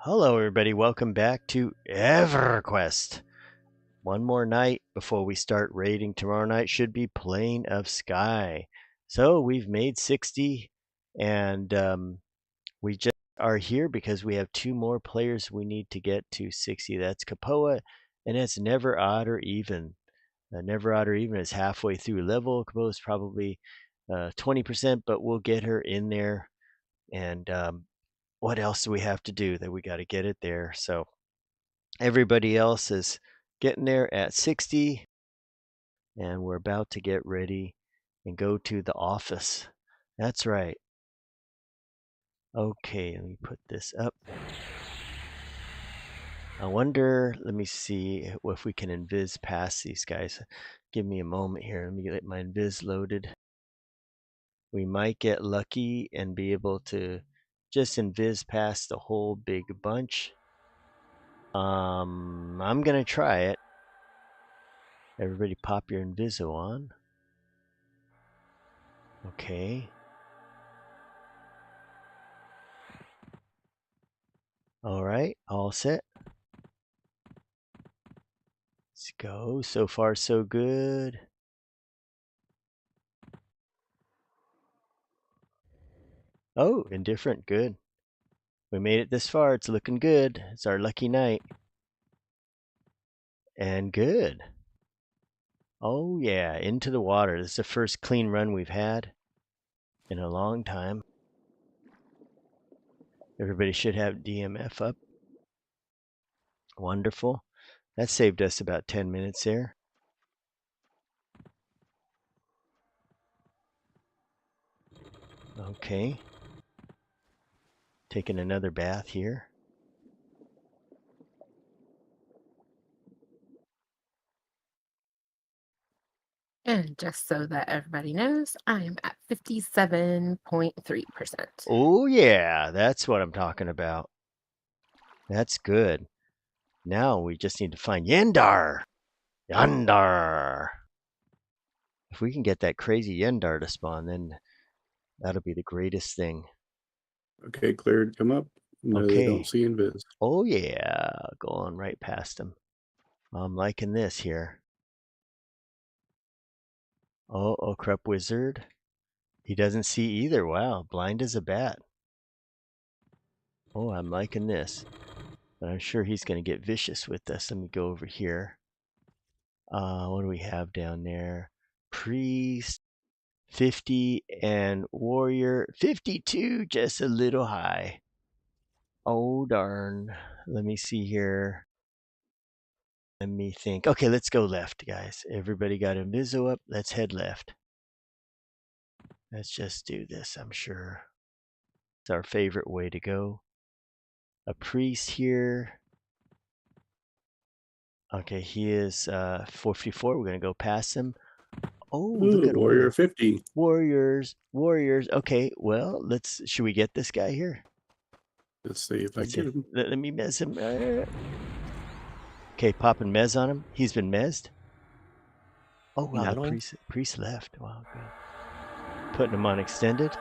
Hello, everybody. Welcome back to EverQuest. One more night before we start raiding tomorrow night should be Plane of Sky. So we've made 60, and we just are here because we have two more players we need to get to 60. That's Kapoa, and it's never odd or even. Never odd or even is halfway through level. Kapoa is probably 20%, but we'll get her in there. And what else do we have to do? That we got to get it there. So everybody else is getting there at 60, and we're about to get ready and go to the office. That's right. Okay, let me put this up. I wonder, let me see if we can invis past these guys. Give me a moment here. Let me get my invis loaded. We might get lucky and be able to just invis past the whole big bunch. I'm gonna try it. Everybody pop your inviso on. Okay. All right, all set. Let's go. So far, so good. Oh, indifferent. Good. We made it this far. It's looking good. It's our lucky night. And good. Oh, yeah, into the water. This is the first clean run we've had in a long time. Everybody should have DMF up. Wonderful. That saved us about 10 minutes there. Okay. Taking another bath here. And just so that everybody knows, I am at 57.3%. Oh, yeah, that's what I'm talking about. That's good. Now we just need to find Yendar. Yendar. If we can get that crazy Yendar to spawn, then that'll be the greatest thing. Okay, cleared. Come up. No, they don't Okay. see invis. Oh, yeah. Going right past him. I'm liking this here. Oh, Krupp Wizard. He doesn't see either. Wow. Blind as a bat. Oh, I'm liking this. But I'm sure he's going to get vicious with this. Let me go over here. What do we have down there? Priest. 50 and warrior 52, just a little high. Oh darn. Let me see here. Let me think. Okay, let's go left, guys. Everybody got inviso up. Let's head left. Let's just do this, I'm sure. It's our favorite way to go. A priest here. Okay, he is 454. We're gonna go past him. Oh, look at Warrior all 50. warriors. Okay, well, should we get this guy here? Let's see if I get him. Let me mez him. Okay, popping mez on him. He's been mezzed. Oh, wow, Not the all. priest left. Wow, good. Putting him on extended.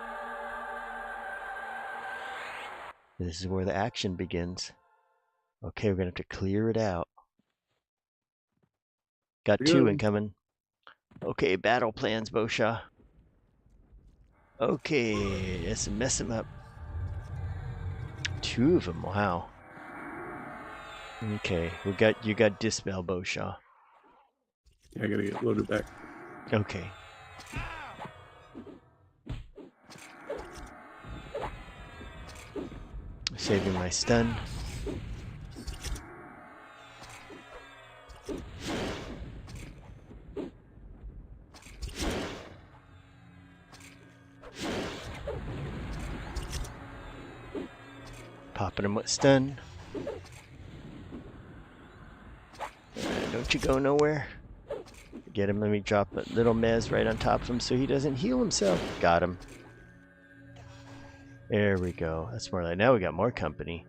This is where the action begins. Okay, we're going to have to clear it out. Got two incoming. Okay, battle plans, Bosha. Okay, let's mess him up. Two of them, wow. Okay, you got dispel, Bosha. Yeah, I gotta get loaded back. Okay. Saving my stun. Popping him with stun. Don't you go nowhere. Get him. Let me drop a little mez right on top of him so he doesn't heal himself. Got him. There we go. That's more like, now we got more company.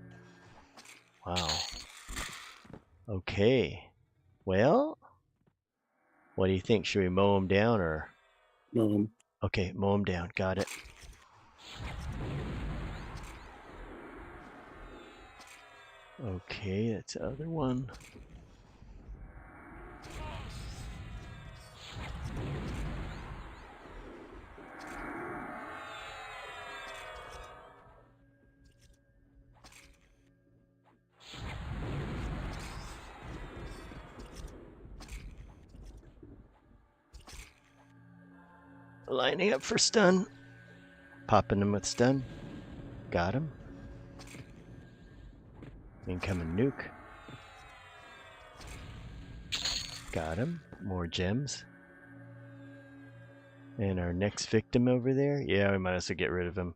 Wow. Okay. Well, what do you think? Should we mow him down or? Okay, mow him down. Got it. Okay, that's the other one. Lining up for stun. Popping him with stun. Got him. Incoming nuke. Got him. More gems. And our next victim over there. Yeah, we might as well get rid of him.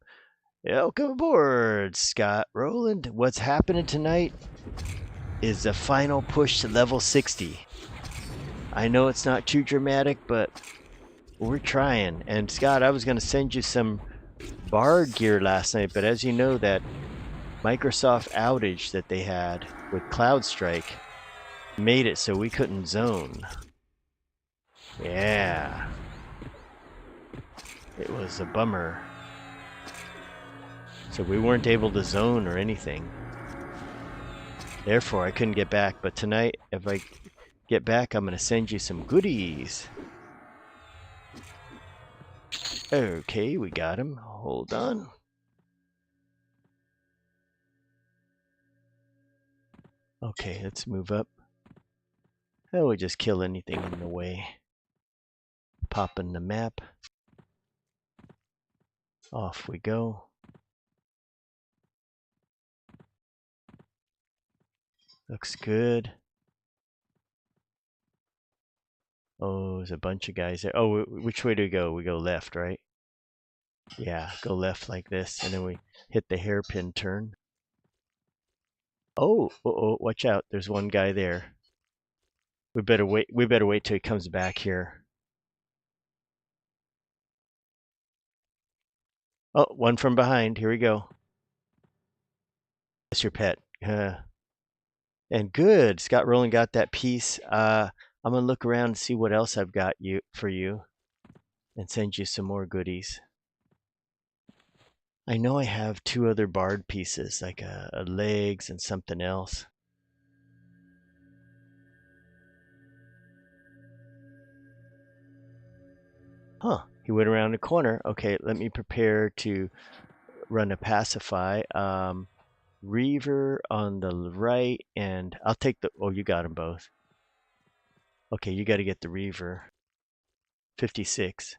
Welcome aboard, Scott Rowland. What's happening tonight is the final push to level 60. I know it's not too dramatic, but we're trying. And Scott, I was going to send you some Bard gear last night, but as you know, that Microsoft outage that they had with CloudStrike made it so we couldn't zone. Yeah. It was a bummer. So we weren't able to zone or anything. Therefore, I couldn't get back. But tonight, if I get back, I'm going to send you some goodies. Okay, we got him. Hold on. Okay, let's move up. Oh, we just kill anything in the way. Pop in the map. Off we go. Looks good. Oh, there's a bunch of guys there. Oh, which way do we go? We go left, right? Yeah, go left like this, and then we hit the hairpin turn. Oh, watch out. There's one guy there. We better wait. We better wait till he comes back here. Oh, one from behind. Here we go. That's your pet. And good. Scott Rowland got that piece. I'm gonna look around and see what else I've got for you, and send you some more goodies. I know I have 2 other Bard pieces, like a legs and something else. Huh, he went around the corner. Okay, let me prepare to run a pacify. Reaver on the right, and I'll take the, oh, you got them both. Okay, you got to get the Reaver. 56.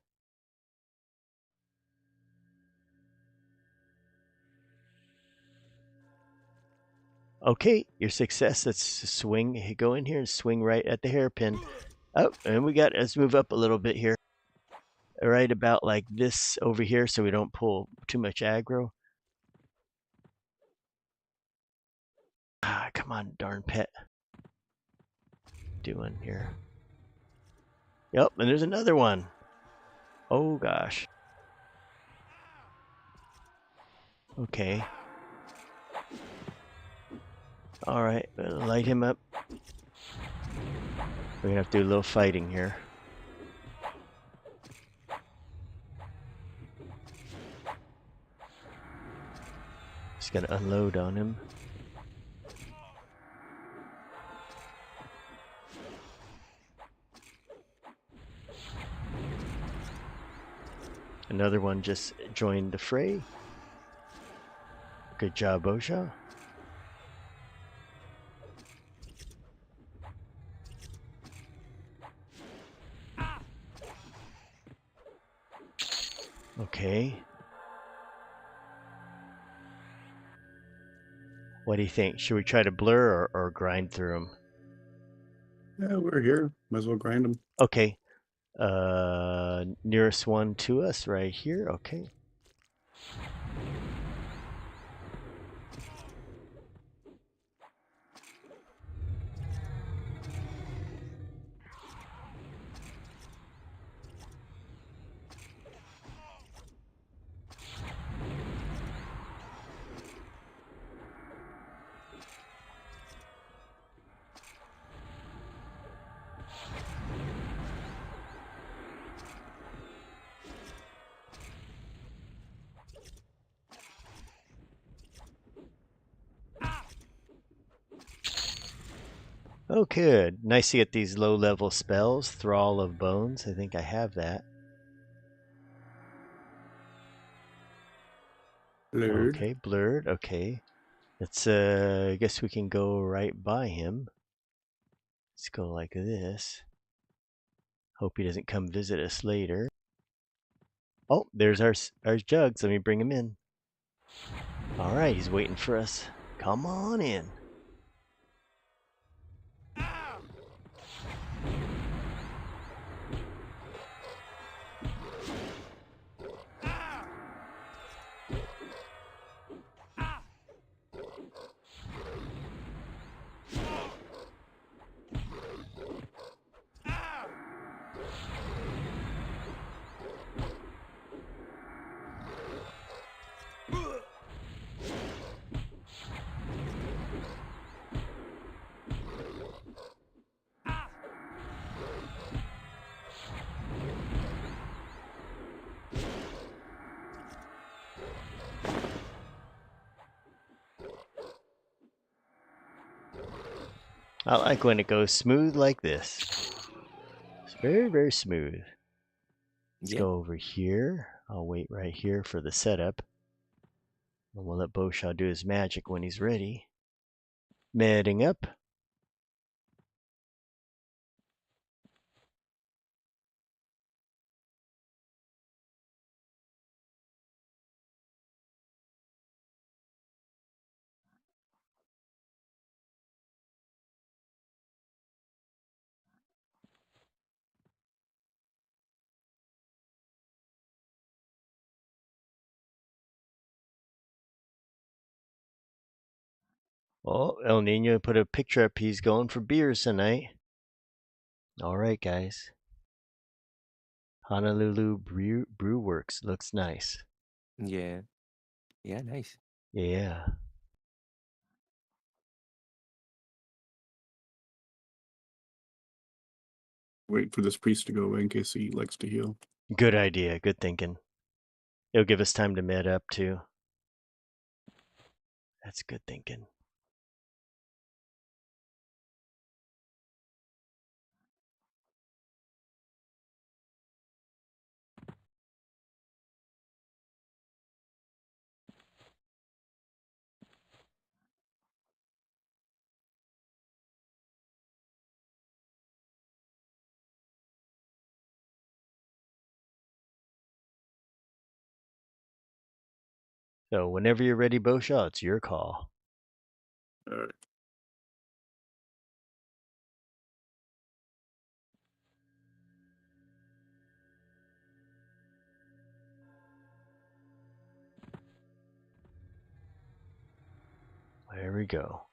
Okay, your success. Let's swing. Go in here and swing right at the hairpin. Oh, and let's move up a little bit here. Right about like this over here so we don't pull too much aggro. Ah, come on, darn pet. Doing here. Yep, and there's another one. Oh gosh. Okay. Alright, light him up. We're gonna have to do a little fighting here. Just gonna unload on him. Another one just joined the fray. Good job, Osha. Okay. What do you think? Should we try to blur or grind through them? Yeah, we're here. Might as well grind them. Okay. Nearest one to us right here. Okay. Oh, good. Nice to get these low-level spells. Thrall of Bones. I think I have that. Blurred. Okay, blurred. Okay. Let's, I guess we can go right by him. Let's go like this. Hope he doesn't come visit us later. Oh, there's our jugs. Let me bring him in. All right, he's waiting for us. Come on in. I like when it goes smooth like this. It's very, very smooth. Let's Yeah. go over here. I'll wait right here for the setup. And we'll let Boshaw do his magic when he's ready. Medding up. Oh, El Nino put a picture up. He's going for beers tonight. All right, guys. Honolulu Brew Works looks nice. Yeah. Yeah, nice. Yeah. Wait for this priest to go away in case he likes to heal. Good idea. Good thinking. It'll give us time to med up too. That's good thinking. So whenever you're ready, Boshaw, it's your call. All right. There we go.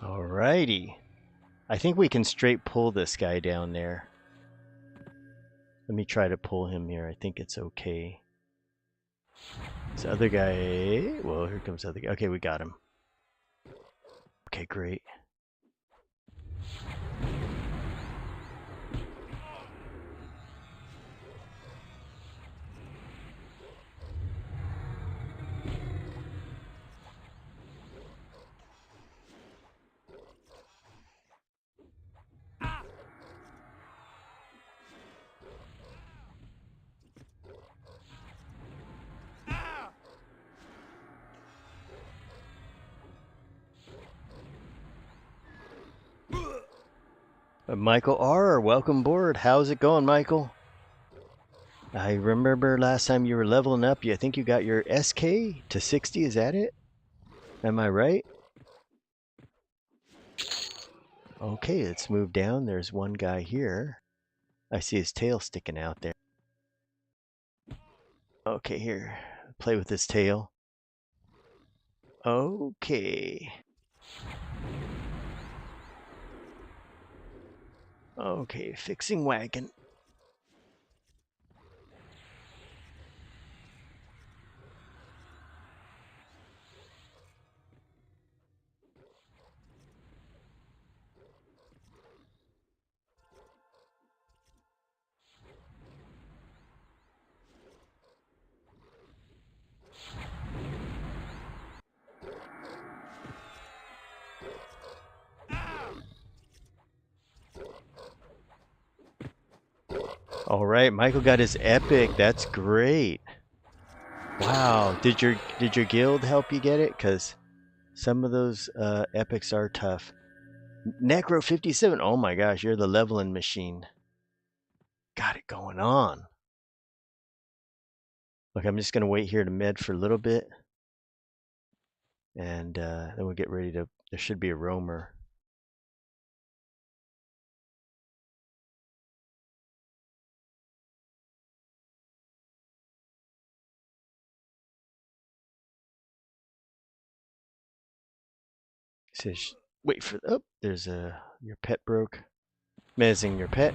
Alrighty. I think we can straight pull this guy down there. Let me try to pull him here. I think it's okay. This other guy... Well, here comes the other guy. Okay, we got him. Okay, great. Michael R., welcome aboard. How's it going, Michael? I remember last time you were leveling up, I think you got your SK to 60, is that it? Am I right? Okay, let's move down. There's one guy here. I see his tail sticking out there. Okay, here. Play with his tail. Okay. Okay, fixing wagon. All right, Michael got his epic. That's great. Wow, did your guild help you get it? Cause some of those epics are tough. Necro 57. Oh my gosh, you're the leveling machine. Got it going on. Look, I'm just gonna wait here to med for a little bit, and then we'll get ready to. There should be a roamer. Says wait for. Oh, there's your pet broke. Mezzing your pet.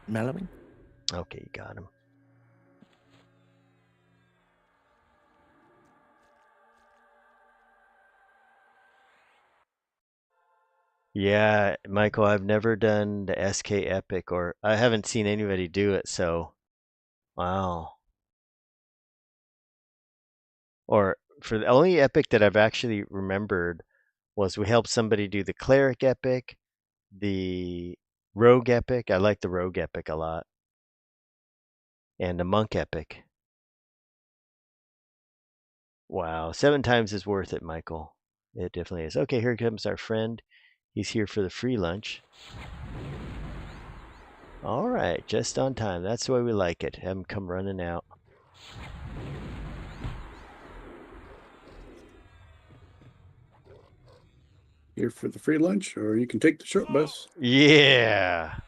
Mellowing? Okay, you got him. Yeah, Michael, I've never done the SK Epic, or I haven't seen anybody do it, so wow. Or for the only Epic that I've actually remembered was we helped somebody do the Cleric Epic, the Rogue Epic. I like the Rogue Epic a lot. And the Monk Epic. Wow, 7 times is worth it, Michael. It definitely is. Okay, here comes our friend. He's here for the free lunch. All right, just on time. That's the way we like it. Have him come running out. Here for the free lunch, or you can take the short bus. Yeah.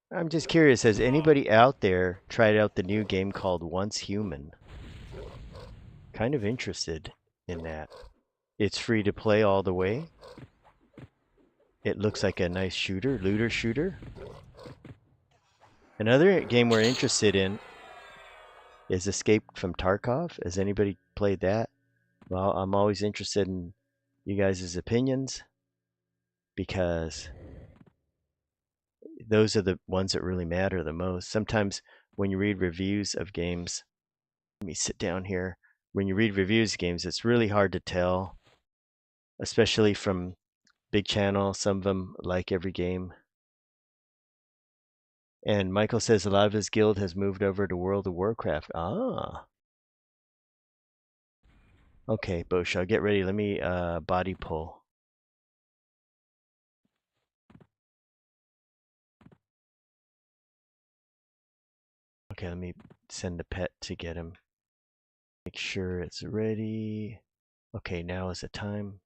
I'm just curious, has anybody out there tried out the new game called Once Human? Kind of interested in that. It's free to play all the way. It looks like a nice shooter, looter shooter. Another game we're interested in is Escape from Tarkov. Has anybody played that? Well, I'm always interested in you guys' opinions because those are the ones that really matter the most. Sometimes when you read reviews of games, let me sit down here. When you read reviews of games, it's really hard to tell, especially from big channels. Some of them like every game. And Michael says a lot of his guild has moved over to World of Warcraft. Ah. Okay, Bosha, get ready. Let me body pull. Okay, let me send a pet to get him. Make sure it's ready. Okay, now is the time.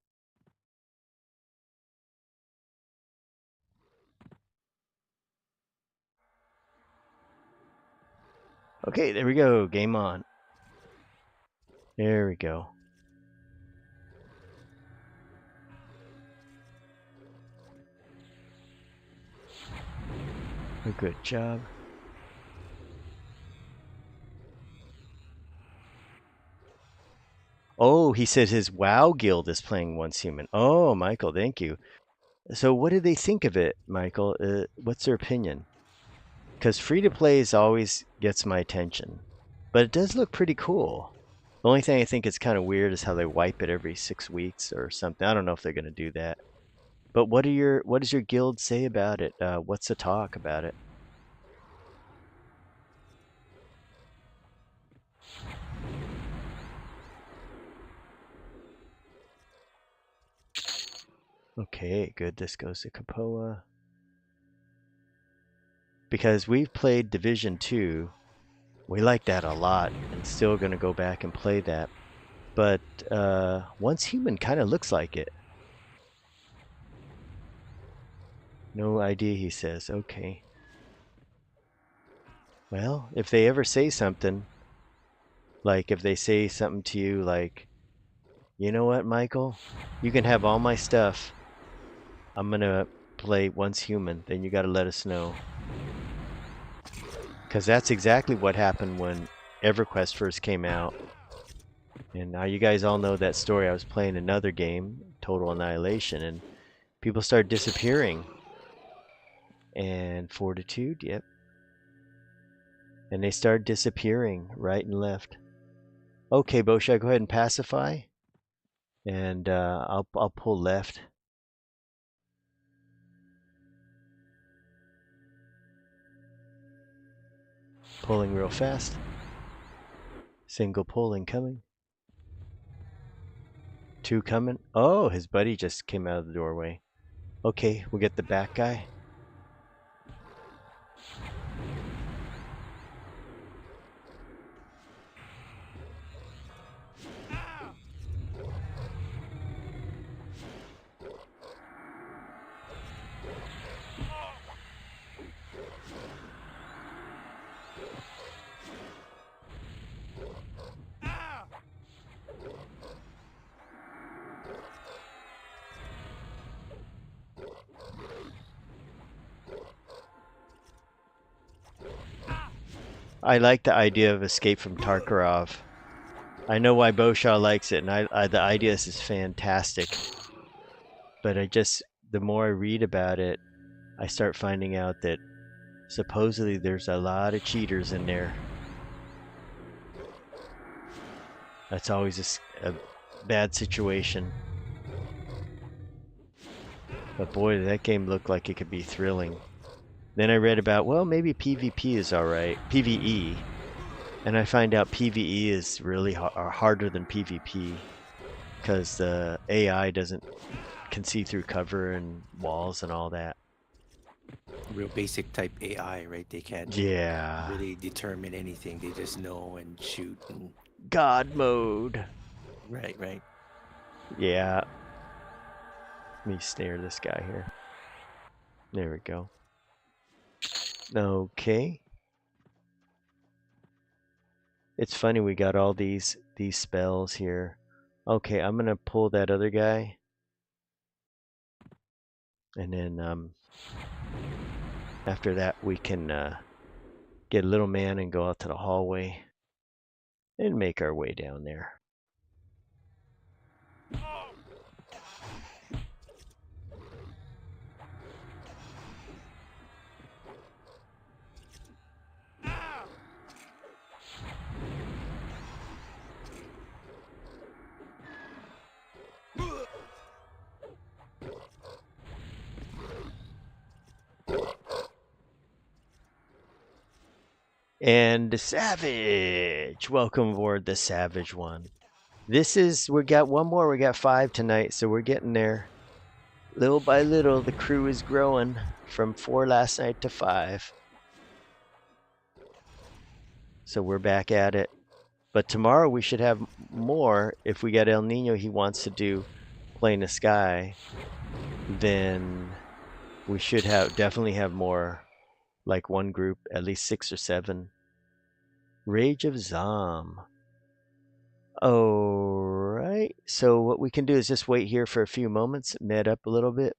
Okay, there we go. Game on. There we go. A good job. Oh, he said his WoW guild is playing Once Human. Oh, Michael, thank you. So what do they think of it, Michael? What's their opinion? Because free-to-play always gets my attention. But it does look pretty cool. The only thing I think is kind of weird is how they wipe it every 6 weeks or something. I don't know if they're going to do that. But what does your guild say about it? What's the talk about it? Okay, good. This goes to Kapoa. Because we've played Division 2. We like that a lot and still going to go back and play that. But Once Human kind of looks like it. No idea, he says. Okay. Well, if they ever say something, like if they say something to you like, you know what, Michael? You can have all my stuff. I'm going to play Once Human. Then you got to let us know. Because that's exactly what happened when EverQuest first came out. And now you guys all know that story. I was playing another game, Total Annihilation, and people started disappearing. And Fortitude, yep. And they started disappearing right and left. Okay, Bosha, go ahead and pacify. And I'll pull left. Pulling real fast. Single pull incoming. 2 coming. Oh, his buddy just came out of the doorway. Okay, we'll get the back guy. I like the idea of Escape from Tarkarov. I know why Bosha likes it, and the idea is fantastic. But the more I read about it, I start finding out that supposedly there's a lot of cheaters in there. That's always a bad situation. But boy, that game looked like it could be thrilling. Then I read about, well, maybe PvP is alright. PvE. And I find out PvE is really harder than PvP. Because the AI can see through cover and walls and all that. Real basic type AI, right? They can't really determine anything. They just know and shoot. And... God mode. Right, right. Yeah. Let me snare this guy here. There we go. Okay. It's funny we got all these spells here. Okay, I'm gonna pull that other guy. And then after that we can get a little man and go out to the hallway and make our way down there. And the Savage! Welcome aboard the Savage one. We got one more, we got 5 tonight, so we're getting there. Little by little, the crew is growing from 4 last night to 5. So we're back at it. But tomorrow we should have more. If we get El Nino he wants to do Plane of Sky, then we should definitely have more. Like one group, at least 6 or 7. Rage of Zom. Alright, so what we can do is just wait here for a few moments, med up a little bit,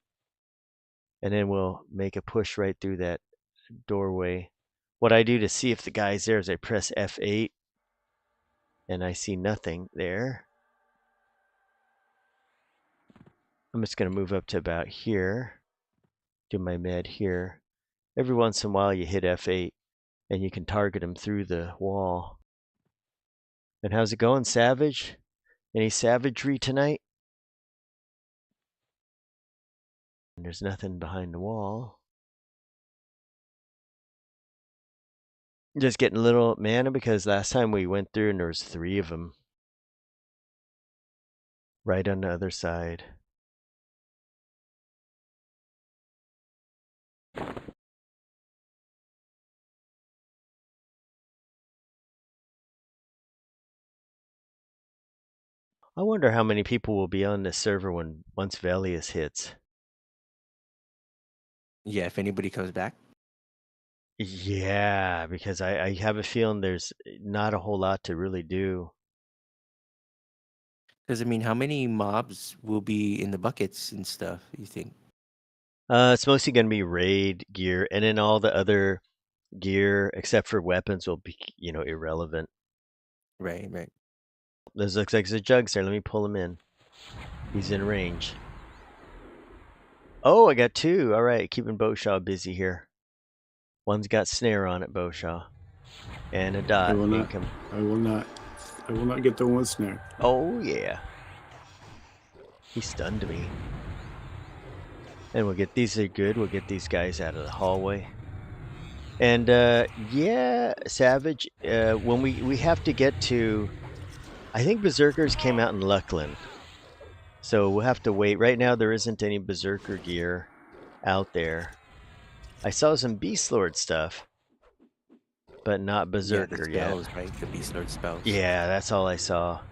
and then we'll make a push right through that doorway. What I do to see if the guy's there is I press F8, and I see nothing there. I'm just going to move up to about here, do my med here. Every once in a while you hit F8, and you can target him through the wall. And how's it going, Savage? Any savagery tonight? There's nothing behind the wall. Just getting a little mana because last time we went through and there was 3 of them. Right on the other side. I wonder how many people will be on this server once Velius hits. Yeah, if anybody comes back. Yeah, because I have a feeling there's not a whole lot to really do. Because I mean, how many mobs will be in the buckets and stuff, you think? It's mostly going to be raid gear, and then all the other gear, except for weapons, will be, irrelevant. Right, right. This looks like there's jugs there. Let me pull him in. He's in range. Oh, I got 2. All right, keeping Bowshaw busy here. One's got snare on it, Bowshaw, and a dot. I will not get the one snare. Oh yeah. He stunned me. And we'll get these are good. We'll get these guys out of the hallway. And yeah, Savage. When we have to get to, I think Berserkers came out in Luckland, so we'll have to wait. Right now, there isn't any Berserker gear out there. I saw some Beast Lord stuff, but not Berserker Yeah, the spells, yet. right? The Beast Lord spells. Yeah, that's all I saw.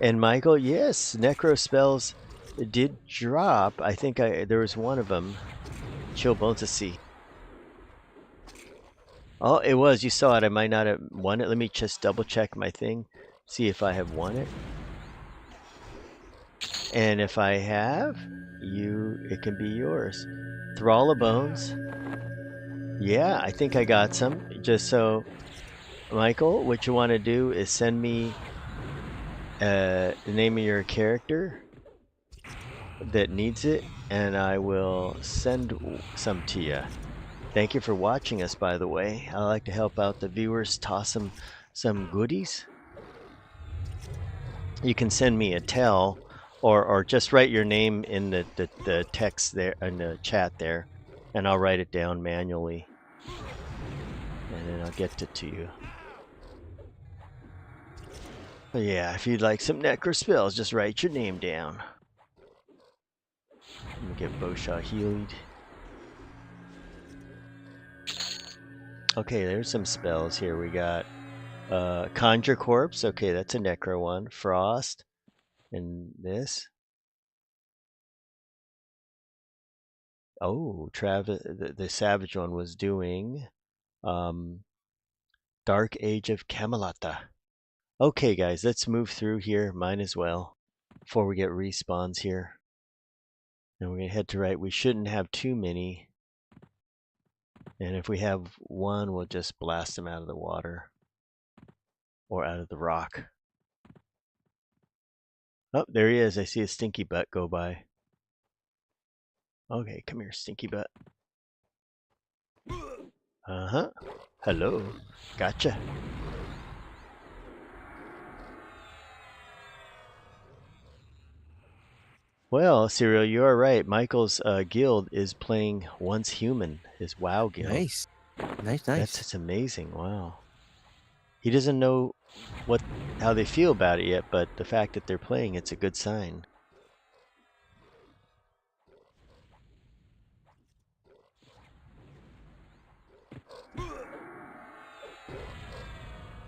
And Michael, yes, Necro spells did drop. I think there was one of them. Chill Bones to see. Oh, it was. You saw it. I might not have won it. Let me just double check my thing. See if I have won it. And if I have, it can be yours. Thrall of Bones. Yeah, I think I got some. Just so, Michael, what you want to do is send me the name of your character that needs it, and I will send some to you. Thank you for watching us, by the way. I like to help out the viewers, toss them some goodies. You can send me a tell, or just write your name in the text there, in the chat there, and I'll write it down manually. And then I'll get it to you. But yeah, if you'd like some necro spells, just write your name down. Let me get Bowshaw healed. Okay, there's some spells here. We got Conjure Corpse. Okay, that's a necro one. Frost. And this. Oh, Travis, the Savage one was doing Dark Age of Camelota. Okay, guys, let's move through here. Mine as well. Before we get respawns here. And we're going to head to right. We shouldn't have too many. And if we have one, we'll just blast them out of the water. Or out of the rock. Oh, there he is. I see a stinky butt go by. Okay, come here, stinky butt. Uh-huh. Hello. Gotcha. Well, Serial, you are right. Michael's guild is playing Once Human, his WoW guild. Nice. Nice, nice. That's amazing. Wow. He doesn't know how they feel about it yet, but the fact that they're playing, it's a good sign.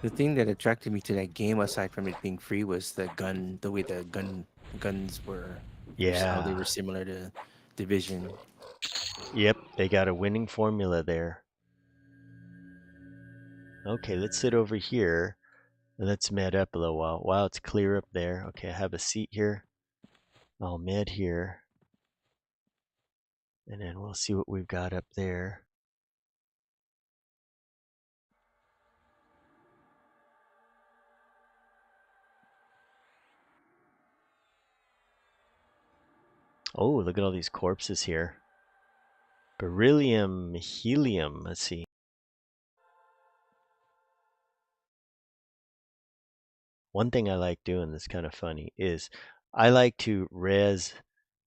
The thing that attracted me to that game, aside from it being free, was the way the guns were. Yeah. How they were similar to Division. Yep, they got a winning formula there. Okay, let's sit over here. Let's med up a little while. Wow, it's clear up there. Okay, I have a seat here. I'll med here. And then we'll see what we've got up there. Oh, look at all these corpses here. Beryllium, helium. Let's see. One thing I like doing that's kind of funny is I like to res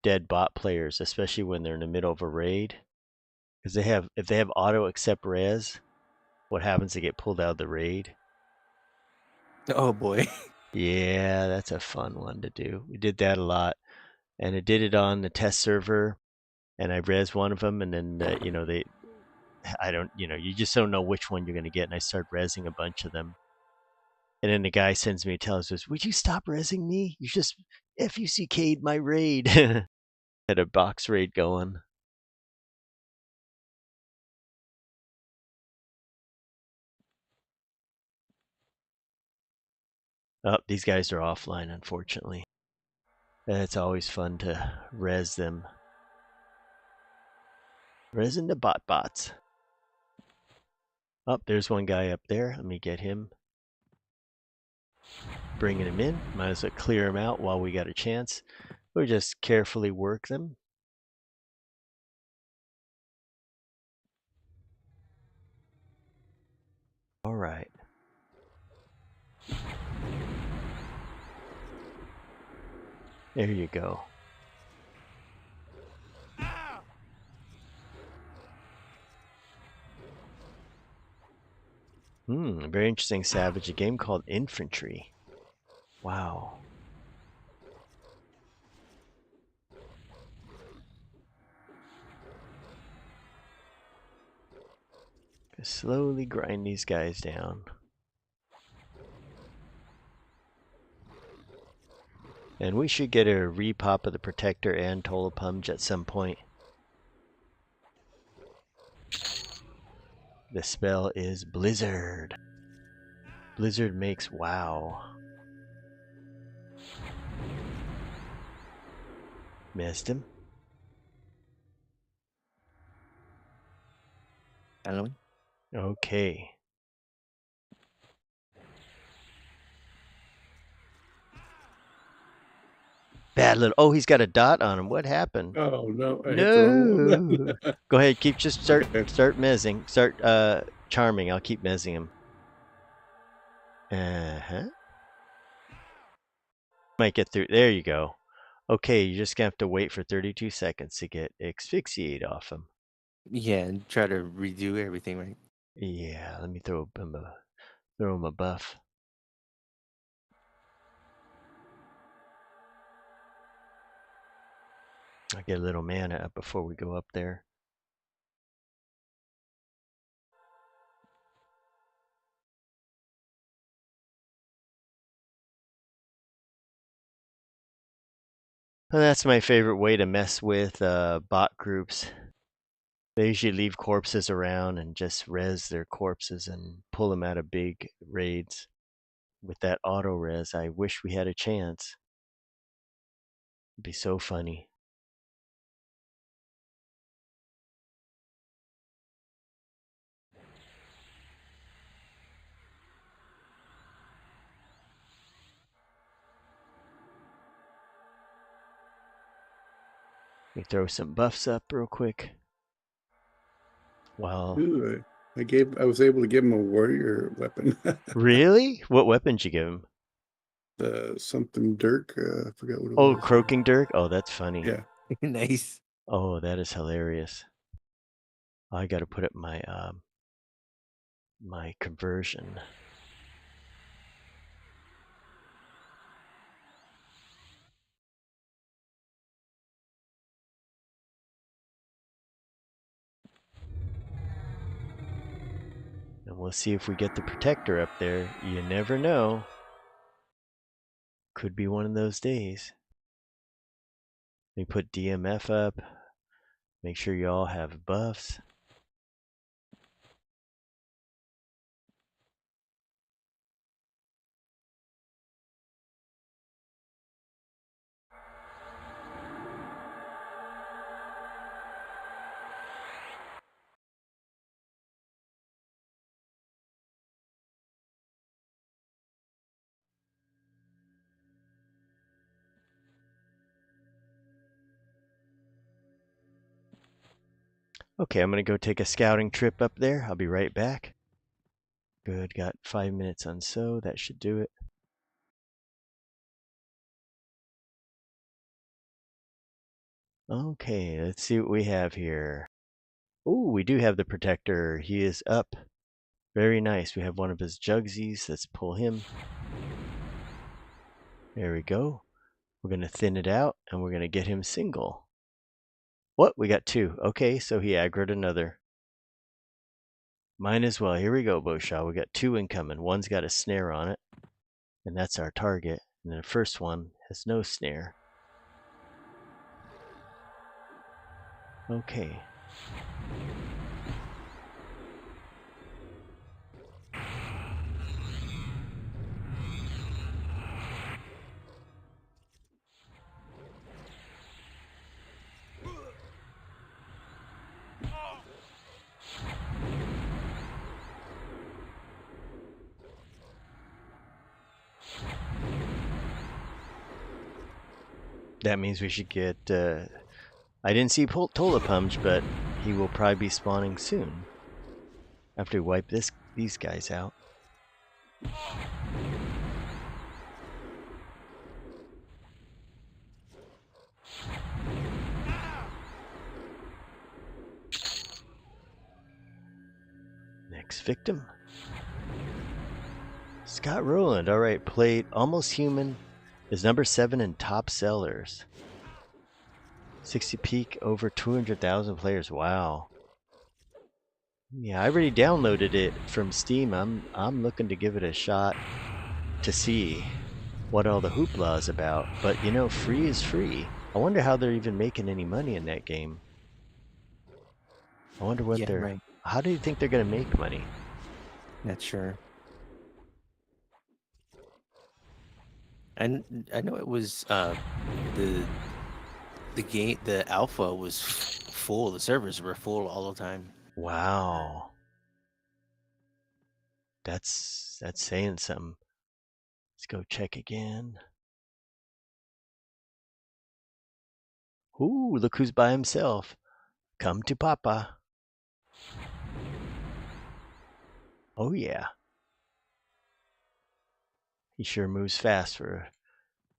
dead bot players, especially when they're in the middle of a raid. Because if they have auto accept res, what happens? They get pulled out of the raid. Oh boy. Yeah, that's a fun one to do. We did that a lot, and I did it on the test server, and I res one of them, and then you know you just don't know which one you're gonna get, and I start resing a bunch of them. And then the guy sends me a tell says, "Would you stop resing me? You just FUCK'd my raid." Had a box raid going. Oh, these guys are offline, unfortunately. It's always fun to res them. Resin the bots. Oh, there's one guy up there. Let me get him. Bringing him in. Might as well clear him out while we got a chance. We'll just carefully work them. All right. There you go. Very interesting, Savage. A game called Infantry. Wow. Slowly grind these guys down. And we should get a repop of the Protector and Tolapumge at some point. The spell is Blizzard. Blizzard makes wow. Missed him. Hello. Okay. Bad little. Oh, he's got a dot on him. What happened? Oh no! I hit the wrong one. No. Go ahead. Start mezzing. Start charming. I'll keep mezzing him. Might get through. There you go. Okay, you're just gonna have to wait for 32 seconds to get asphyxiate off him. Yeah, and try to redo everything, right? Yeah, let me throw him a buff. I'll get a little mana up before we go up there. And that's my favorite way to mess with bot groups. They usually leave corpses around and just res their corpses and pull them out of big raids. With that auto res, I wish we had a chance. It'd be so funny. Let me throw some buffs up real quick. Wow. Ooh, I was able to give him a warrior weapon. Really? What weapon did you give him? The something Dirk. I forgot what it Oh, was. Croaking Dirk? Oh, that's funny. Yeah. Nice. Oh, that is hilarious. I got to put up my my conversion. And we'll see if we get the Protector up there. You never know. Could be one of those days. Let me put DMF up. Make sure you all have buffs. Okay, I'm going to go take a scouting trip up there. I'll be right back. Good, got 5 minutes on so. That should do it. Okay, let's see what we have here. Oh, we do have the protector. He is up. Very nice. We have one of his jugsies. Let's pull him. There we go. We're going to thin it out, and we're going to get him single. What? We got 2. Okay, so he aggroed another. Mine as well. Here we go, Boshaw. We got 2 incoming. One's got a snare on it, and that's our target. And the first one has no snare. Okay. That means we should get, I didn't see Tolapumge, but he will probably be spawning soon. After we wipe these guys out. Next victim. Scott Rowland, alright, played Almost Human, is number 7 in top sellers. 60 peak, over 200,000 players, wow. Yeah, I already downloaded it from Steam. I'm looking to give it a shot to see what all the hoopla is about. But you know, free is free. I wonder how they're even making any money in that game. I wonder what they're... Right. How do you think they're going to make money? Not sure. And I know it was the game, the alpha was full. The servers were full all the time. Wow. That's saying something. Let's go check again. Ooh, look who's by himself. Come to Papa. Oh yeah. He sure moves fast for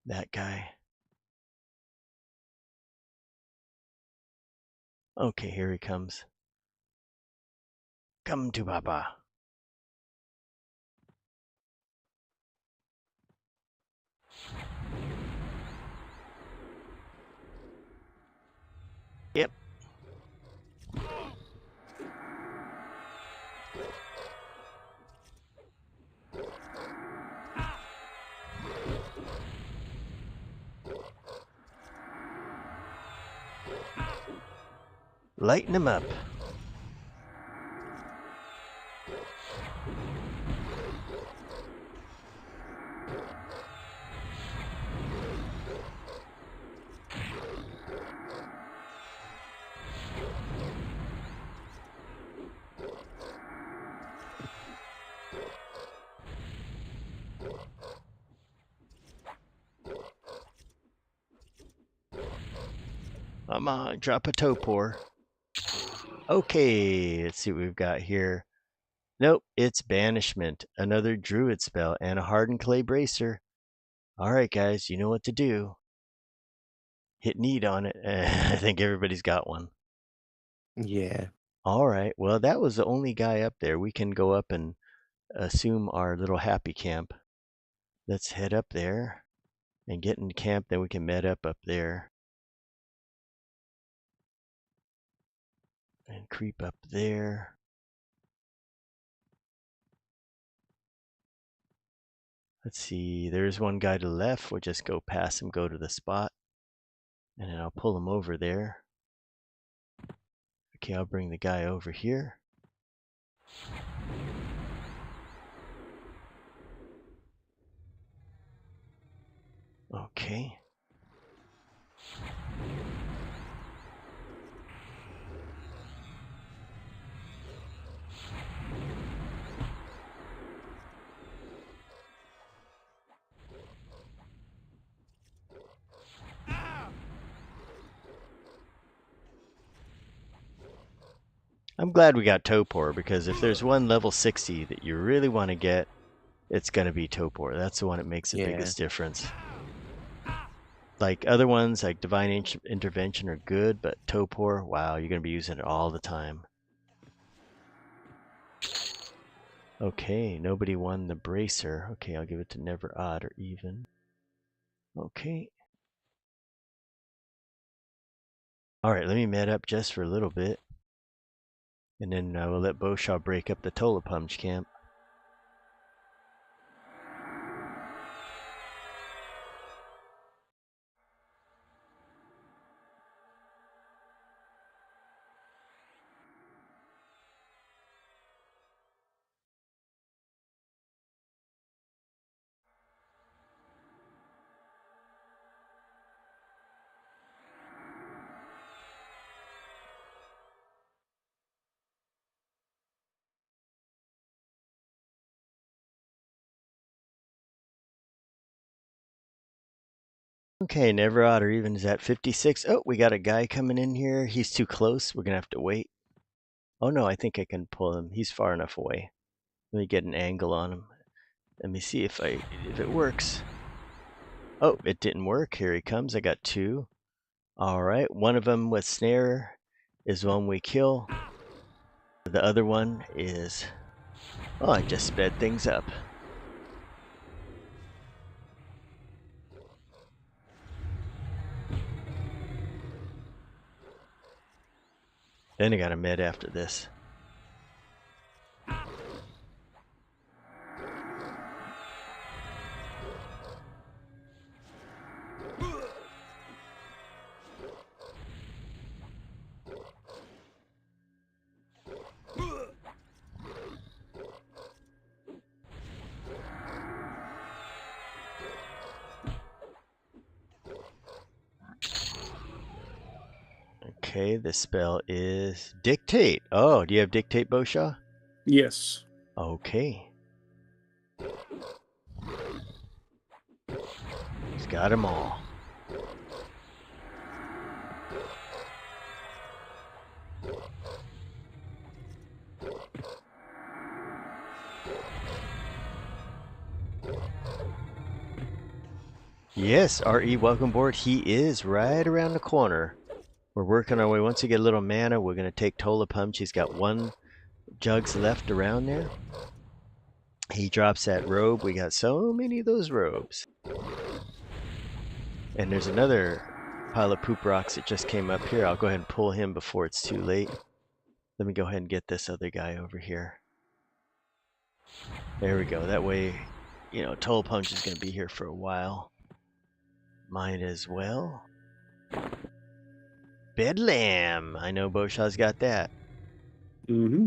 that guy. Okay, here he comes. Come to Papa. Yep. Lighten him up. Come on, drop a topor. Okay, let's see what we've got here. Nope, it's Banishment, another Druid spell, and a Hardened Clay Bracer. Alright guys, you know what to do. Hit need on it. I think everybody's got one. Yeah. Alright, well that was the only guy up there. We can go up and assume our little happy camp. Let's head up there and get in camp, then we can met up there. And creep up there. Let's see, there's one guy to the left. We'll just go past him, go to the spot. And then I'll pull him over there. Okay, I'll bring the guy over here. Okay. I'm glad we got Topor, because if there's one level 60 that you really want to get, it's going to be Topor. That's the one that makes the biggest difference. Like other ones, like Divine Intervention are good, but Topor, wow, you're going to be using it all the time. Okay, nobody won the Bracer. Okay, I'll give it to Never Odd or Even. Okay. All right, let me med up just for a little bit. And then we'll let Boshaw break up the Tolapumch camp. Okay, Never Odd or Even is at 56. Oh, we got a guy coming in here. He's too close. We're going to have to wait. Oh, no, I think I can pull him. He's far enough away. Let me get an angle on him. Let me see if it works. Oh, it didn't work. Here he comes. I got two. All right, one of them with snare is one we kill. The other one is... Oh, I just sped things up. Then I got a med after this. Okay, the spell is Dictate. Oh, do you have Dictate, Boshaw? Yes. Okay. He's got them all. Yes, RE, welcome aboard. He is right around the corner. We're working our way. Once we get a little mana, we're going to take Tolapumch. He's got one jugs left around there. He drops that robe. We got so many of those robes. And there's another pile of poop rocks that just came up here. I'll go ahead and pull him before it's too late. Let me go ahead and get this other guy over here. There we go. That way, you know, Tolapumch is going to be here for a while. Mine as well. Bedlam! I know Boshaw's got that. Mm-hmm.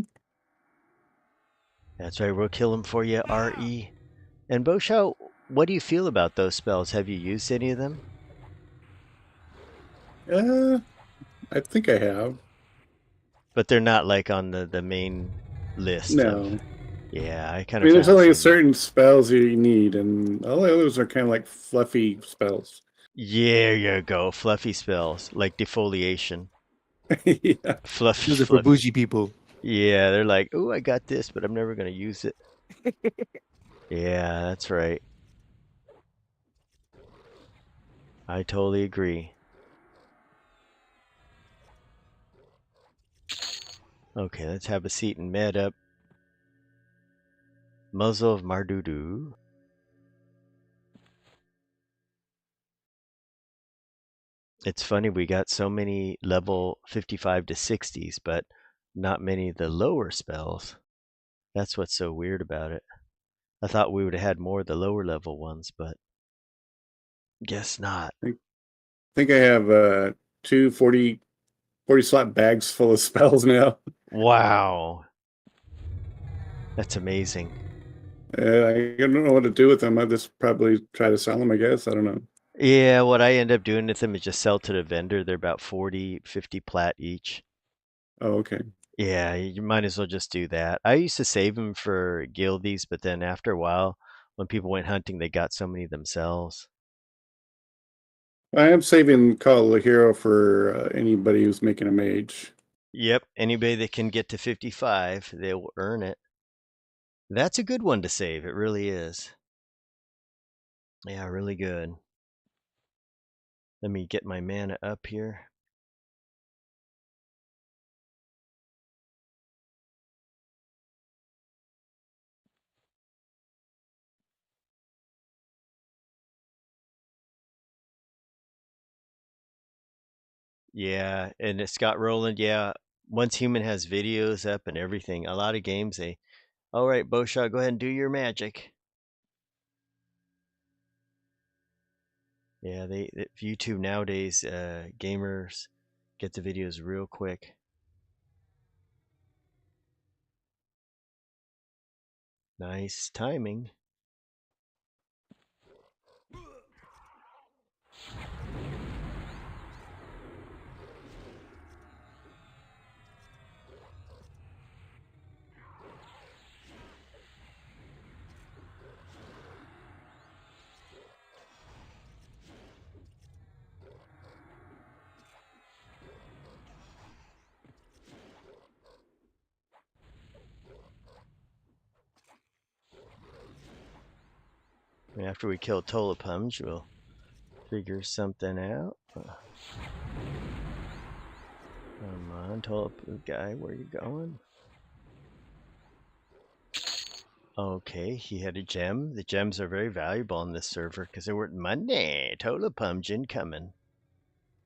That's right, we'll kill him for you, RE. And Boshaw, what do you feel about those spells? Have you used any of them? I think I have. But they're not like on the main list No. of... Yeah, I kind I of mean, there's found only some... certain spells you need, and all the others are kind of like fluffy spells. Yeah, you go. Fluffy spells, like defoliation. Yeah. Fluffy, Those are for bougie people. Yeah, they're like, oh, I got this, but I'm never going to use it. Yeah, that's right. I totally agree. Okay, let's have a seat and med up. Muzzle of Mardudu. It's funny, we got so many level 55 to 60s, but not many of the lower spells. That's what's so weird about it. I thought we would have had more of the lower level ones, but guess not. I think I have 40 slot bags full of spells now. Wow. That's amazing. I don't know what to do with them. I'll just probably try to sell them, I guess. I don't know. Yeah, what I end up doing with them is just sell to the vendor. They're about 40, 50 plat each. Oh, okay. Yeah, you might as well just do that. I used to save them for guildies, but then after a while, when people went hunting, they got so many themselves. I am saving Call of the Hero for anybody who's making a mage. Yep, anybody that can get to 55, they will earn it. That's a good one to save. It really is. Yeah, really good. Let me get my mana up here. Yeah, and Scott Rowland, yeah, once Human has videos up and everything, a lot of games, all right, Bowshot, go ahead and do your magic. Yeah, YouTube nowadays, gamers get the videos real quick. Nice timing. And after we kill Tolapumge, we'll figure something out. Come on, Tolapumge guy, where are you going? Okay, he had a gem. The gems are very valuable on this server because they're worth money. Tolapumge incoming.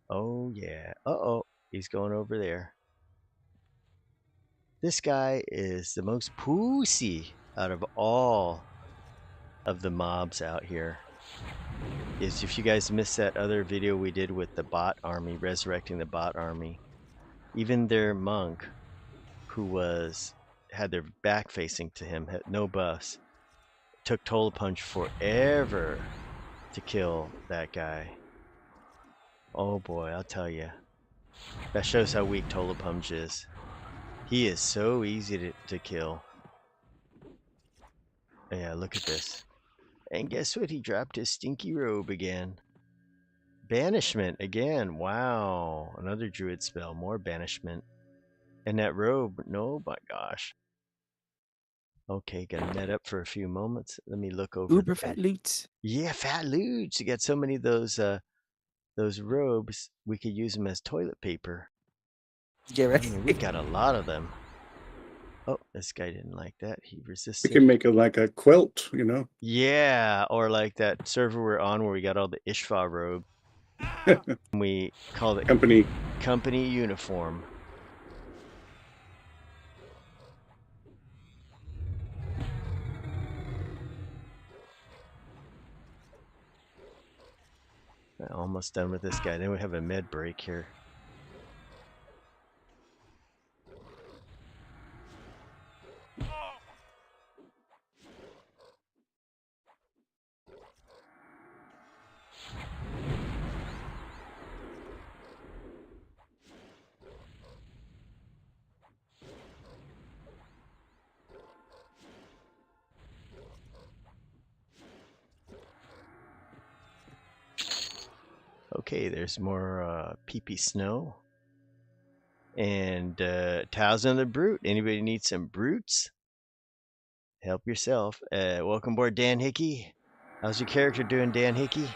Oh, yeah. Uh-oh, he's going over there. This guy is the most pussy out of all of the mobs out here. If you guys missed that other video we did with the bot army, resurrecting the bot army, even their monk, who had their back facing to him, had no buffs, took Tolapumge forever to kill that guy. Oh boy, I'll tell you. That shows how weak Tolapumge is. He is so easy to kill. Yeah, look at this. And guess what? He dropped his stinky robe again. Banishment again. Wow. Another druid spell. More banishment. And that robe. No, my gosh. Okay, gonna net up for a few moments. Let me look over. Uber fat loot. Yeah, fat loot. You got so many of those robes. We could use them as toilet paper. Yeah, right. I mean, we got a lot of them. Oh, this guy didn't like that. He We resisted. can make it like a quilt, you know. Yeah, or like that server we're on where we got all the Ishva robe. We called it company uniform. Almost done with this guy. Then we have a med break here. Okay, there's more pee-pee snow. And Thousand of the Brute. Anybody need some brutes? Help yourself. Welcome aboard, Dan Hickey. How's your character doing, Dan Hickey?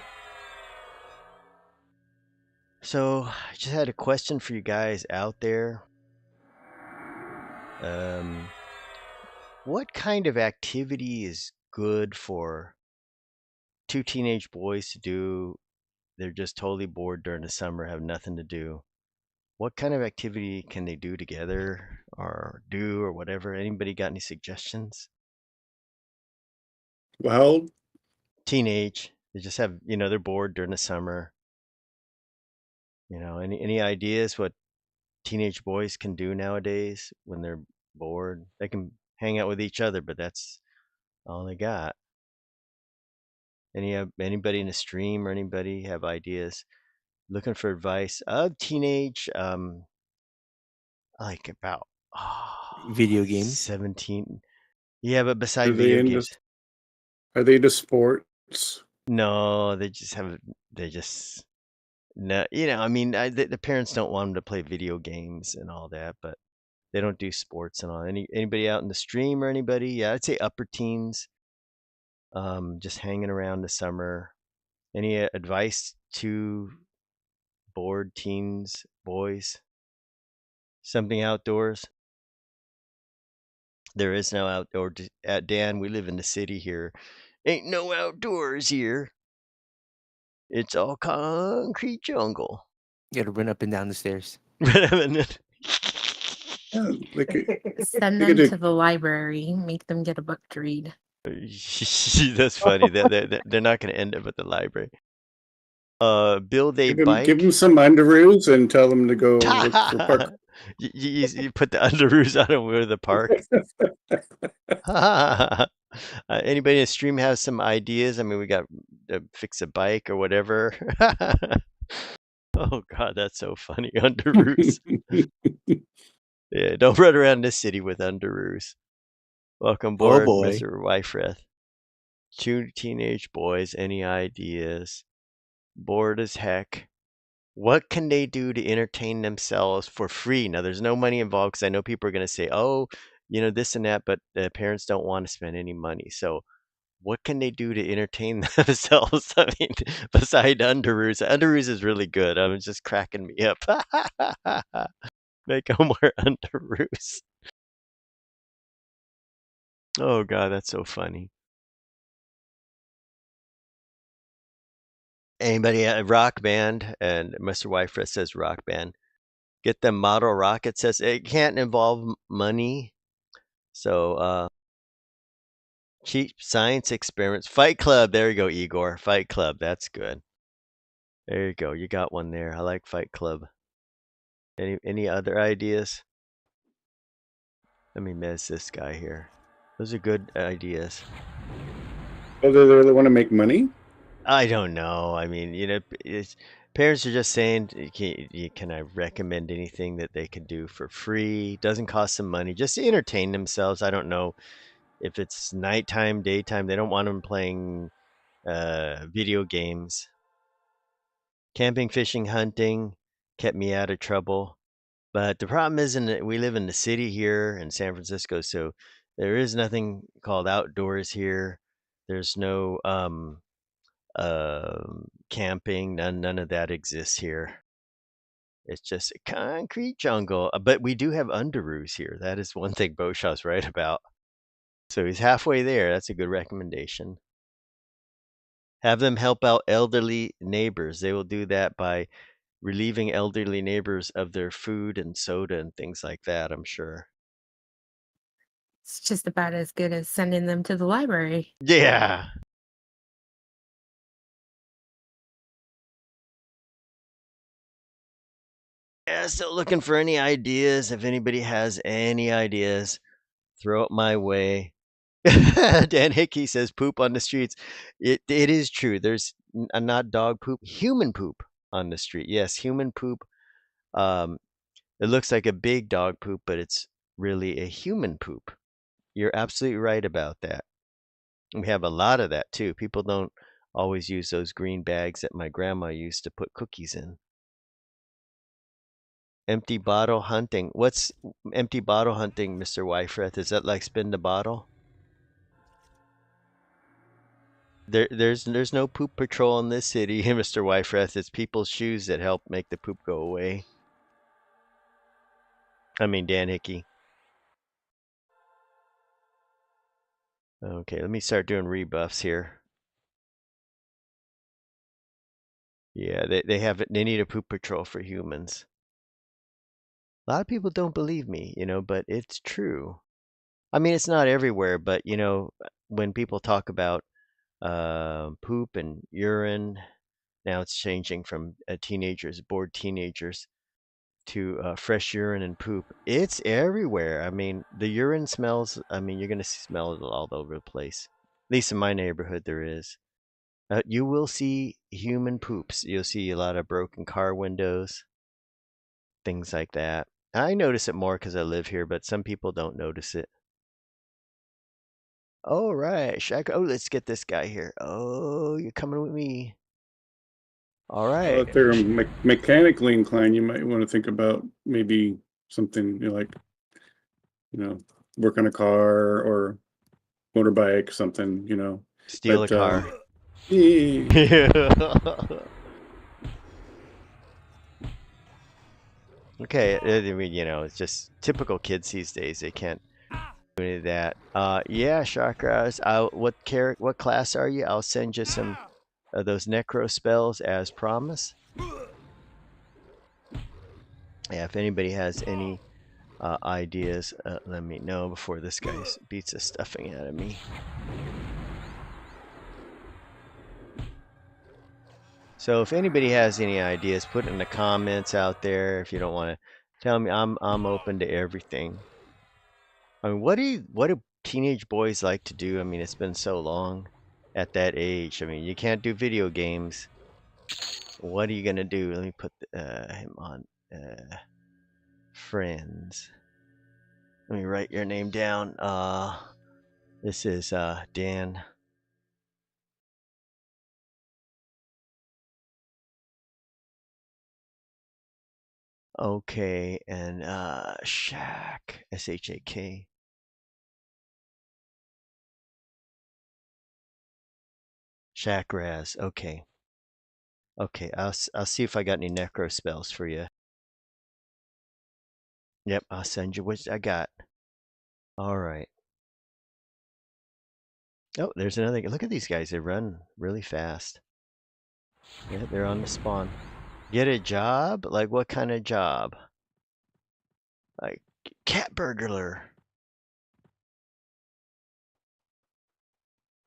So, I just had a question for you guys out there. What kind of activity is good for two teenage boys to do? They're just totally bored during the summer, have nothing to do. What kind of activity can they do together or whatever? Anybody got any suggestions? Well, Teenage. They just have, they're bored during the summer. Any ideas what teenage boys can do nowadays when they're bored? They can hang out with each other, but that's all they got. Anybody in the stream or anybody have ideas? Looking for advice? Teenage, like about Video games. 17. Yeah, but beside are video games. Are they into sports? No, they just no, I mean, the parents don't want them to play video games and all that, but they don't do sports and all. Anybody out in the stream or anybody? Yeah, I'd say upper teens. Just hanging around the summer. Any advice to bored teens, boys. Something outdoors. There is no outdoor. Dan, we live in the city here. Ain't no outdoors here. It's all concrete jungle. You gotta run up and down the stairs. Yeah, Send they them could to the library. Make them get a book to read. That's funny. They're not going to end up at the library. Build a bike. give them some underoos and tell them to go look for park. You put the underoos on them with the park. Anybody in the stream has some ideas? I mean, we got fix a bike or whatever. Oh God, that's so funny. Underoos. Yeah, don't run around the city with underoos. Welcome aboard, Mr. Wyfreth. 2 teenage boys. Any ideas? Bored as heck. What can they do to entertain themselves for free? Now, there's no money involved because I know people are going to say, oh, you know, this and that, but the parents don't want to spend any money. So what can they do to entertain themselves? I mean, beside underoos. Underoos is really good. I was just cracking me up. Make them wear underoos. Oh, God, that's so funny. Anybody at Rock Band? And Mr. Wyfreth says Rock Band. Get them model rocket. Says it can't involve money. So, cheap science experiments. Fight Club. There you go, Igor. Fight Club. That's good. There you go. You got one there. I like Fight Club. Any other ideas? Let me mess this guy here. Those are good ideas. Oh, do they really want to make money? I don't know. I mean, you know, parents are just saying, can I recommend anything that they can do for free? Doesn't cost them money, just to entertain themselves. I don't know if it's nighttime, daytime. They don't want them playing video games. Camping, fishing, hunting kept me out of trouble. But the problem is that we live in the city here in San Francisco, so there is nothing called outdoors here. There's no camping. None of that exists here. It's just a concrete jungle. But we do have underoos here. That is one thing Boshaw's right about. So he's halfway there. That's a good recommendation. Have them help out elderly neighbors. They will do that by relieving elderly neighbors of their food and soda and things like that, I'm sure. It's just about as good as sending them to the library. Yeah. Yeah, still looking for any ideas. If anybody has any ideas, throw it my way. Dan Hickey says poop on the streets. It is true. There's not dog poop, human poop on the street. Yes, human poop. It looks like a big dog poop, but it's really a human poop. You're absolutely right about that. We have a lot of that too. People don't always use those green bags that my grandma used to put cookies in. Empty bottle hunting. What's empty bottle hunting, Mr. Wyfreth? Is that like spin the bottle? There's no poop patrol in this city, Mr. Wyfreth. It's people's shoes that help make the poop go away. I mean, Dan Hickey. Okay, let me start doing rebuffs here. Yeah, they need a poop patrol for humans. A lot of people don't believe me, you know, but it's true. I mean, it's not everywhere, but you know, when people talk about poop and urine, now it's changing from teenagers, bored teenagers, to fresh urine and poop. It's everywhere. I mean, the urine smells. I mean, you're gonna smell it all over the place. At least in my neighborhood, there is. You will see human poops. You'll see a lot of broken car windows, things like that. I notice it more because I live here, but some people don't notice it. All right, oh, let's get this guy here. Oh, you're coming with me. All right. If they're mechanically inclined, you might want to think about maybe something like, work on a car or motorbike, something, Steal a car. Yeah. Okay, I mean, it's just typical kids these days. They can't do any of that. Yeah, chakras. What class are you? I'll send you some of those necro spells as promised. Yeah, if anybody has any ideas, let me know before this guy beats the stuffing out of me. So if anybody has any ideas, put it in the comments out there. If you don't want to tell me, I'm open to everything. I mean, what do teenage boys like to do? I mean, it's been so long at that age. I mean, you can't do video games. What are you gonna do? Let me put him on friends. Let me write your name down. This is Dan. Okay, and Shaq, S-H-A-K. Shaq Raz. Okay. Okay, I'll see if I got any necro spells for you. Yep, I'll send you what I got. All right. Oh, there's another. Look at these guys. They run really fast. Yeah, they're on the spawn. Get a job? Like what kind of job? Like cat burglar.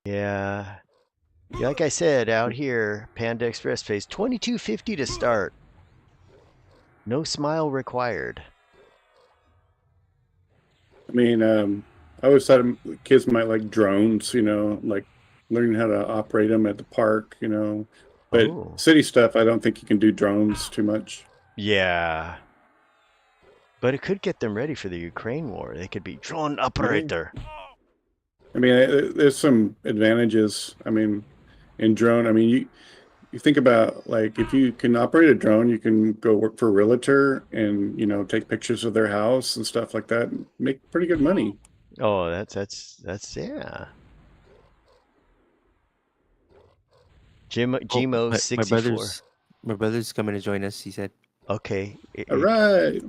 Yeah. Like I said, out here, Panda Express pays $22.50 to start. No smile required. I mean, I always thought kids might like drones, like learning how to operate them at the park, But city stuff, I don't think you can do drones too much. Yeah. But it could get them ready for the Ukraine war. They could be drone operator. I mean, there's some advantages. I mean, in drone, I mean, you think about like if you can operate a drone, you can go work for a realtor and take pictures of their house and stuff like that, and make pretty good money. Oh, that's yeah. Gmo 64. My brother's coming to join us. He said. Okay. All right.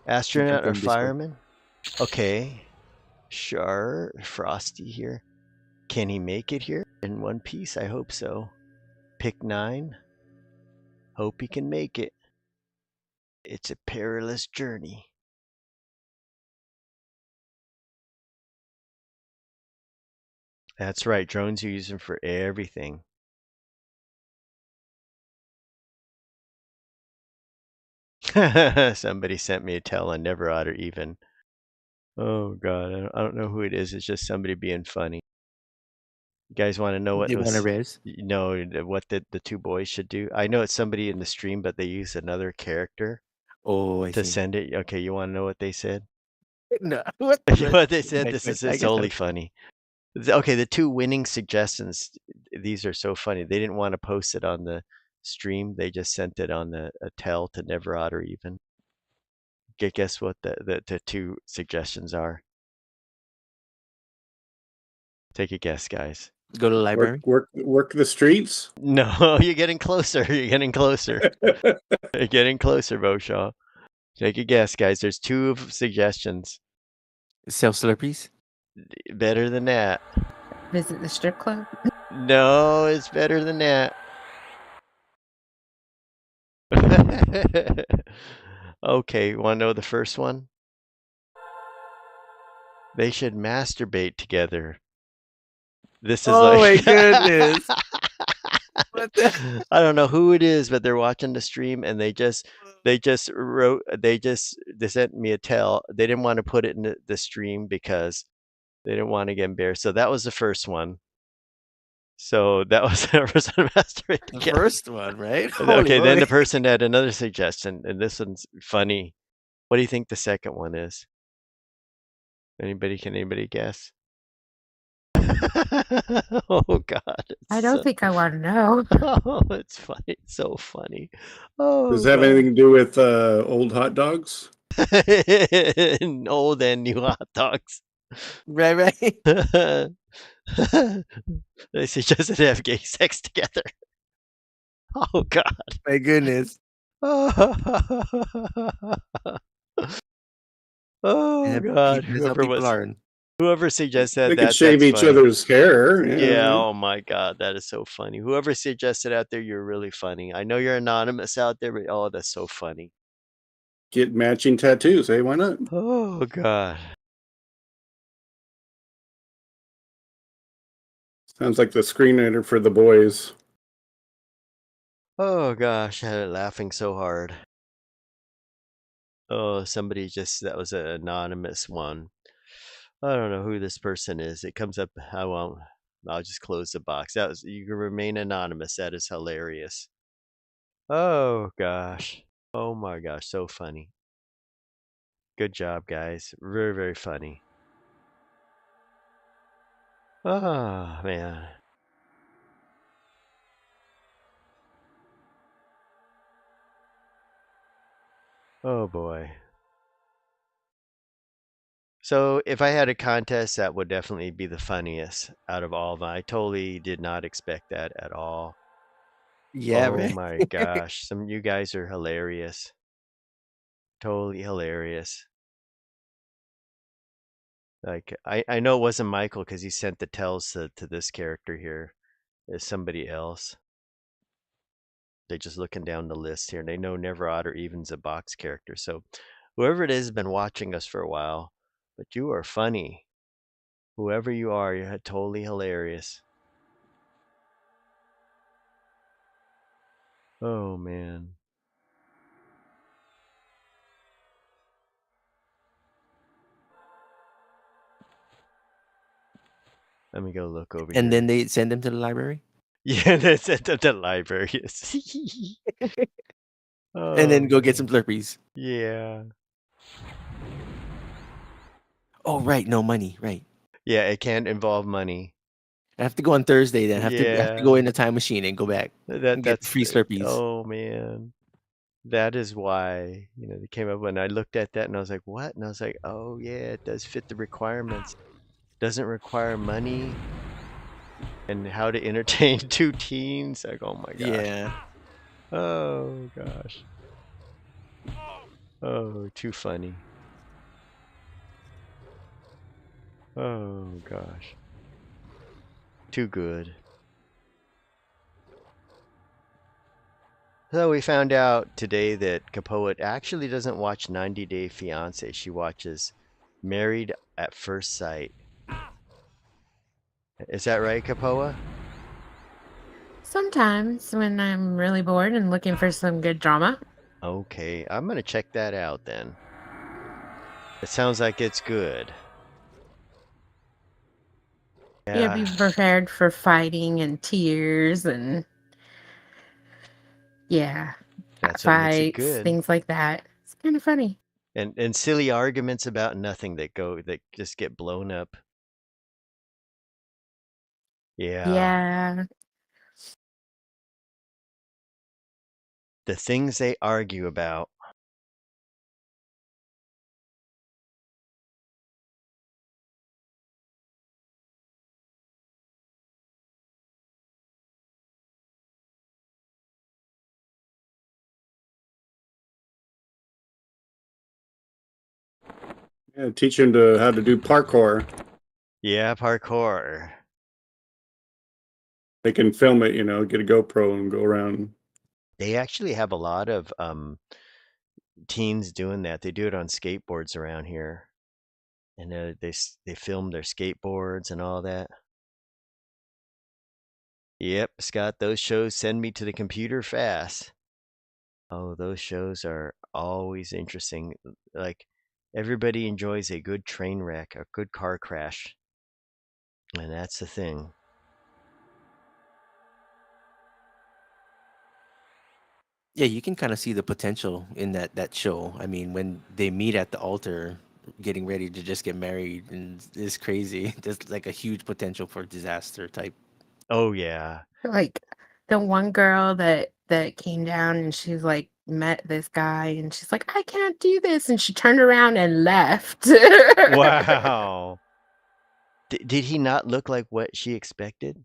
Astronaut or fireman? Okay. Sure. Frosty here. Can he make it here in one piece? I hope so. Pick 9. Hope he can make it. It's a perilous journey. That's right. Drones you use them for everything. Somebody sent me a tell on Never Odd or Even. Oh God, I don't know who it is. It's just somebody being funny. You guys want to know what what the two boys should do? I know it's somebody in the stream, but they use another character. Oh, I to see. send it. Okay, you want to know what they said? No, what they said? This is totally funny. Okay, the two winning suggestions. These are so funny. They didn't want to post it on the stream. They just sent it on a tell to Never Odd or Even. Guess what the two suggestions are? Take a guess, guys. Go to the library. Work the streets. No, you're getting closer. You're getting closer. You're getting closer, Beauchamp. Take a guess, guys. There's two suggestions. Sell Slurpees. Better than that. Visit the strip club. No, it's better than that. Okay, want to know the first one? They should masturbate together. This is my goodness. What the? I don't know who it is, but they're watching the stream and they sent me a tell. They didn't want to put it in the stream because they didn't want to get embarrassed. So that was the first one. So that was the person masturbating. The first one, right? Okay, then the person had another suggestion, and this one's funny. What do you think the second one is? Can anybody guess? Oh God! I don't think I want to know. Oh, it's funny. It's so funny. Oh, does it have anything to do with old hot dogs? Old and new hot dogs. Right. They suggested to have gay sex together. Oh God! My goodness. Oh God, That's how people are. whoever suggested They could that, shave that's each funny. other's hair. Yeah, oh my God, that is so funny. Whoever suggested out there, you're really funny. I know you're anonymous out there, but oh, that's so funny. Get matching tattoos. Hey, why not? Oh God. Sounds like the screenwriter for The Boys. Oh gosh, I had it laughing so hard. Oh, somebody just, that was an anonymous one. I don't know who this person is. It comes up, I'll just close the box. That was, you can remain anonymous. That is hilarious. Oh gosh. Oh my gosh, so funny. Good job, guys. Very, very funny. Oh man. Oh boy. So if I had a contest, that would definitely be the funniest out of all of them. I totally did not expect that at all. Yeah, Oh right. my gosh. You guys are hilarious. Totally hilarious. Like I know it wasn't Michael because he sent the tells to this character here. It's somebody else. They're just looking down the list here and they know Never Odd or Even's a box character. So whoever it is has been watching us for a while, but you are funny. Whoever you are, you're totally hilarious. Oh man. Let me go look over And here. then they send them to the library. Yeah, that's at the library. And then Oh go get man. some Slurpees. Yeah. Oh, right. No money. Right. Yeah, it can't involve money. I have to go on Thursday. Then I have to go Yeah. in the time machine and go back and get the free Slurpees. Oh man. That is why, they came up when I looked at that and I was like, what? And I was like, oh yeah, it does fit the requirements. Doesn't require money and how to entertain two teens. Like, oh my gosh. Yeah. Oh gosh. Oh, too funny. Oh gosh. Too good. So we found out today that Kapoa actually doesn't watch 90 Day Fiance. She watches Married at First Sight. Is that right, Kapoa? Sometimes when I'm really bored and looking for some good drama. Okay, I'm gonna check that out then. It sounds like it's good. Yeah, be prepared for fighting and tears and That's what makes it fights, good. things like that. It's kind of funny. And silly arguments about nothing that just get blown up. Yeah. Yeah. The things they argue about. Yeah, teach them how to do parkour. Yeah, parkour. They can film it, get a GoPro and go around. They actually have a lot of teens doing that. They do it on skateboards around here, and they film their skateboards and all that. Yep, Scott, those shows send me to the computer fast. Oh, those shows are always interesting. Like everybody enjoys a good train wreck, a good car crash, and that's the thing. Yeah, you can kind of see the potential in that show. I mean, when they meet at the altar, getting ready to just get married, and it's crazy. There's like a huge potential for disaster type. Oh yeah. Like the one girl that came down and she's like met this guy and she's like, I can't do this, and she turned around and left. Wow. Did he not look like what she expected?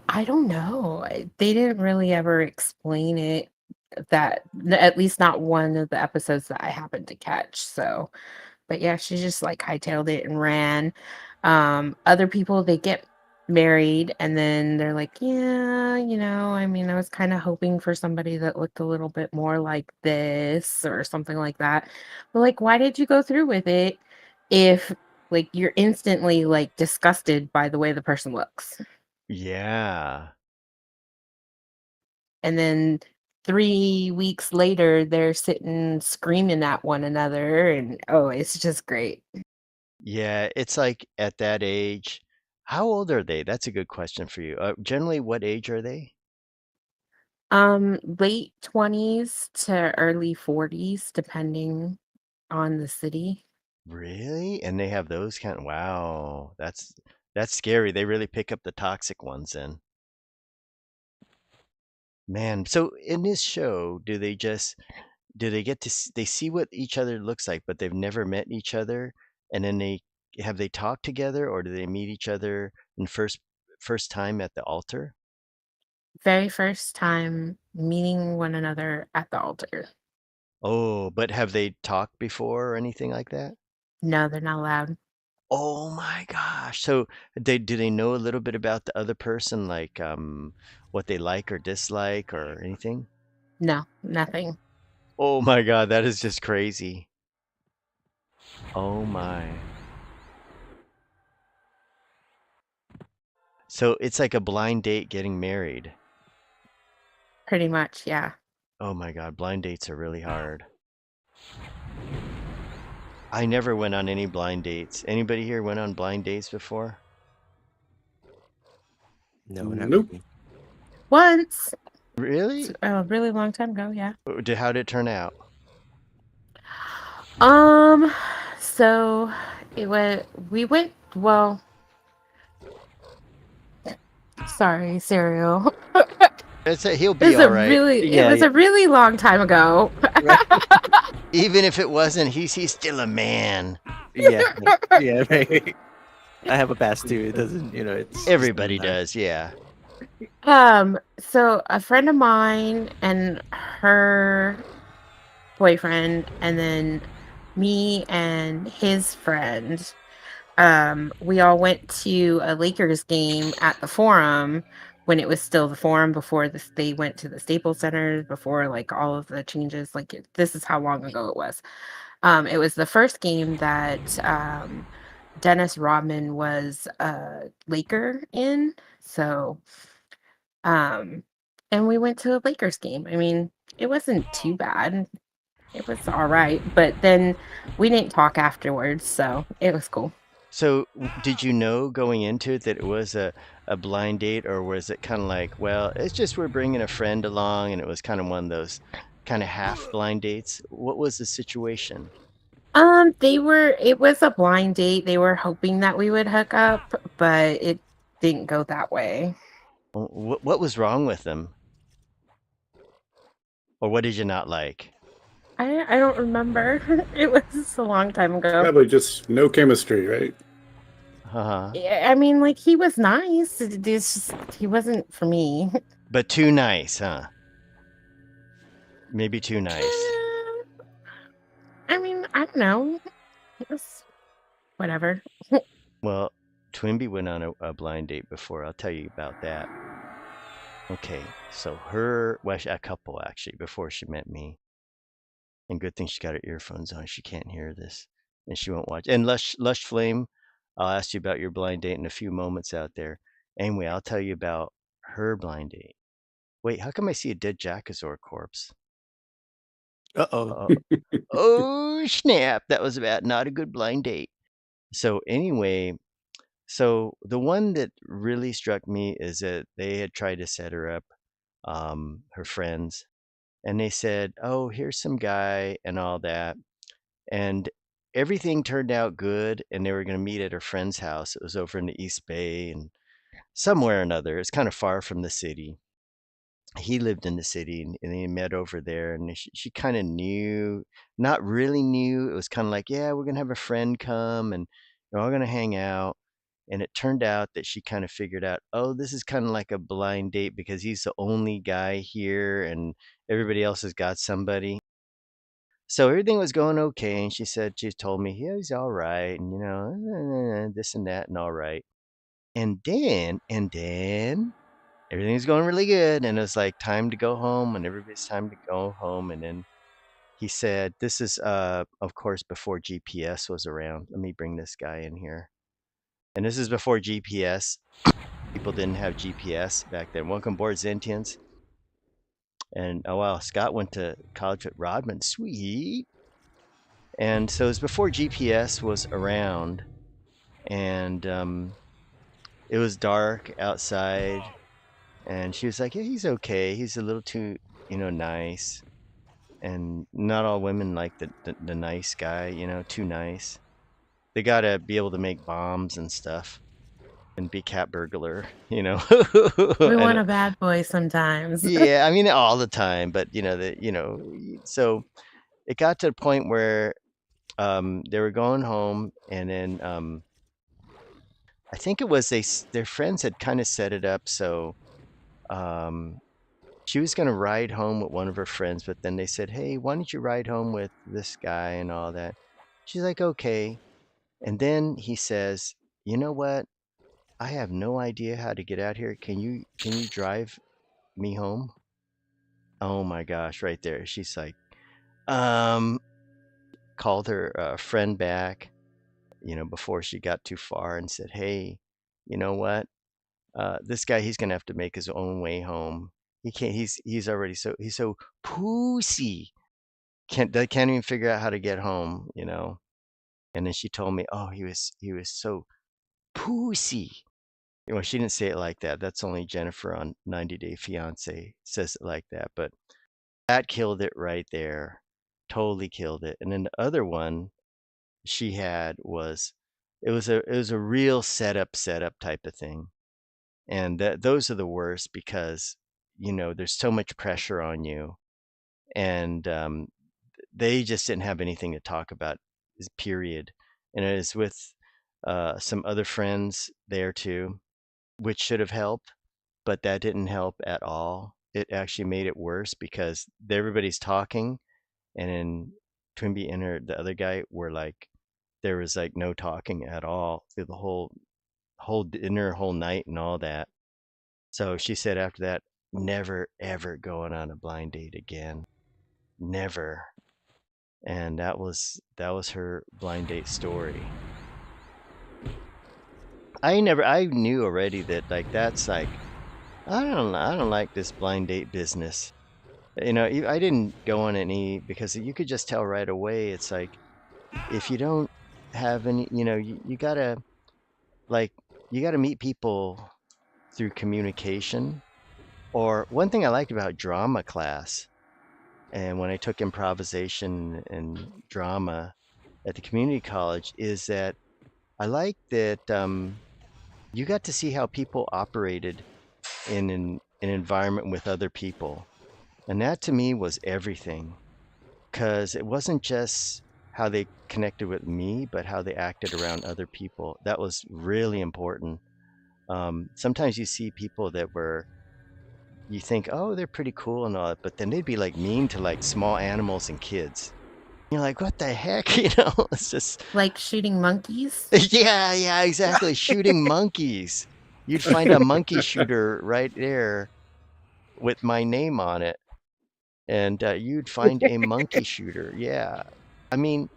I don't know. They didn't really ever explain it. that at least not one of the episodes that I happened to catch. So, but yeah, she just like hightailed it and ran. Other people, they get married and then they're like, yeah, I mean, I was kind of hoping for somebody that looked a little bit more like this or something like that. But like, why did you go through with it if like you're instantly like disgusted by the way the person looks? Yeah. And then 3 weeks later, they're sitting screaming at one another, and oh, it's just great. Yeah, it's like at that age. How old are they? That's a good question for you. Generally, what age are they? Late 20s to early 40s, depending on the city. Really? And they have those kind wow, that's scary. They really pick up the toxic ones then. Man, so in this show, do they get to they see what each other looks like, but they've never met each other, and then they talked together, or do they meet each other in first time at the altar? Very first time meeting one another at the altar. Oh, but have they talked before or anything like that? No, they're not allowed. Oh my gosh. So do they know a little bit about the other person, like what they like or dislike or anything? No, nothing. Oh my God, that is just crazy. Oh my. So it's like a blind date getting married. Pretty much, yeah. Oh my God, blind dates are really hard. I never went on any blind dates. Anybody here went on blind dates before? No, not Nope. really. Once, it's Really? a really long time ago, yeah. How did it turn out? Um, so we went, well, sorry, cereal. He'll be all right. It Yeah, was yeah, a really long time ago. right. Even if it wasn't, he's still a man. Yeah, yeah, right. I have a past too. It doesn't, it's just Everybody doesn't matter. does, yeah. So a friend of mine and her boyfriend, and then me and his friend, we all went to a Lakers game at the Forum when it was still the Forum before this. They went to the Staples Center before like all of the changes. Like this is how long ago it was. It was the first game that Dennis Rodman was a Laker in. So, um, and we went to a Lakers game. I mean, it wasn't too bad. It was all right, but then we didn't talk afterwards, so it was cool. So, did you know going into it that it was a blind date, or was it kind of like, well, it's just we're bringing a friend along, and it was kind of one of those kind of half blind dates? What was the situation? It was a blind date. They were hoping that we would hook up, but it didn't go that way. What was wrong with them, or what did you not like? I don't remember. It was a long time ago. Probably just no chemistry, right? Uh-huh. Yeah, I mean, like he was nice. He wasn't for me. But too nice, huh? Maybe too nice. I mean, I don't know. It was whatever. Well, Twinbee went on a blind date before. I'll tell you about that. Okay, so a couple actually, before she met me. And good thing she got her earphones on. She can't hear this, and she won't watch. And Lush Flame, I'll ask you about your blind date in a few moments out there. Anyway, I'll tell you about her blind date. Wait, how come I see a dead Jackazor corpse? Uh-oh. Oh snap! That was about not a good blind date. So anyway, so the one that really struck me is that they had tried to set her up, her friends, and they said, "Oh, here's some guy and all that." And everything turned out good, and they were going to meet at her friend's house. It was over in the East Bay and somewhere or another. It's kind of far from the city. He lived in the city, and they met over there. And she kind of knew, not really knew. It was kind of like, yeah, we're going to have a friend come, and we're all going to hang out. And it turned out that she kind of figured out, oh, this is kind of like a blind date because he's the only guy here and everybody else has got somebody. So everything was going okay, and she told me, yeah, he's all right, and this and that, and all right. And then everything's going really good, and it was like time to go home, and everybody's time to go home, and then he said, this is of course before GPS was around. Let me bring this guy in here. And this is before GPS. People didn't have GPS back then. Welcome aboard, Zentians. And oh wow, Scott went to college at Rodman. Sweet. And so it was before GPS was around, and it was dark outside, and she was like, yeah, he's okay. He's a little too, nice. And not all women like the nice guy, too nice. They gotta be able to make bombs and stuff and be cat burglar, We and want a bad boy sometimes. yeah, I mean all the time, but so it got to the point where they were going home, and then I think it was their friends had kind of set it up so um, she was going to ride home with one of her friends, but then they said, "Hey, why don't you ride home with this guy and all that?" She's like, "Okay." And then he says, "You know what? I have no idea how to get out here. Can you drive me home?" Oh my gosh, right there. She's like, um, called her friend back, before she got too far and said, "Hey, you know what? This guy, he's gonna have to make his own way home. He can't. He's so pussy. They can't even figure out how to get home. And then she told me, oh, he was so pussy. Well, she didn't say it like that. That's only Jennifer on 90 Day Fiance says it like that. But that killed it right there. Totally killed it. And then the other one she had was it was a real setup type of thing. And those are the worst because there's so much pressure on you, and they just didn't have anything to talk about, period. And it was with some other friends there too, which should have helped, but that didn't help at all. It actually made it worse because everybody's talking, and then Twinbee and the other guy were like, there was like no talking at all through the whole dinner, whole night, and all that. So she said after that, never ever going on a blind date again. Never. And that was her blind date story. I knew already that like that's like I don't like this blind date business. I didn't go on any because you could just tell right away. It's like if you don't have any, you gotta like you gotta meet people through communication. Or one thing I liked about drama class, and when I took improvisation and drama at the community college, is that I like that you got to see how people operated in an environment with other people. And that to me was everything because it wasn't just how they connected with me, but how they acted around other people. That was really important. Sometimes you see people that you think, oh, they're pretty cool and all that, but then they'd be like mean to like small animals and kids. You're like, what the heck? It's just, Like shooting monkeys. yeah, exactly. Shooting monkeys. You'd find a monkey shooter right there with my name on it, and you'd find a monkey shooter. Yeah. I mean,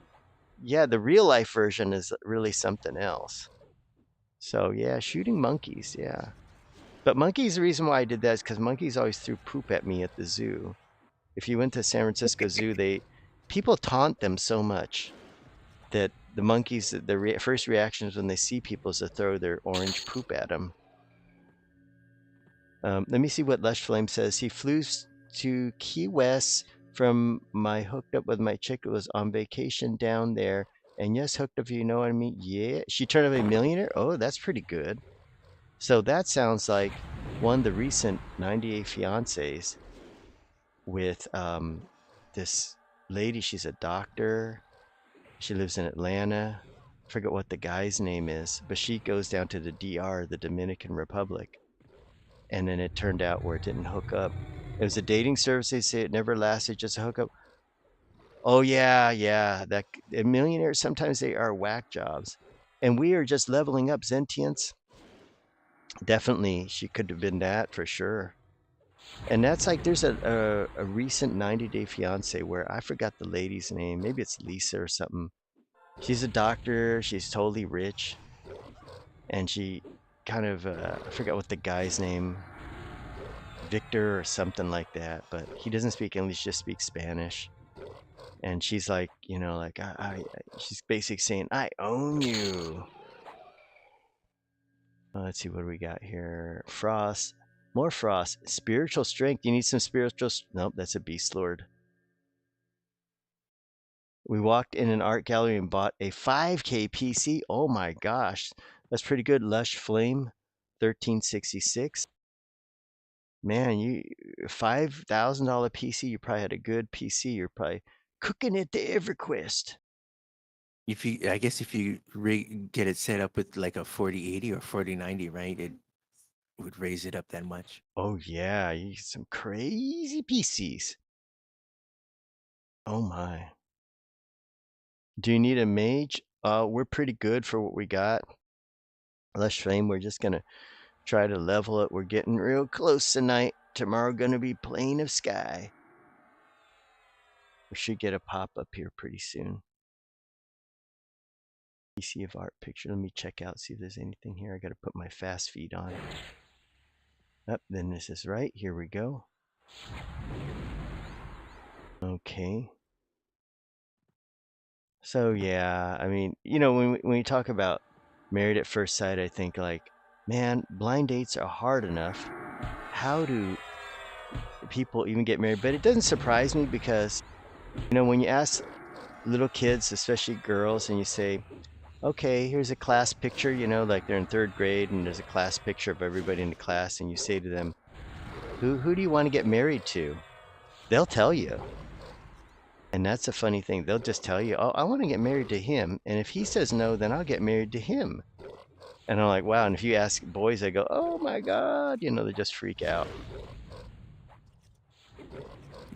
yeah, the real life version is really something else. So, yeah, shooting monkeys. Yeah. But monkeys, the reason why I did that is because monkeys always threw poop at me at the zoo. If you went to San Francisco Zoo, people taunt them so much that the monkeys, first reactions when they see people is to throw their orange poop at them. Let me see what Lush Flame says. He flew to Key West from my hooked up with my chick that was on vacation down there. And yes, hooked up, you know what I mean? Yeah. She turned out a millionaire? Oh, that's pretty good. So that sounds like one of the recent 98 fiancés with this lady. She's a doctor. She lives in Atlanta. forget what the guy's name is, but she goes down to the DR, the Dominican Republic. And then it turned out where it didn't hook up. It was a dating service. They say it never lasted, just a hookup. Oh yeah. That millionaires, sometimes they are whack jobs. And we are just leveling up, Zentients. Definitely, she could have been that for sure. And that's like there's a recent 90 Day Fiance where I forgot the lady's name. Maybe it's Lisa or something. She's a doctor. She's totally rich, and she kind of I forgot what the guy's name, Victor or something like that. But he doesn't speak English, just speaks Spanish. And she's like, you know, like she's basically saying, "I own you." Let's see what do we got here. Frost. More frost. Spiritual strength. You need some spiritual. Nope, that's a beast lord. We walked in an art gallery and bought a 5K PC. Oh my gosh. That's pretty good. Lush Flame 1366. Man, you $5,000 PC, you probably had a good PC. You're probably cooking at the EverQuest. I guess if you get it set up with like a 4080 or 4090, right? It would raise it up that much. Oh yeah, you get some crazy PCs. Oh my. Do you need a mage? We're pretty good for what we got. Lush Flame, we're just gonna try to level it. We're getting real close tonight. Tomorrow gonna be Plane of Sky. We should get a pop-up here pretty soon. PC of art picture. Let me check out, see if there's anything here. I gotta put my fast feed on. Then this is right. Here we go. Okay. So yeah, I mean, you know, when we talk about married at first sight, I think like, man, blind dates are hard enough. How do people even get married? But it doesn't surprise me because, you know, when you ask little kids, especially girls, and you say, okay, here's a class picture, you know, like they're in 3rd grade and there's a class picture of everybody in the class, and you say to them, who do you want to get married to? They'll tell you. And that's a funny thing. They'll just tell you, oh, I want to get married to him. And if he says no, then I'll get married to him. And I'm like, wow. And if you ask boys, they go, oh my God. You know, they just freak out.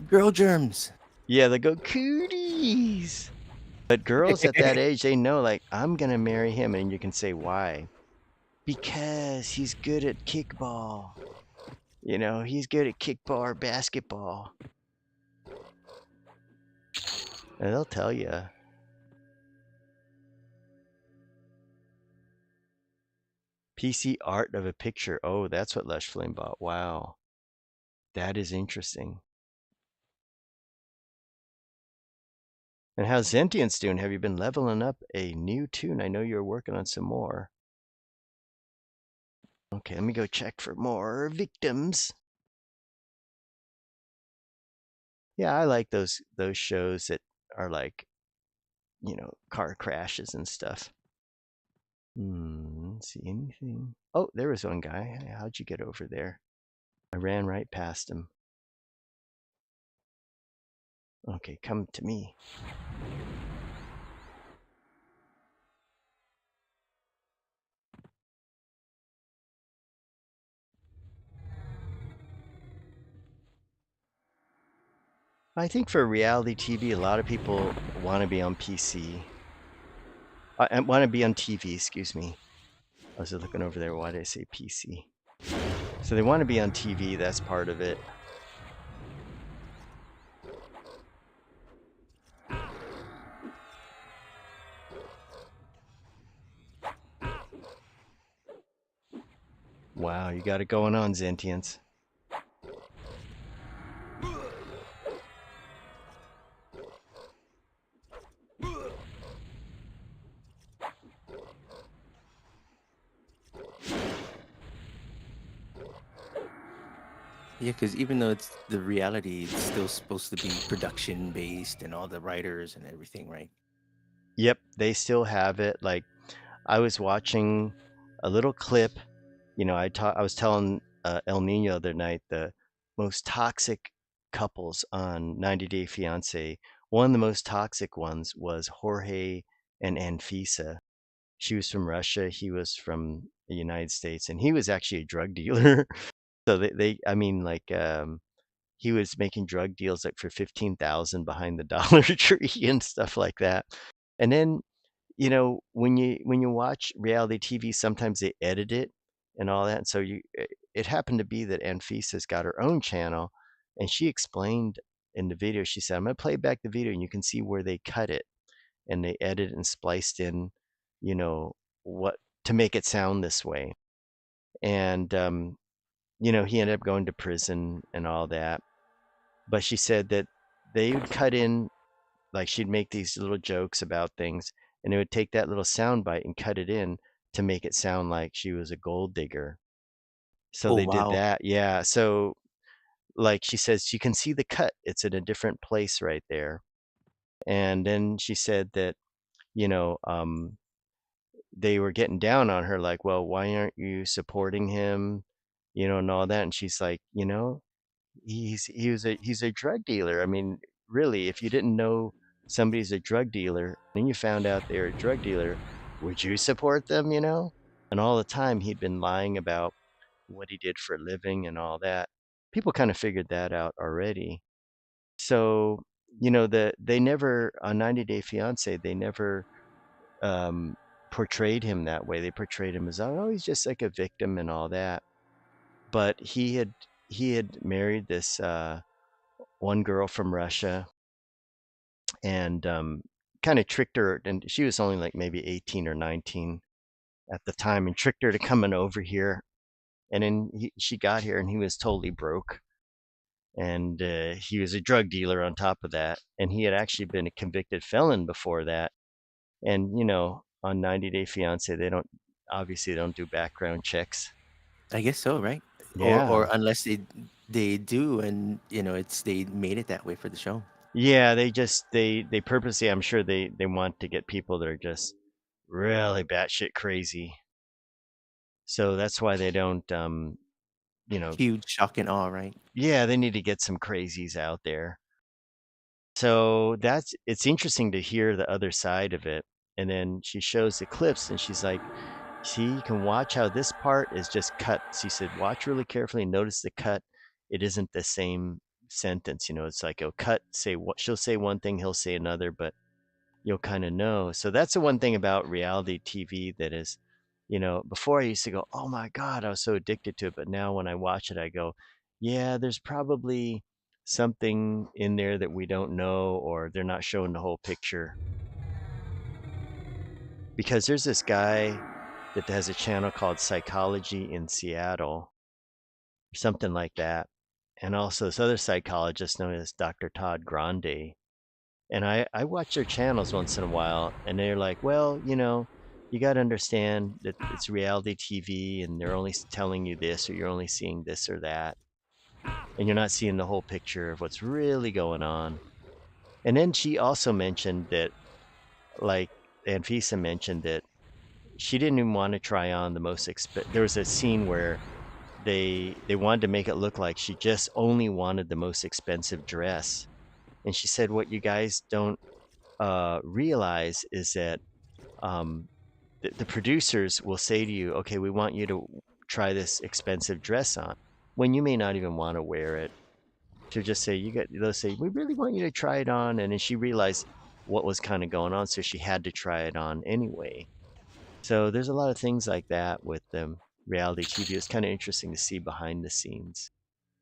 Girl germs. Yeah, they go, cooties. But girls at that age, they know, like, I'm going to marry him. And you can say, why? Because he's good at kickball. You know, he's good at kickball or basketball. And they'll tell you. PC art of a picture. Oh, that's what Lush Flame bought. Wow. That is interesting. And how's Zentient's doing? Have you been leveling up a new tune? I know you're working on some more. Okay, let me go check for more victims. Yeah, I like those shows that are like, you know, car crashes and stuff. Let's see anything. Oh, there was one guy. How'd you get over there? I ran right past him. Okay, come to me. I think for reality TV, a lot of people want to be on PC. I want to be on TV, excuse me. I was looking over there. Why did I say PC? So they want to be on TV. That's part of it. Wow, you got it going on, Zentients. Yeah, because even though it's the reality, it's still supposed to be production based and all the writers and everything, right? Yep, they still have it. Like, I was watching a little clip. You know, I was telling El Nino the other night the most toxic couples on 90 Day Fiance. One of the most toxic ones was Jorge and Anfisa. She was from Russia. He was from the United States, and he was actually a drug dealer. So I mean, like, he was making drug deals like for 15,000 behind the Dollar Tree and stuff like that. And then, when you watch reality TV, sometimes they edit it and all that. And so it happened to be that Anfisa's got her own channel, and she explained in the video. She said, "I'm gonna play back the video, and you can see where they cut it, and they edited and spliced in, you know, what to make it sound this way." And he ended up going to prison and all that. But she said that they would cut in, like she'd make these little jokes about things, and they would take that little sound bite and cut it in to make it sound like she was a gold digger. So Oh they did wow. that. Yeah. So like she says, you can see the cut. It's in a different place right there. And then she said that, you know, um, they were getting down on her, like, well, why aren't you supporting him? And all that. And she's like, he's a drug dealer. I mean, really, if you didn't know somebody's a drug dealer, then you found out they're a drug dealer, would you support them, And all the time he'd been lying about what he did for a living and all that. People kind of figured that out already. So, they never on 90 Day Fiance, they never um portrayed him that way. They portrayed him as, oh, he's just like a victim and all that. But he had married this one girl from Russia, and kind of tricked her. And she was only like maybe 18 or 19 at the time, and tricked her to coming over here. And then she got here, and he was totally broke. And he was a drug dealer on top of that. And he had actually been a convicted felon before that. And, on 90 Day Fiance, they don't do background checks. I guess so, right? Or Yeah. unless they do, and it's they made it that way for the show. Yeah, they purposely, I'm sure they want to get people that are just really batshit crazy. So that's why they don't, you know, Huge shock and awe, right? yeah, they need to get some crazies out there. So it's interesting to hear the other side of it. And then she shows the clips, and she's like, see, you can watch how this part is just cut. She said, watch really carefully and notice the cut. It isn't the same sentence. It's like it'll cut, say what she'll say one thing, he'll say another, but you'll kind of know. So that's the one thing about reality TV that is, before I used to go, oh my God, I was so addicted to it. But now when I watch it, I go, yeah, there's probably something in there that we don't know, or they're not showing the whole picture. Because there's this guy that has a channel called Psychology in Seattle, or something like that. And also this other psychologist known as Dr. Todd Grande. And I watch their channels once in a while, and they're like, well, you got to understand that it's reality TV, and they're only telling you this, or you're only seeing this or that, and you're not seeing the whole picture of what's really going on. And then she also mentioned that, like, Anfisa mentioned that she didn't even want to try on the most there was a scene where they wanted to make it look like she just only wanted the most expensive dress. And she said, what you guys don't realize is that um, the producers will say to you, okay, we want you to try this expensive dress on, when you may not even want to wear it. She'll just say, they'll say, we really want you to try it on. And then she realized what was kind of going on, so she had to try it on anyway. So there's a lot of things like that with reality TV. It's kind of interesting to see behind the scenes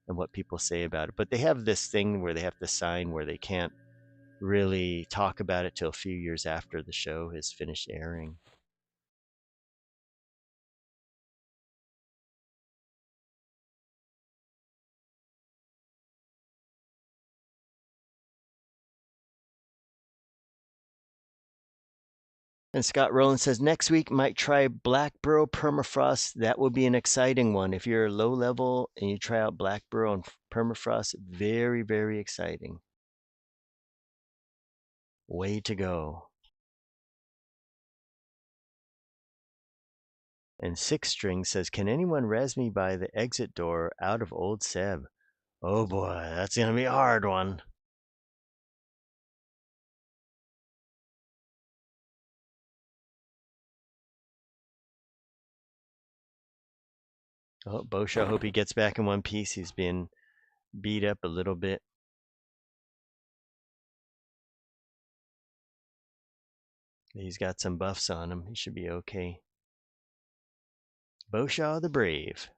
and what people say about it. But they have this thing where they have to sign where they can't really talk about it till a few years after the show has finished airing. And Scott Rowland says next week might try Black Burrow Permafrost. That would be an exciting one. If you're low level and you try out Black Burrow and Permafrost, very, very exciting. Way to go. And Six String says, can anyone res me by the exit door out of Old Seb? Oh boy, that's going to be a hard one. Oh, Bosha, hope he gets back in one piece. He's been beat up a little bit. He's got some buffs on him. He should be okay. Bosha the Brave.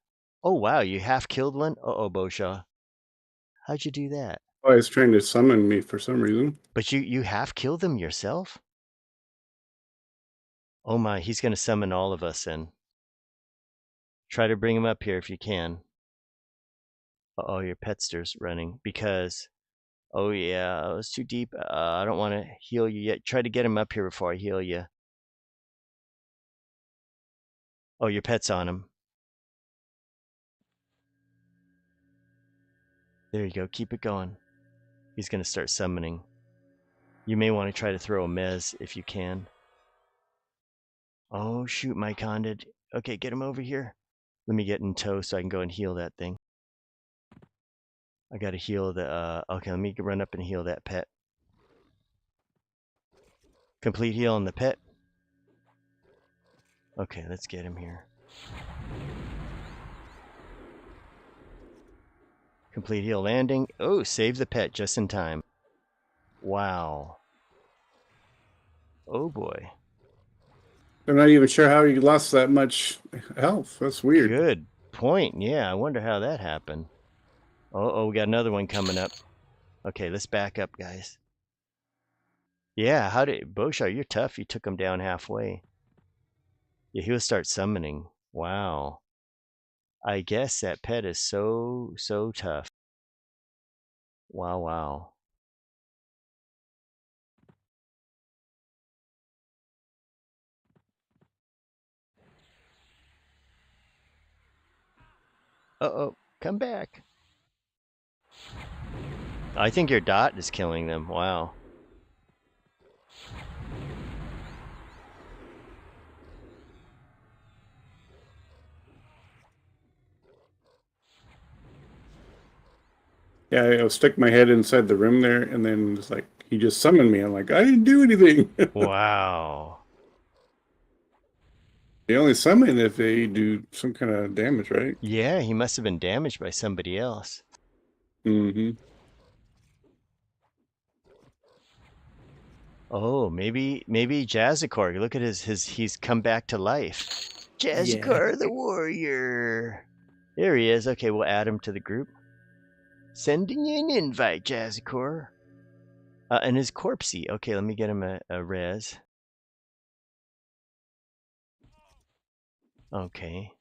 Oh, wow, you half killed one? Uh-oh, Bosha. How'd you do that? Oh, he's trying to summon me for some reason. But you half killed them yourself? Oh my, he's going to summon all of us in. Try to bring him up here if you can. Uh-oh, your petster's running because... Oh yeah, it was too deep. I don't want to heal you yet. Try to get him up here before I heal you. Oh, your pet's on him. There you go. Keep it going. He's going to start summoning. You may want to try to throw a mez if you can. Oh, shoot, my Condid. Okay, get him over here. Let me get in tow so I can go and heal that thing. I got to heal the... okay, let me run up and heal that pet. Complete heal on the pet. Okay, let's get him here. Complete heal landing. Oh, save the pet just in time. Wow. Oh boy. I'm not even sure how he lost that much health. That's weird. Good point. Yeah, I wonder how that happened. Oh, we got another one coming up. Okay, let's back up, guys. Yeah, how did... Bosha, you're tough. You took him down halfway. Yeah, he'll start summoning. Wow. I guess that pet is so tough. Wow, wow. Uh-oh, come back. I think your dot is killing them. Wow. Yeah, I stick my head inside the room there, and then it's like he just summoned me. I'm like, I didn't do anything. Wow. They only summon if they do some kind of damage, right? Yeah, he must have been damaged by somebody else. Mm-hmm. Oh, maybe Jazzikor. Look at his he's come back to life. Yeah. Jazzikor the warrior. There he is. Okay, we'll add him to the group. Sending you an invite, Jazzikor. And his corpsey. Okay, let me get him a res. Okay.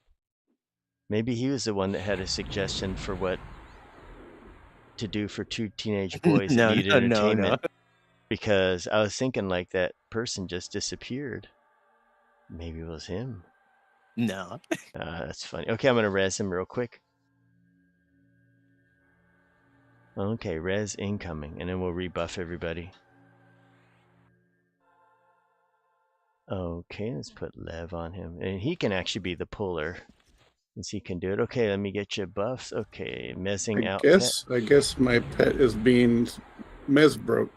Maybe he was the one that had a suggestion for what to do for two teenage boys that No, need no, no, entertainment. no. Because I was thinking like that person just disappeared. Maybe it was him. No. That's funny. Okay, I'm going to res him real quick. Okay, res incoming, and then we'll rebuff everybody. Okay, let's put Lev on him. And he can actually be the puller. Since he can do it. Okay, let me get you buffs. Okay, messing out pet. I guess my pet is being mesbroke.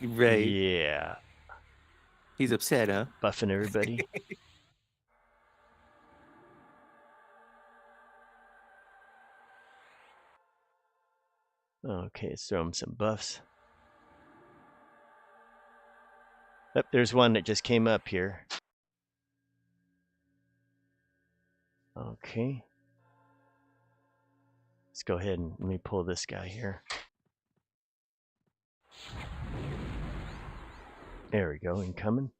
Right. Yeah. He's upset, huh? Buffing everybody. Okay, let's throw him some buffs. Oh, there's one that just came up here. Okay. Let's go ahead and let me pull this guy here. There we go, incoming.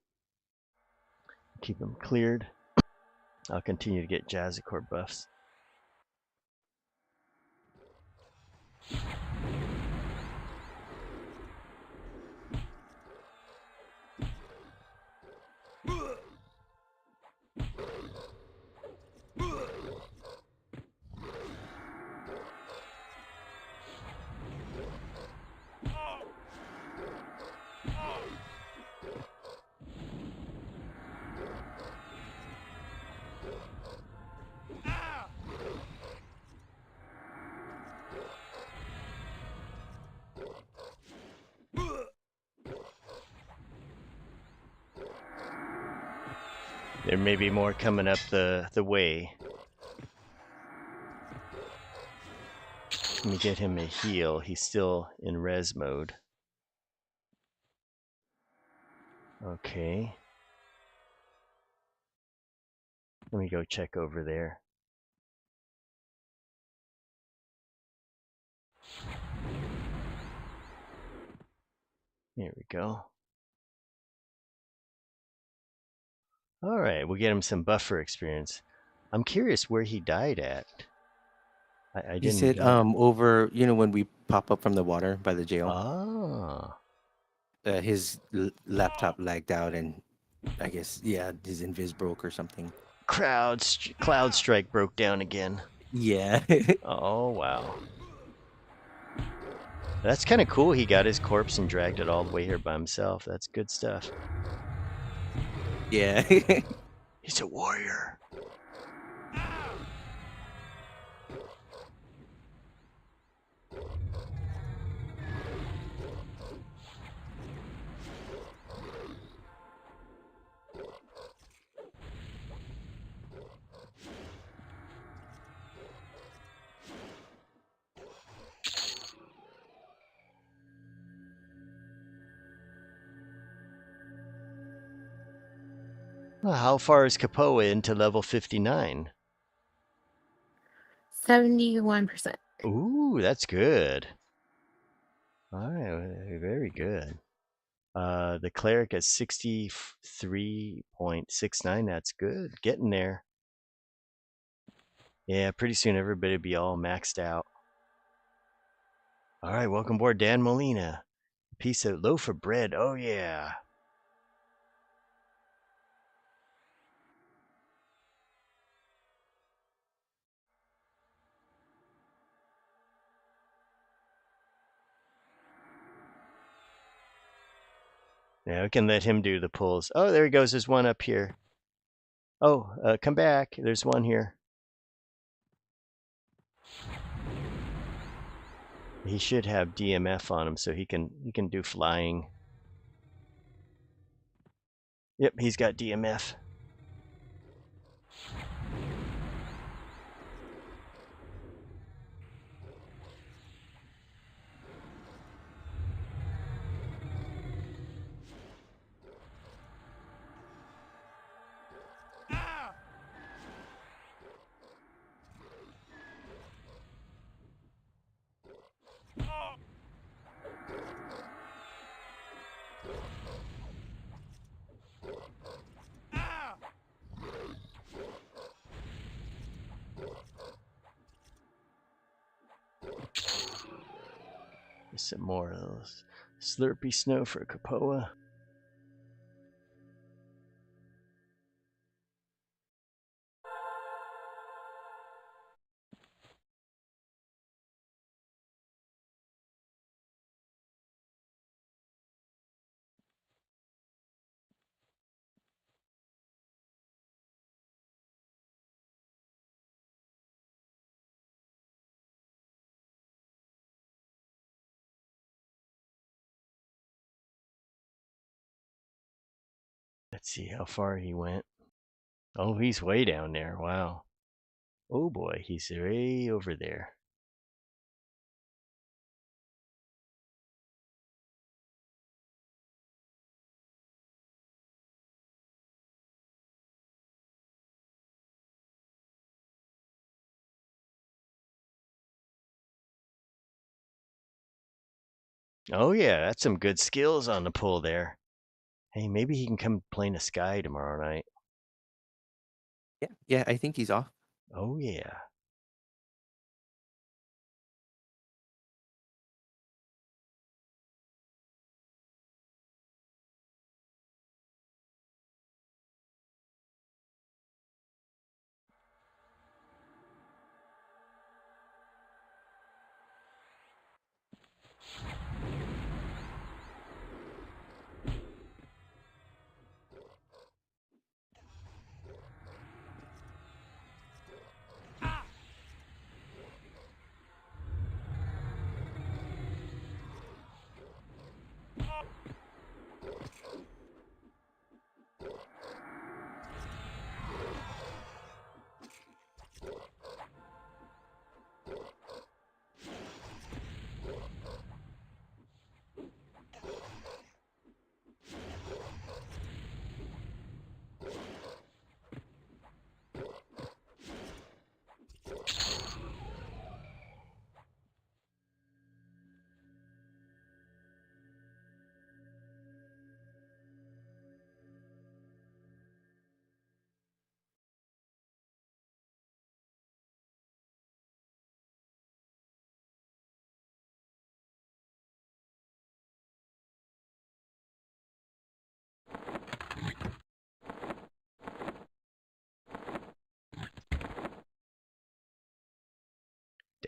Keep him cleared. I'll continue to get Jazzikor buffs. There may be more coming up the way. Let me get him a heal. He's still in res mode. Okay. Let me go check over there. There we go. All right, we'll get him some buffer experience. I'm curious where he died at. I He didn't said, get. over, when we pop up from the water by the jail, Ah, his laptop lagged out, and I guess, yeah, his invis broke or something. Cloud Strike broke down again. Yeah. Oh, wow. That's kind of cool. He got his corpse and dragged it all the way here by himself. That's good stuff. Yeah. He's a warrior. Well, how far is Kapoa into level 59? 71%. Ooh, that's good. All right, very good. The cleric at 63.69. That's good. Getting there. Yeah, pretty soon everybody will be all maxed out. All right, welcome aboard, Dan Molina. Piece of loaf of bread. Oh, yeah. Yeah, we can let him do the pulls. Oh, there he goes. There's one up here. Oh, come back. There's one here. He should have DMF on him, so he can do flying. Yep, he's got DMF. Some more of those slurpy snow for Kapoa. Let's see how far he went. Oh, he's way down there. Wow. Oh boy, he's way over there. Oh yeah, that's some good skills on the pull there. Hey, maybe he can come play in the sky tomorrow night. Yeah, yeah, I think he's off. Oh yeah.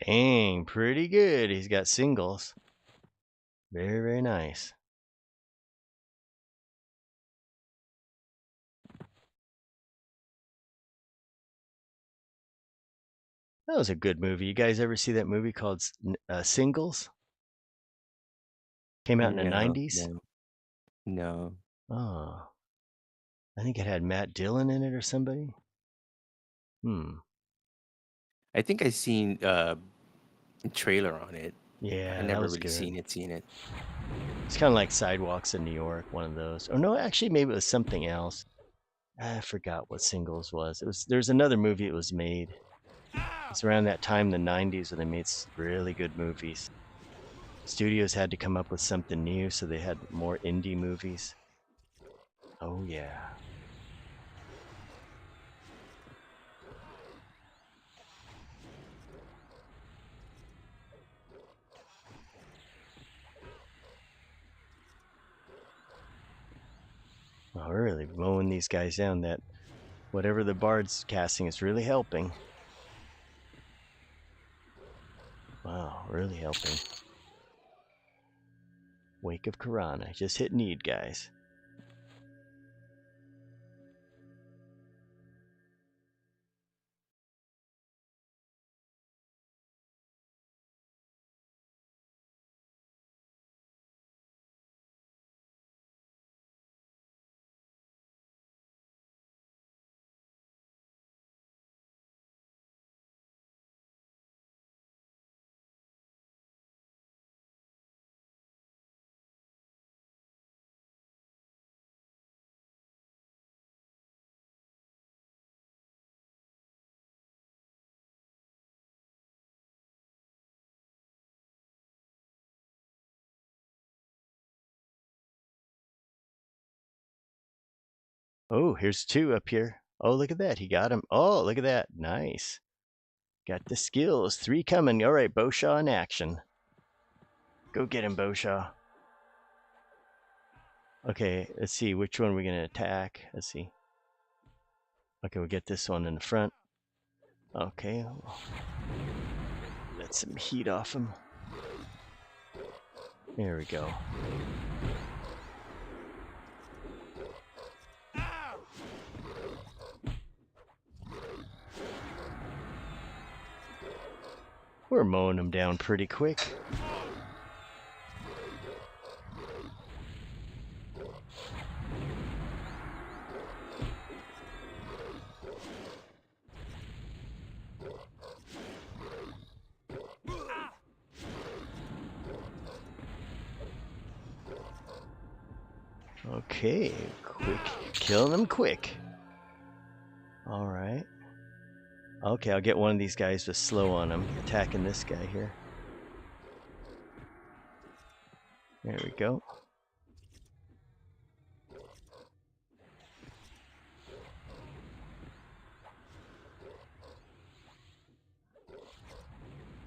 Dang, pretty good. He's got singles. Very, very nice. That was a good movie. You guys ever see that movie called Singles? Came out in the No, 90s. no, no. Oh, I think it had Matt Dillon in it or somebody. I think I seen a trailer on it. I Yeah, that never was really good. seen it. It's kind of like Sidewalks in New York, one of those. Or no, actually, maybe it was something else. I forgot what Singles was. There's another movie it was made. It's around that time, the 90s, when they made really good movies. Studios had to come up with something new, so they had more indie movies. Oh, yeah. Well, we're really mowing these guys down. That whatever the bard's casting is really helping. Wow, really helping. Wake of Karana. Just hit need, guys. Oh, here's two up here. Oh, look at that. He got him. Oh, look at that. Nice. Got the skills. 3 coming. All right, Bowshaw in action. Go get him, Bowshaw. Okay, let's see. Which one are we going to attack? Let's see. Okay, we'll get this one in the front. Okay. Let some heat off him. There we go. We're mowing him down pretty quick. Okay, quick. Killing them quick. All right. Okay, I'll get one of these guys with slow on him. Attacking this guy here. There we go.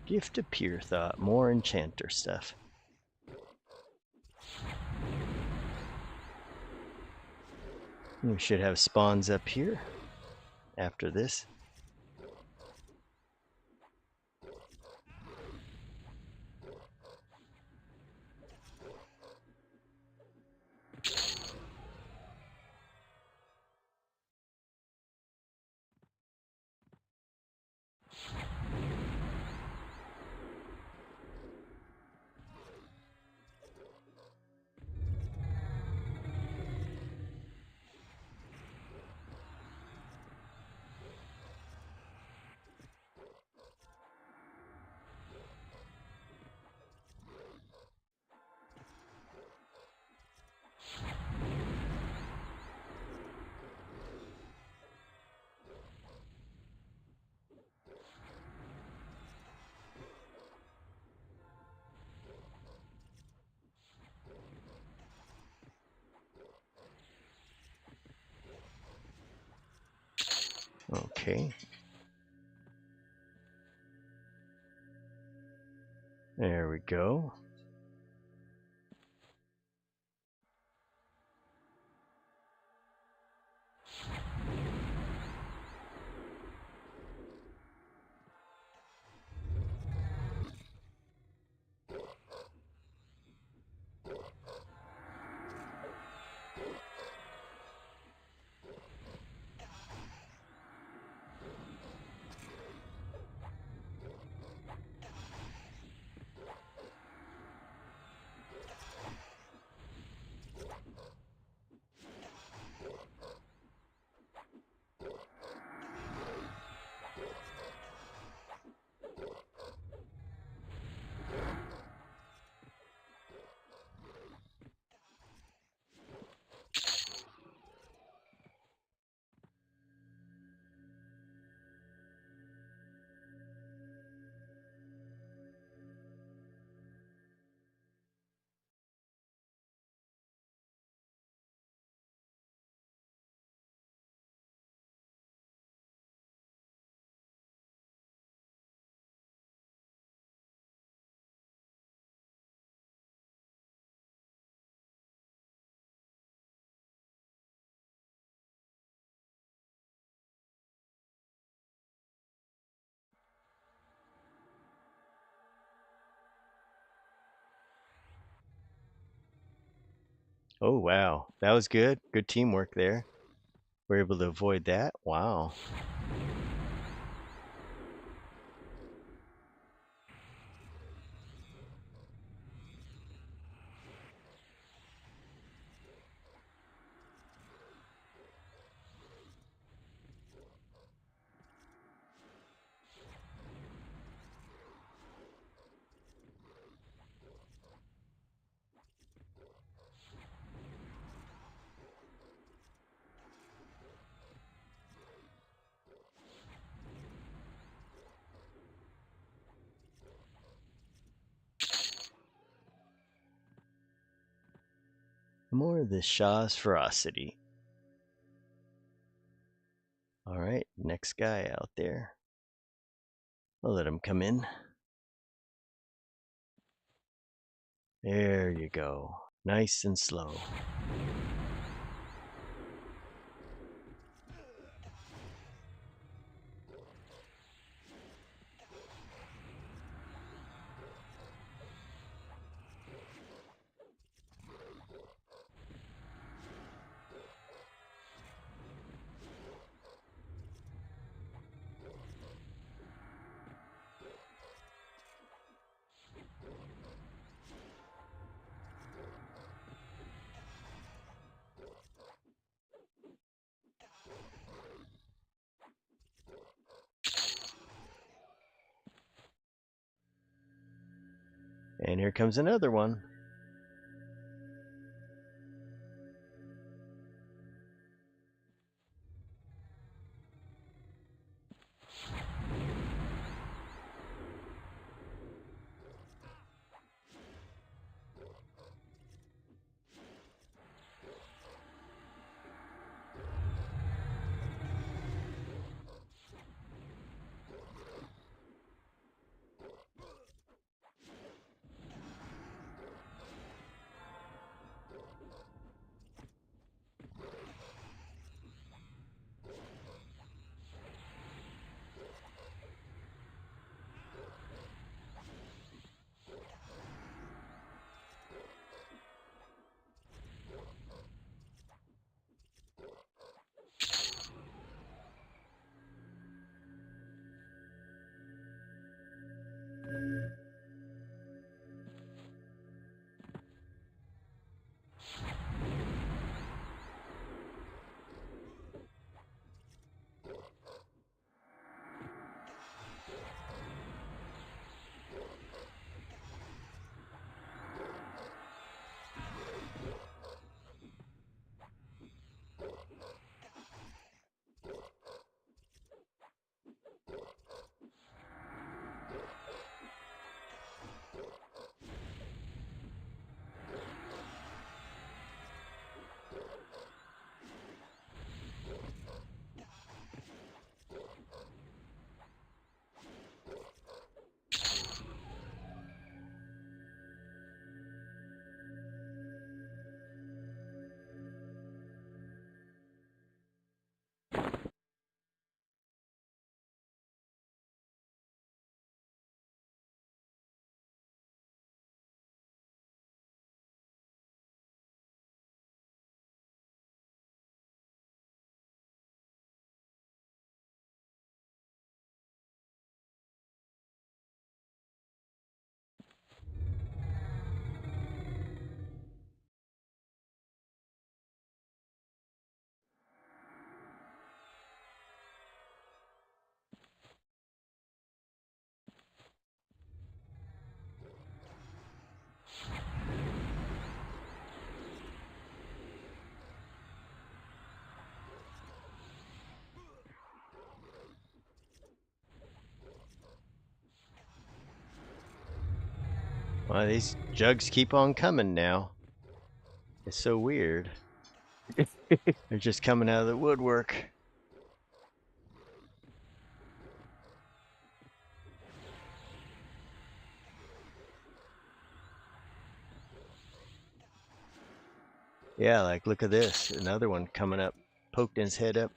Gift of Pure Thought. More enchanter stuff. We should have spawns up here after this. Okay. There we go. Oh, wow. That was good. Good teamwork there. We're able to avoid that. Wow. More of the Shah's ferocity. All right, next guy out there. I'll let him come in. There you go. Nice and slow. And here comes another one. Well, these jugs keep on coming now. It's so weird. They're just coming out of the woodwork. Yeah, like look at this. Another one coming up, poked his head up.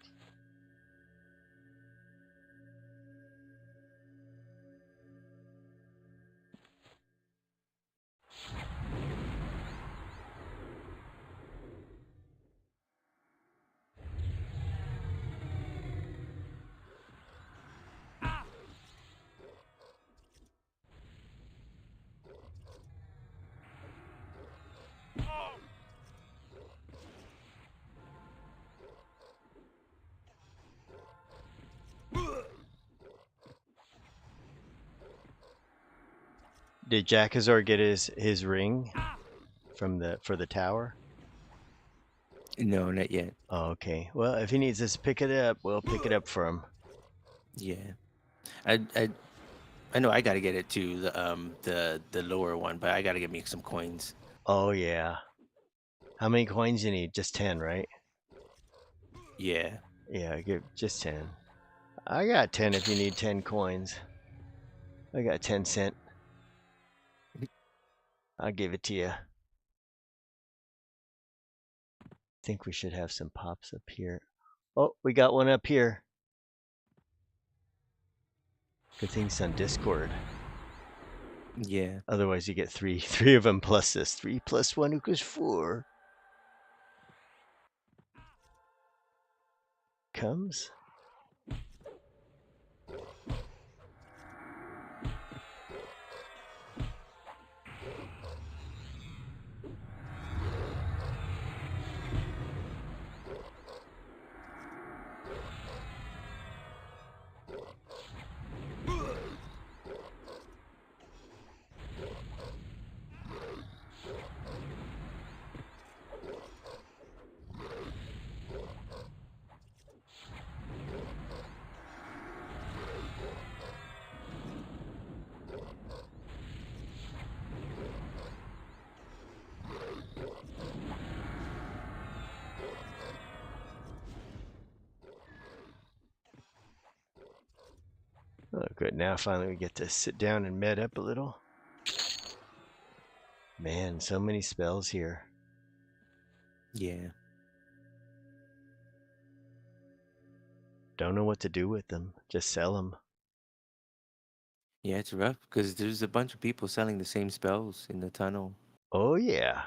Did Jackazor get his ring for the tower? No, not yet. Oh, okay. Well, if he needs us to pick it up, we'll pick it up for him. Yeah. I know I gotta get it to the lower one, but I gotta get me some coins. Oh yeah. How many coins you need? Just 10, right? Yeah. Yeah, give just 10. I got 10 if you need 10 coins. I got 10 cent. I'll give it to you. Think we should have some pops up here. Oh, we got one up here. Good thing it's on Discord. Yeah. Otherwise, you get three of them plus this. 3 plus 1 equals 4. Comes. Oh, good. Now finally we get to sit down and med up a little. Man, so many spells here. Yeah. Don't know what to do with them. Just sell them. Yeah, it's rough because there's a bunch of people selling the same spells in the tunnel. Oh, yeah.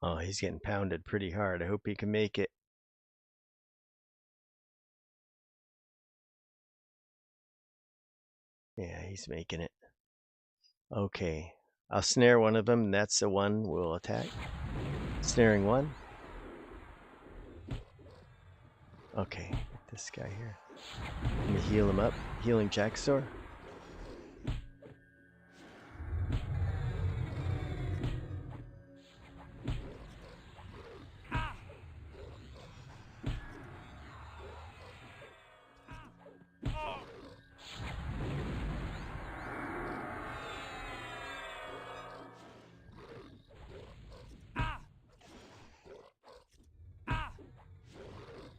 Oh, he's getting pounded pretty hard. I hope he can make it. Yeah, he's making it. Okay. I'll snare one of them, and that's the one we'll attack. Snaring one. Okay, get this guy here. Let me heal him up. Healing Jacksaw.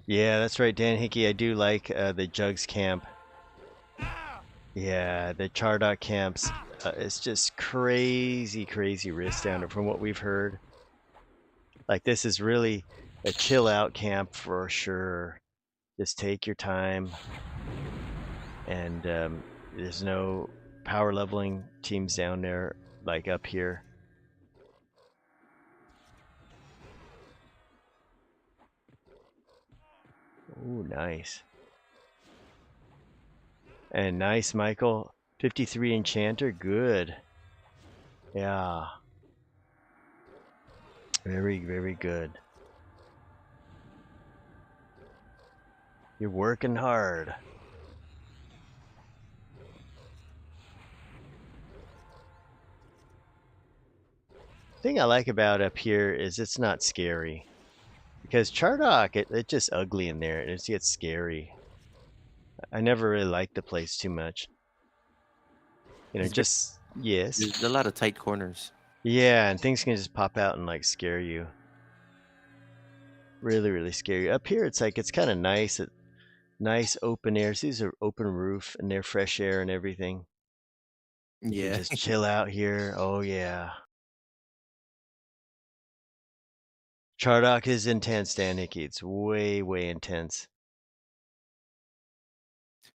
Yeah, that's right, Dan Hickey. I do like the Jugs camp. Yeah, the Chardot camps. It's just crazy, crazy risk down there from what we've heard. Like, this is really a chill out camp for sure. Just take your time. And there's no power leveling teams down there like up here. Ooh, nice. And nice, Michael. 53 Enchanter, good. Yeah. Very, very good. You're working hard. Thing I like about up here is it's not scary. Because Chardok, it's just ugly in there. It gets scary. I never really liked the place too much. You know, It's just, yes. There's a lot of tight corners. Yeah, and things can just pop out and like scare you. Really, really scary. Up here, it's like, it's kind of nice. Nice open air. These are open roof and they're fresh air and everything. You can Yeah. just chill out here. Oh, yeah. Chardok is intense, Dan Hickey. It's way, way intense.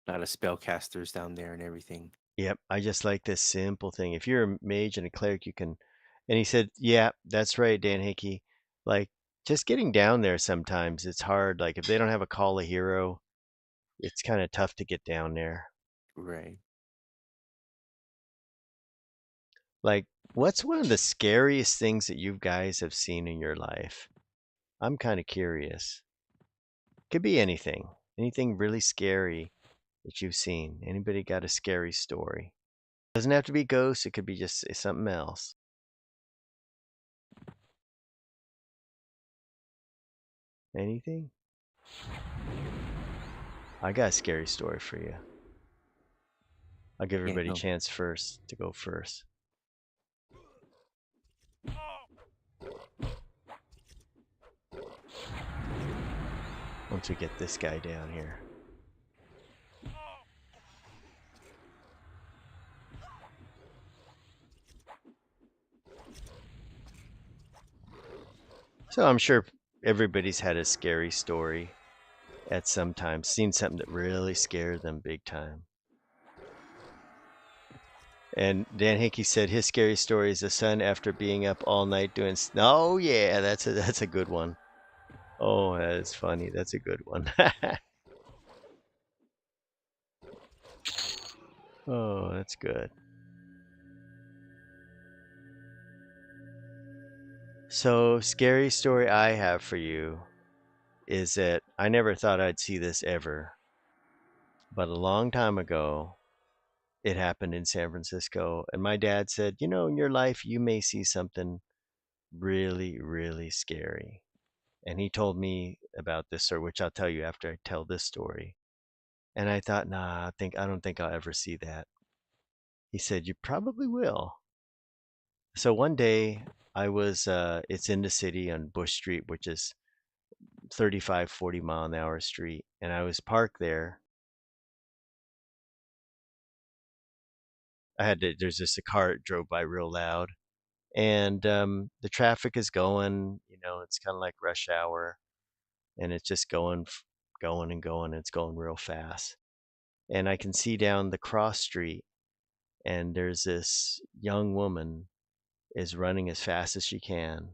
A lot of spellcasters down there and everything. Yep, I just like this simple thing. If you're a mage and a cleric, you can. And he said, "Yeah, that's right, Dan Hickey. Like, just getting down there sometimes it's hard. Like, if they don't have a call a hero, it's kind of tough to get down there. Right. Like, what's one of the scariest things that you guys have seen in your life? I'm kind of curious. Could be anything. Anything really scary that you've seen. Anybody got a scary story? Doesn't have to be ghosts, it could be just something else. Anything? I got a scary story for you. I'll give Yeah. everybody a No. chance first to go first. Once we get this guy down here. So I'm sure everybody's had a scary story at some time, seen something that really scared them big time. And Dan Hickey said his scary story is the son after being up all night doing. Oh yeah, that's a good one. Oh, that is funny. That's a good one. Oh, that's good. So, scary story I have for you is that I never thought I'd see this ever, but a long time ago, it happened in San Francisco, and my dad said, "You know, in your life, you may see something really, really scary." And he told me about this story, which I'll tell you after I tell this story. And I thought, nah, I don't think I'll ever see that. He said, "You probably will." So one day I was, it's in the city on Bush Street, which is 35, 40-mile-an-hour street. And I was parked there. There's just a car that drove by real loud. And the traffic is going, it's kind of like rush hour. And it's just going and going. And it's going real fast. And I can see down the cross street. And there's this young woman is running as fast as she can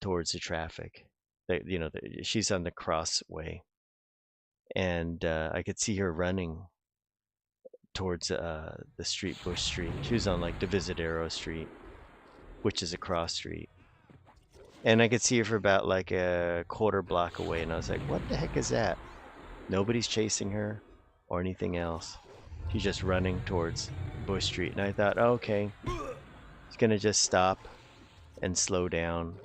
towards the traffic. She's on the crossway, and I could see her running towards the street, Bush Street. She was on like Divisadero Street, which is a cross street, and I could see her for about like a quarter block away. And I was like, "What the heck is that?" Nobody's chasing her or anything else. She's just running towards Bush Street, and I thought, oh, okay, she's gonna just stop and slow down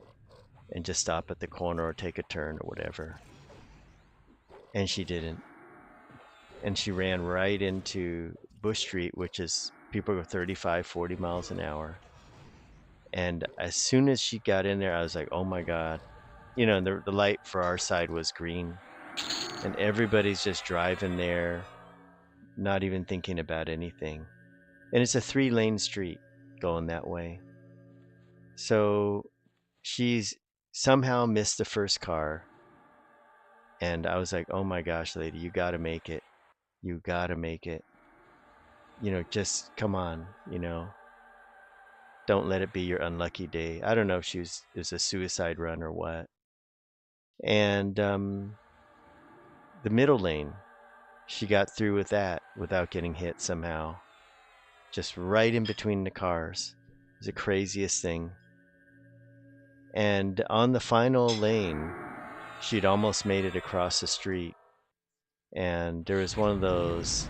and just stop at the corner or take a turn or whatever. And she didn't. And she ran right into Bush Street, which is people go 35, 40 miles an hour. And as soon as she got in there, I was like, oh my God. The light for our side was green. And everybody's just driving there, not even thinking about anything. And it's a 3-lane street going that way. So she's somehow missed the first car. And I was like, oh my gosh, lady, you got to make it. You got to make it. Just come on, don't let it be your unlucky day. I don't know if it was a suicide run or what. And the middle lane, she got through with that without getting hit somehow. Just right in between the cars. It was the craziest thing. And on the final lane, she'd almost made it across the street. And there was one of those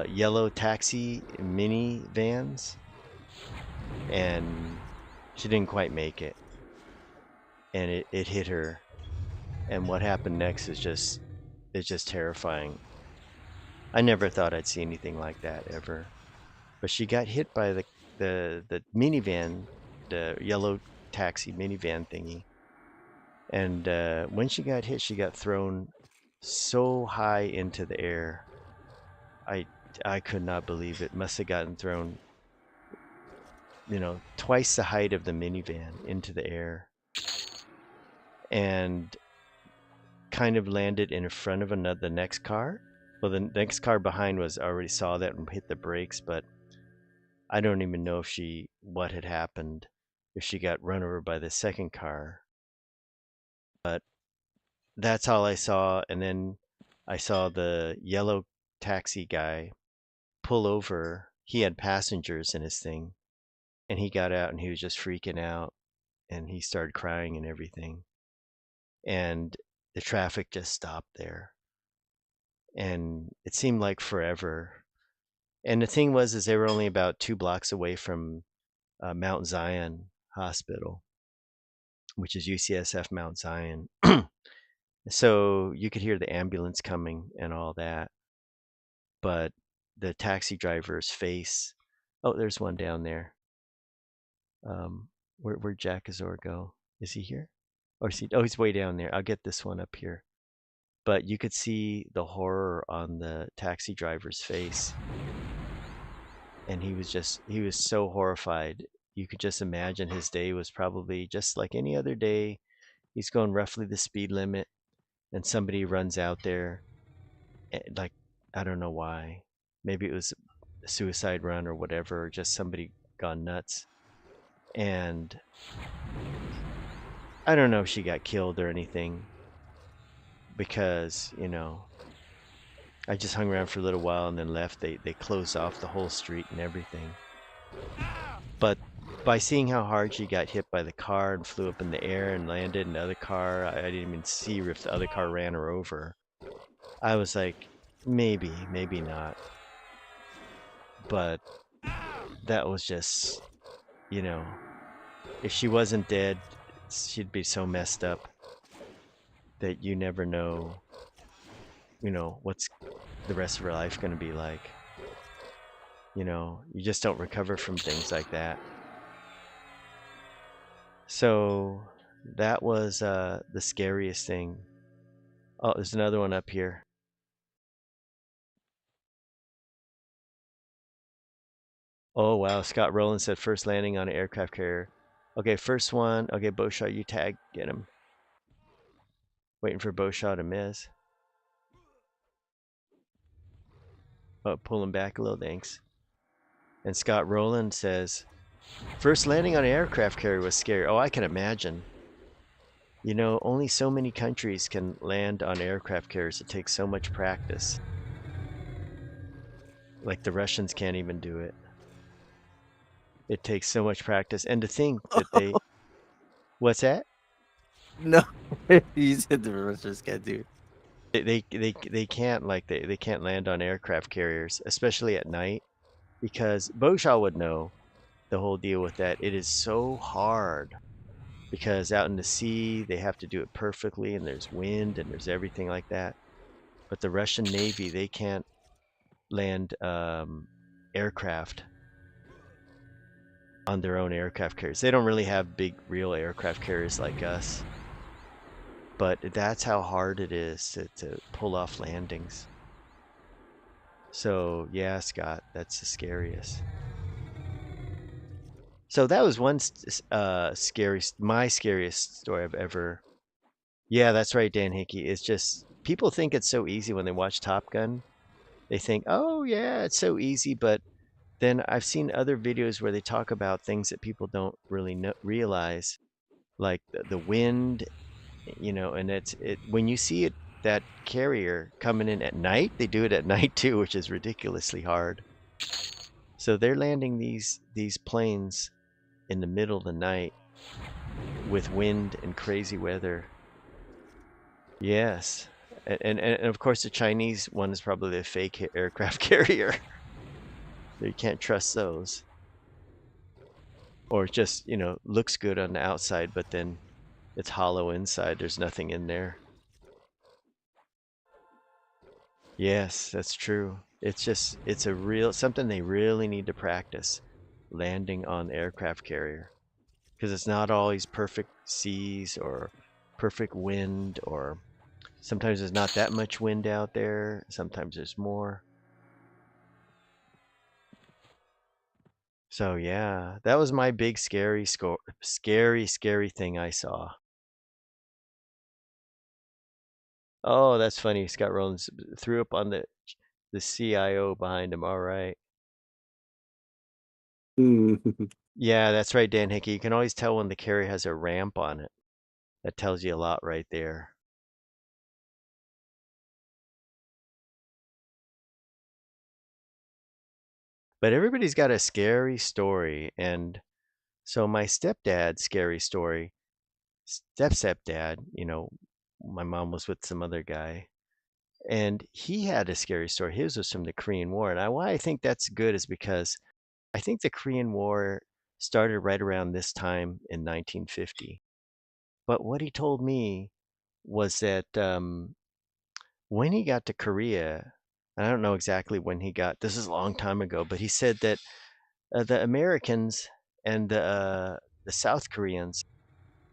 yellow taxi minivans, and she didn't quite make it. And it hit her. And what happened next is just terrifying. I never thought I'd see anything like that ever. But she got hit by the minivan, the yellow taxi minivan thingy. And when she got hit, she got thrown so high into the air. I could not believe it. Must have gotten thrown, twice the height of the minivan into the air. And kind of landed in front of the next car. Well, the next car behind already saw that and hit the brakes, but I don't even know what had happened, if she got run over by the second car. But that's all I saw. And then I saw the yellow taxi guy pull over. He had passengers in his thing, and he got out and he was just freaking out, and he started crying and everything. And the traffic just stopped there, and it seemed like forever. And the thing was, is they were only about 2 blocks away from Mount Zion Hospital, which is UCSF Mount Zion. So you could hear the ambulance coming and all that, but the taxi driver's face. Oh, there's one down there. Where'd Jack Azor go? Is he here? Or is he? Oh, he's way down there. I'll get this one up here. But you could see the horror on the taxi driver's face, and he was so horrified. You could just imagine his day was probably just like any other day. He's going roughly the speed limit, and somebody runs out there, like, I don't know why. Maybe it was a suicide run or whatever, or just somebody gone nuts. And I don't know if she got killed or anything, because, I just hung around for a little while and then left. They closed off the whole street and everything. But by seeing how hard she got hit by the car and flew up in the air and landed in the other car, I didn't even see if the other car ran her over. I was like, maybe, maybe not. But that was just, if she wasn't dead, she'd be so messed up that you never know, what's the rest of her life going to be like. You just don't recover from things like that. So that was the scariest thing. Oh, there's another one up here. Oh, wow. Scott Rowland said first landing on an aircraft carrier. Okay, first one. Okay, Bowshot, you tag. Get him. Waiting for Bowshot to miss. Oh, pull him back a little, thanks. And Scott Rowland says, first landing on an aircraft carrier was scary. Oh, I can imagine. Only so many countries can land on aircraft carriers. It takes so much practice. Like the Russians can't even do it. It takes so much practice. And to think that they... What's that? No, you said the Russians can't do it. They can't, like, they can't land on aircraft carriers, especially at night, because Boshaw would know the whole deal with that. It is so hard because out in the sea they have to do it perfectly, and there's wind and there's everything like that. But the Russian Navy, they can't land aircraft on their own aircraft carriers. They don't really have big real aircraft carriers like us, but that's how hard it is to pull off landings. So yeah, Scott, that's the scariest. So that was one my scariest story I've ever. Yeah, that's right, Dan Hickey. It's just people think it's so easy when they watch Top Gun. They think, oh yeah, it's so easy, but then I've seen other videos where they talk about things that people don't really realize, like the wind, and when you see it, that carrier coming in at night, they do it at night too, which is ridiculously hard. So they're landing these planes in the middle of the night with wind and crazy weather. Yes. And of course the Chinese one is probably a fake aircraft carrier. You can't trust those. Or it just, looks good on the outside, but then it's hollow inside. There's nothing in there. Yes, that's true. It's a real something they really need to practice, landing on aircraft carrier, because it's not always perfect seas or perfect wind, or sometimes there's not that much wind out there. Sometimes there's more. So yeah, that was my big scary thing I saw. Oh, that's funny. Scott Rollins threw up on the CIO behind him. All right. Yeah, that's right, Dan Hickey. You can always tell when the carrier has a ramp on it. That tells you a lot right there. But everybody's got a scary story, and so my stepdad's scary story, stepdad, my mom was with some other guy, and he had a scary story. His was from the Korean War, and why I think that's good is because I think the Korean War started right around this time in 1950. But what he told me was that when he got to Korea, I don't know exactly when he got. This is a long time ago, but he said that the Americans and the South Koreans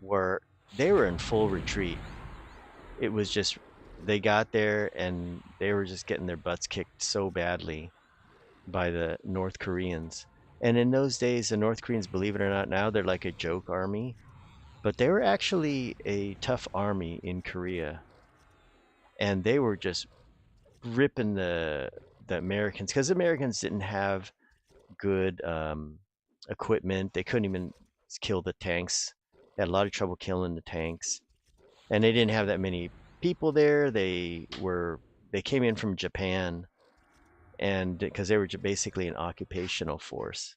were they were in full retreat. It was just they got there and they were just getting their butts kicked so badly by the North Koreans. And in those days, the North Koreans, believe it or not, now they're like a joke army, but they were actually a tough army in Korea, and they were just ripping the Americans because the Americans didn't have good equipment. They couldn't even kill the tanks. They had a lot of trouble killing the tanks, and they didn't have that many people there. They came in from Japan, and because they were basically an occupational force.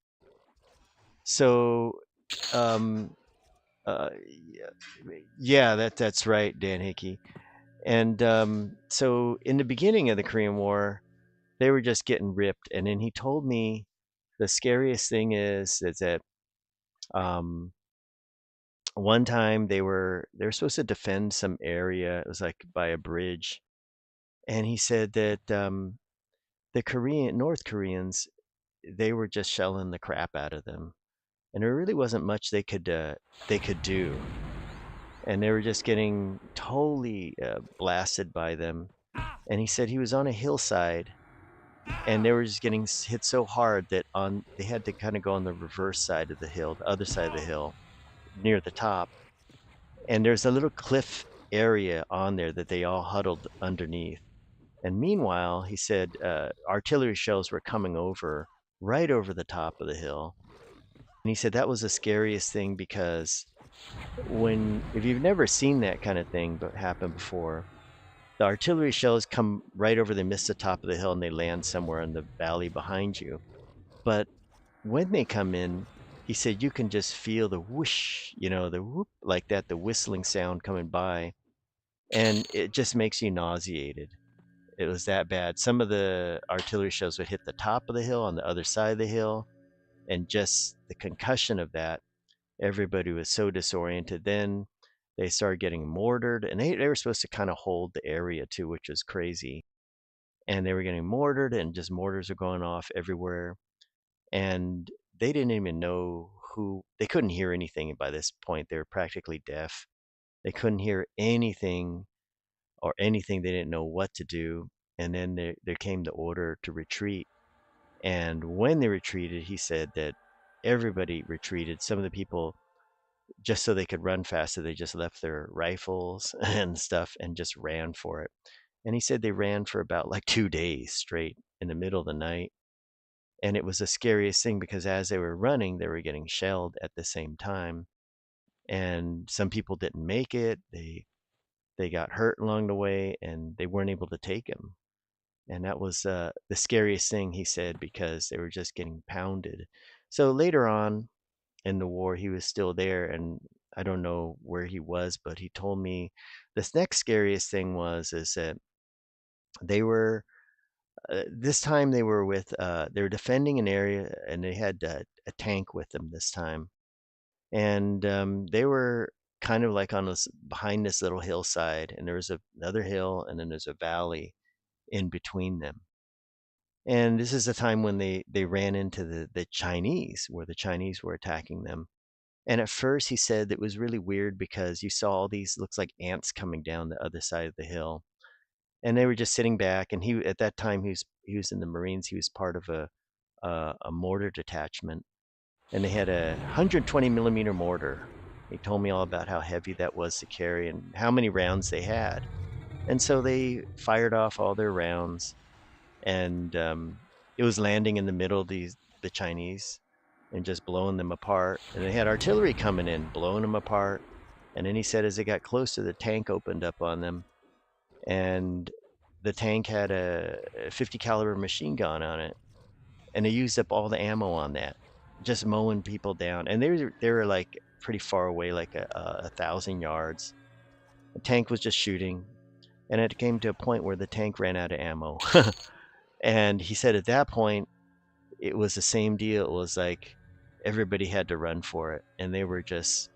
So, um, yeah, yeah, that's right, Dan Hickey. And so in the beginning of the Korean War, they were just getting ripped. And then he told me the scariest thing is that um, one time they were supposed to defend some area. It was like by a bridge, and he said that the North Koreans, they were just shelling the crap out of them, and there really wasn't much they could do, and they were just getting totally blasted by them. And he said he was on a hillside, and they were just getting hit so hard that they had to kind of go on the reverse side of the hill, the other side of the hill, near the top. And there's a little cliff area on there that they all huddled underneath. And meanwhile, he said artillery shells were coming over right over the top of the hill. And he said that was the scariest thing because if you've never seen that kind of thing but happen before, the artillery shells come right over, they miss the top of the hill and they land somewhere in the valley behind you. But when they come in, he said you can just feel the whoosh, the whoop like that, the whistling sound coming by, and it just makes you nauseated. It was that bad. Some of the artillery shells would hit the top of the hill on the other side of the hill, and just the concussion of that, everybody was so disoriented. Then they started getting mortared, and they were supposed to kind of hold the area too, which was crazy. And they were getting mortared, and just mortars were going off everywhere. And they didn't even know they couldn't hear anything by this point. They were practically deaf. They couldn't hear anything or anything. They didn't know what to do. And then there came the order to retreat. And when they retreated, he said that everybody retreated. Some of the people, just so they could run faster, they just left their rifles and stuff and just ran for it. And he said they ran for about like 2 days straight in the middle of the night. And it was the scariest thing because as they were running, they were getting shelled at the same time. And some people didn't make it. They got hurt along the way, and they weren't able to take them. And that was the scariest thing, he said, because they were just getting pounded. So later on in the war, he was still there, and I don't know where he was, but he told me this next scariest thing is that they were this time they were defending an area, and they had a tank with them this time, and they were kind of like on this behind this little hillside, and there was another hill, and then there's a valley in between them. And this is the time when they ran into the Chinese, where the Chinese were attacking them. And at first he said it was really weird because you saw all these looks like ants coming down the other side of the hill, and they were just sitting back. And he at that time he was in the Marines. He was part of a mortar detachment, and they had a 120 millimeter mortar. He told me all about how heavy that was to carry and how many rounds they had. And so they fired off all their rounds, and it was landing in the middle of the Chinese and just blowing them apart. And they had artillery coming in, blowing them apart. And then he said as they got closer, the tank opened up on them, and the tank had a 50 caliber machine gun on it. and they used up all the ammo on that, just mowing people down. And they were like pretty far away, like 1,000 yards. The tank was just shooting, and it came to a point where the tank ran out of ammo. And he said at that point it was the same deal. It was like everybody had to run for it, and they were just,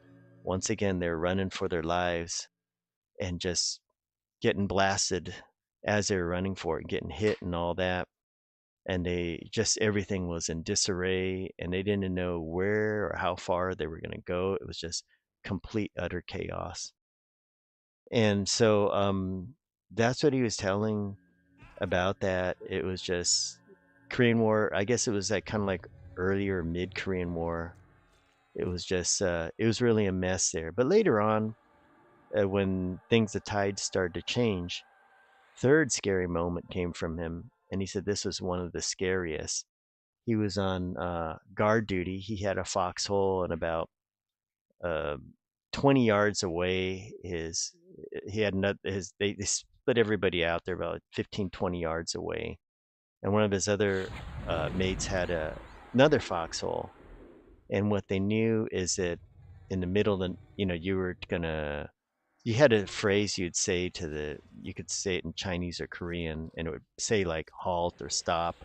once again, they're running for their lives and just getting blasted as they were running for it, getting hit and all that. And they just, everything was in disarray, and they didn't know where or how far they were going to go. It was just complete utter chaos. And so that's what he was telling about that. It was just Korean War. I guess it was like kind of like earlier mid Korean War. It was just it was really a mess there. But later on, when the tide started to change, third scary moment came from him, and he said this was one of the scariest. He was on guard duty. He had a foxhole, and about uh, 20 yards away, he had his they split everybody out. They're about 15, 20 yards away, and one of his other mates had another foxhole. And what they knew is that in the middle of the, you had a phrase you could say it in Chinese or Korean, and it would say like halt or stop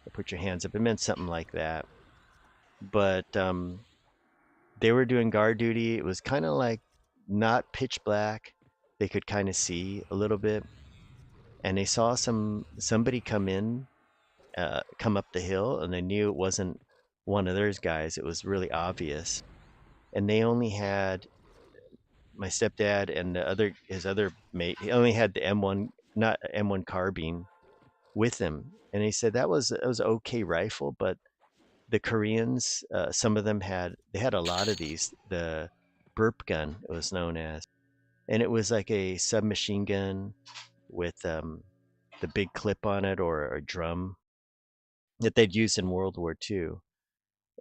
or put your hands up. It meant something like that. But they were doing guard duty. It was kind of like not pitch black. They could kind of see a little bit, and they saw somebody come up the hill, and they knew it wasn't one of those guys. It was really obvious, and they only had my stepdad and his other mate. He only had the M1, not M1 carbine, with him, and he said that was okay rifle, but the Koreans, some of them had a lot of these. The burp gun, it was known as, and it was like a submachine gun with the big clip on it, or a drum that they'd used in World War II.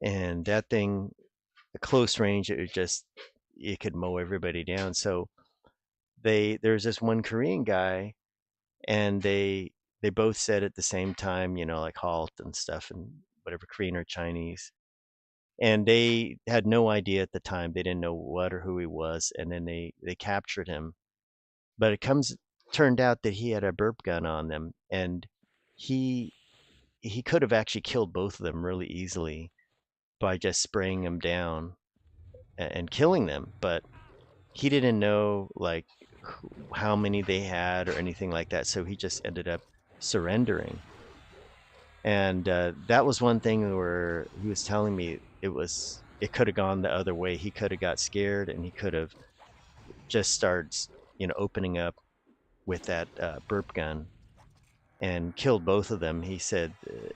And that thing, at close range, it could mow everybody down. So there was this one Korean guy, and they both said at the same time, like halt and stuff, and whatever, Korean or Chinese. And they had no idea at the time. They didn't know what or who he was. And then they captured him. But turned out that he had a burp gun on them, and he he could have actually killed both of them really easily by just spraying them down and killing them. But he didn't know like how many they had or anything like that, so he just ended up surrendering. And that was one thing where he was telling me it could have gone the other way. He could have got scared, and he could have just started, opening up with that burp gun and killed both of them. He said,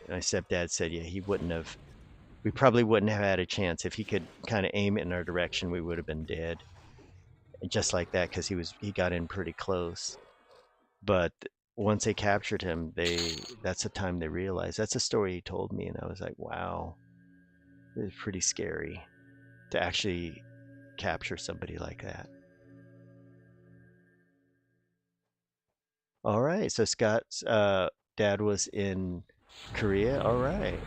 my stepdad said, yeah, we probably wouldn't have had a chance. If he could kind of aim it in our direction, we would have been dead. And just like that, because he got in pretty close. But once they captured him, that's the time they realized. That's a story he told me, and I was like, wow, it was pretty scary to actually capture somebody like that. All right, so Scott's dad was in Korea. All right,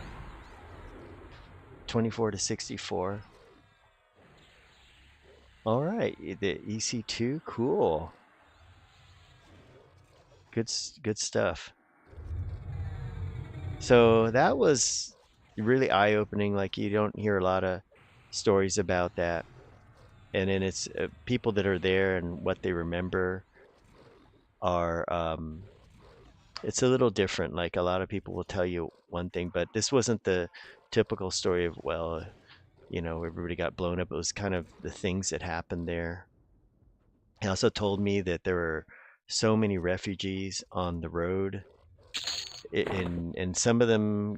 24 to 64. All right, the EC2, cool. Good stuff. So that was really eye-opening. Like, you don't hear a lot of stories about that. And then it's people that are there and what they remember are it's a little different. Like, a lot of people will tell you one thing, but this wasn't the typical story of, well, everybody got blown up. It was kind of the things that happened there. He also told me that there were so many refugees on the road, and some of them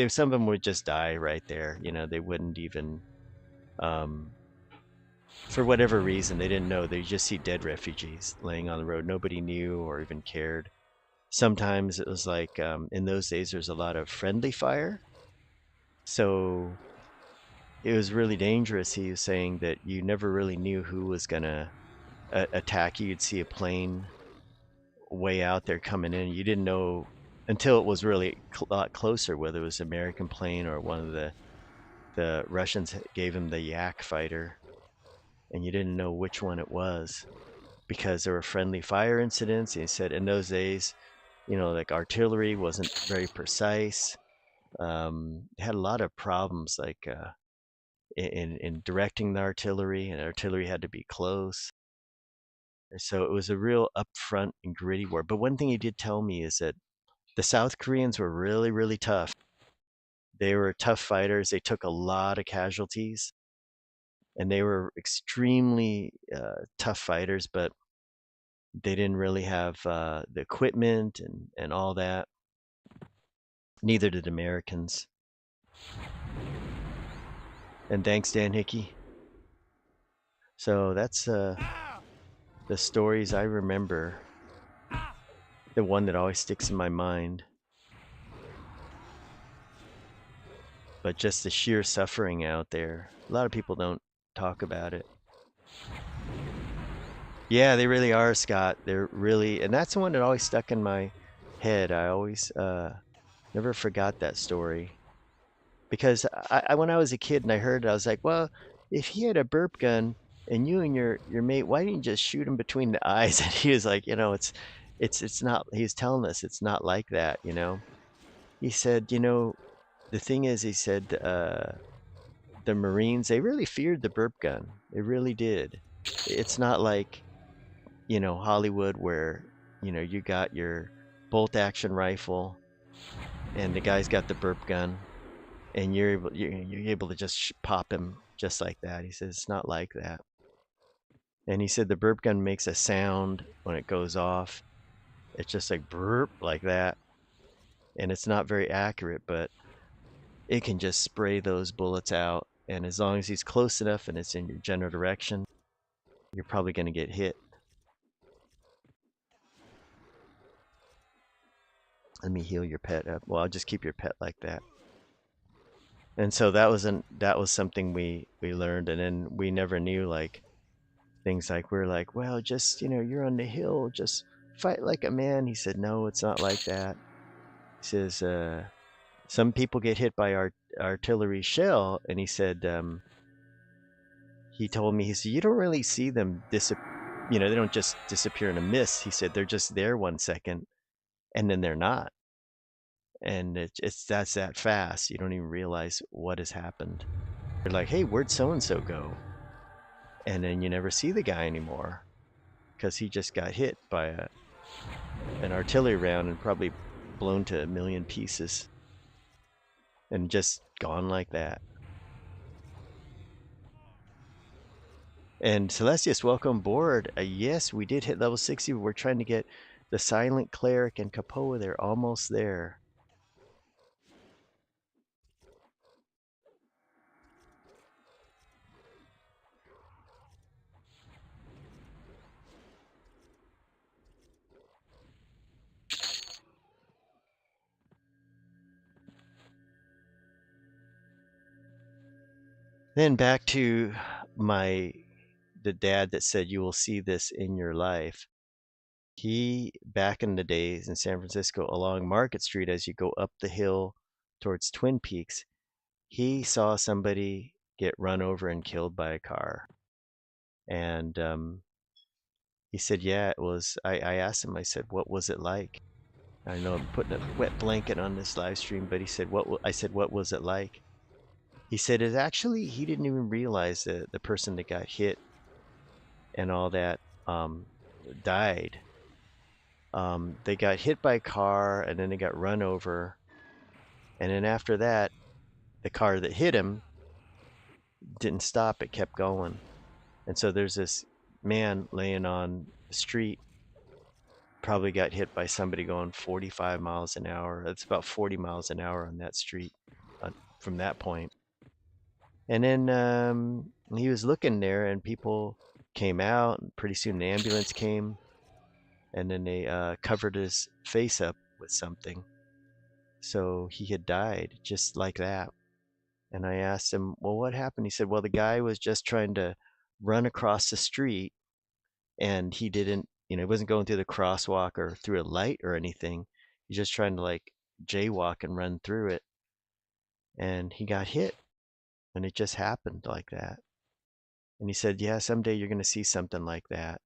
some of them would just die right there. They wouldn't even, for whatever reason, they didn't know. They just see dead refugees laying on the road. Nobody knew or even cared. Sometimes it was like, in those days, there's a lot of friendly fire. So it was really dangerous. He was saying that you never really knew who was going to attack you. You'd see a plane way out there coming in. You didn't know until it was really a lot closer, whether it was an American plane or one of the Russians gave him the Yak fighter, and you didn't know which one it was because there were friendly fire incidents. He said in those days, like artillery wasn't very precise. Had a lot of problems, like in directing the artillery, and artillery had to be close. So it was a real upfront and gritty war. But one thing he did tell me is that the South Koreans were really, really tough. They were tough fighters. They took a lot of casualties, and they were extremely tough fighters, but they didn't really have the equipment and all that. Neither did Americans. And thanks, Dan Hickey. So that's the stories I remember. The one that always sticks in my mind. But just the sheer suffering out there. A lot of people don't talk about it. Yeah, they really are, Scott. They're really, and that's the one that always stuck in my head. I always never forgot that story. Because when I was a kid and I heard it, I was like, well, if he had a burp gun and you and your mate, why didn't you just shoot him between the eyes? And he was like, it's not. He's telling us it's not like that. He said, the thing is, he said, the Marines, they really feared the burp gun. They really did. It's not like, Hollywood where, you got your bolt action rifle and the guy's got the burp gun and you're able to just pop him just like that. He says it's not like that. And he said the burp gun makes a sound when it goes off. It's just like burp like that. And it's not very accurate, but it can just spray those bullets out. And as long as he's close enough and it's in your general direction, you're probably going to get hit. Let me heal your pet up. Well, I'll just keep your pet like that. And so that was something we learned, and then we never knew like things like we're like, well, just you're on the hill, just fight like a man. He said, no, it's not like that. He says, some people get hit by artillery shell, and he said, he told me, he said, you don't really see them they don't just disappear in a mist. He said they're just there 1 second, and then they're not. And that's that fast. You don't even realize what has happened. You're like, hey, where'd so-and-so go? And then you never see the guy anymore because he just got hit by an artillery round and probably blown to a million pieces and just gone like that. And Celestius, welcome aboard. Yes, we did hit level 60. We're trying to get the Silent Cleric and Kapoa. They're almost there. Then back to the dad that said you will see this in your life. He, back in the days in San Francisco along Market Street, as you go up the hill towards Twin Peaks, he saw somebody get run over and killed by a car. And he said, yeah, it was. I asked him, I said, what was it like? I know I'm putting a wet blanket on this live stream, but he said, I said, what was it like? He said, it actually, he didn't even realize that the person that got hit and all that died. They got hit by a car and then they got run over. And then after that, the car that hit him didn't stop, it kept going. And so there's this man laying on the street, probably got hit by somebody going 45 miles an hour. It's about 40 miles an hour on that street from that point. And then he was looking there and people came out, and pretty soon the ambulance came, and then they covered his face up with something. So he had died just like that. And I asked him, well, what happened? He said, well, the guy was just trying to run across the street and he didn't, he wasn't going through the crosswalk or through a light or anything. He's just trying to like jaywalk and run through it, and he got hit, and it just happened like that. And he said, "Yeah, someday you're going to see something like that."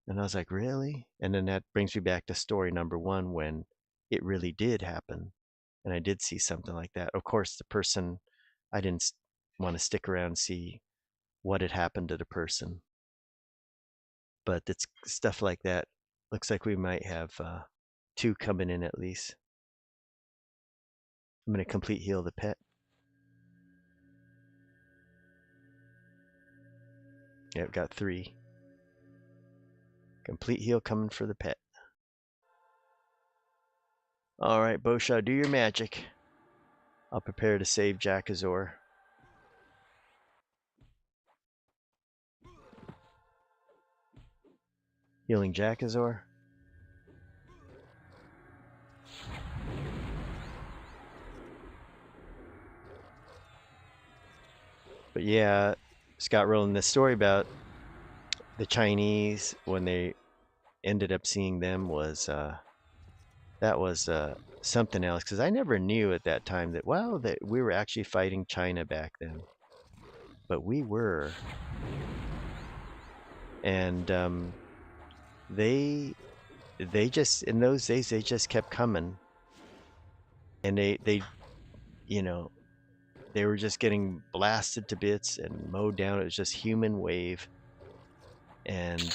And I was like, "Really?" And then that brings me back to story number 1 when it really did happen, and I did see something like that. Of course, the person, I didn't want to stick around and see what had happened to the person, but it's stuff like that. Looks like we might have 2 coming in at least. I'm going to complete heal the pet. Yep, got 3. Complete heal coming for the pet. All right, Bosha, do your magic. I'll prepare to save Jackazor. Healing Jackazor. But yeah, Scott rolling this story about the Chinese when they ended up seeing them was that was something else, because I never knew at that time that that we were actually fighting China back then, but we were, and they just in those days they just kept coming, and they you know they were just getting blasted to bits and mowed down. It was just human wave, and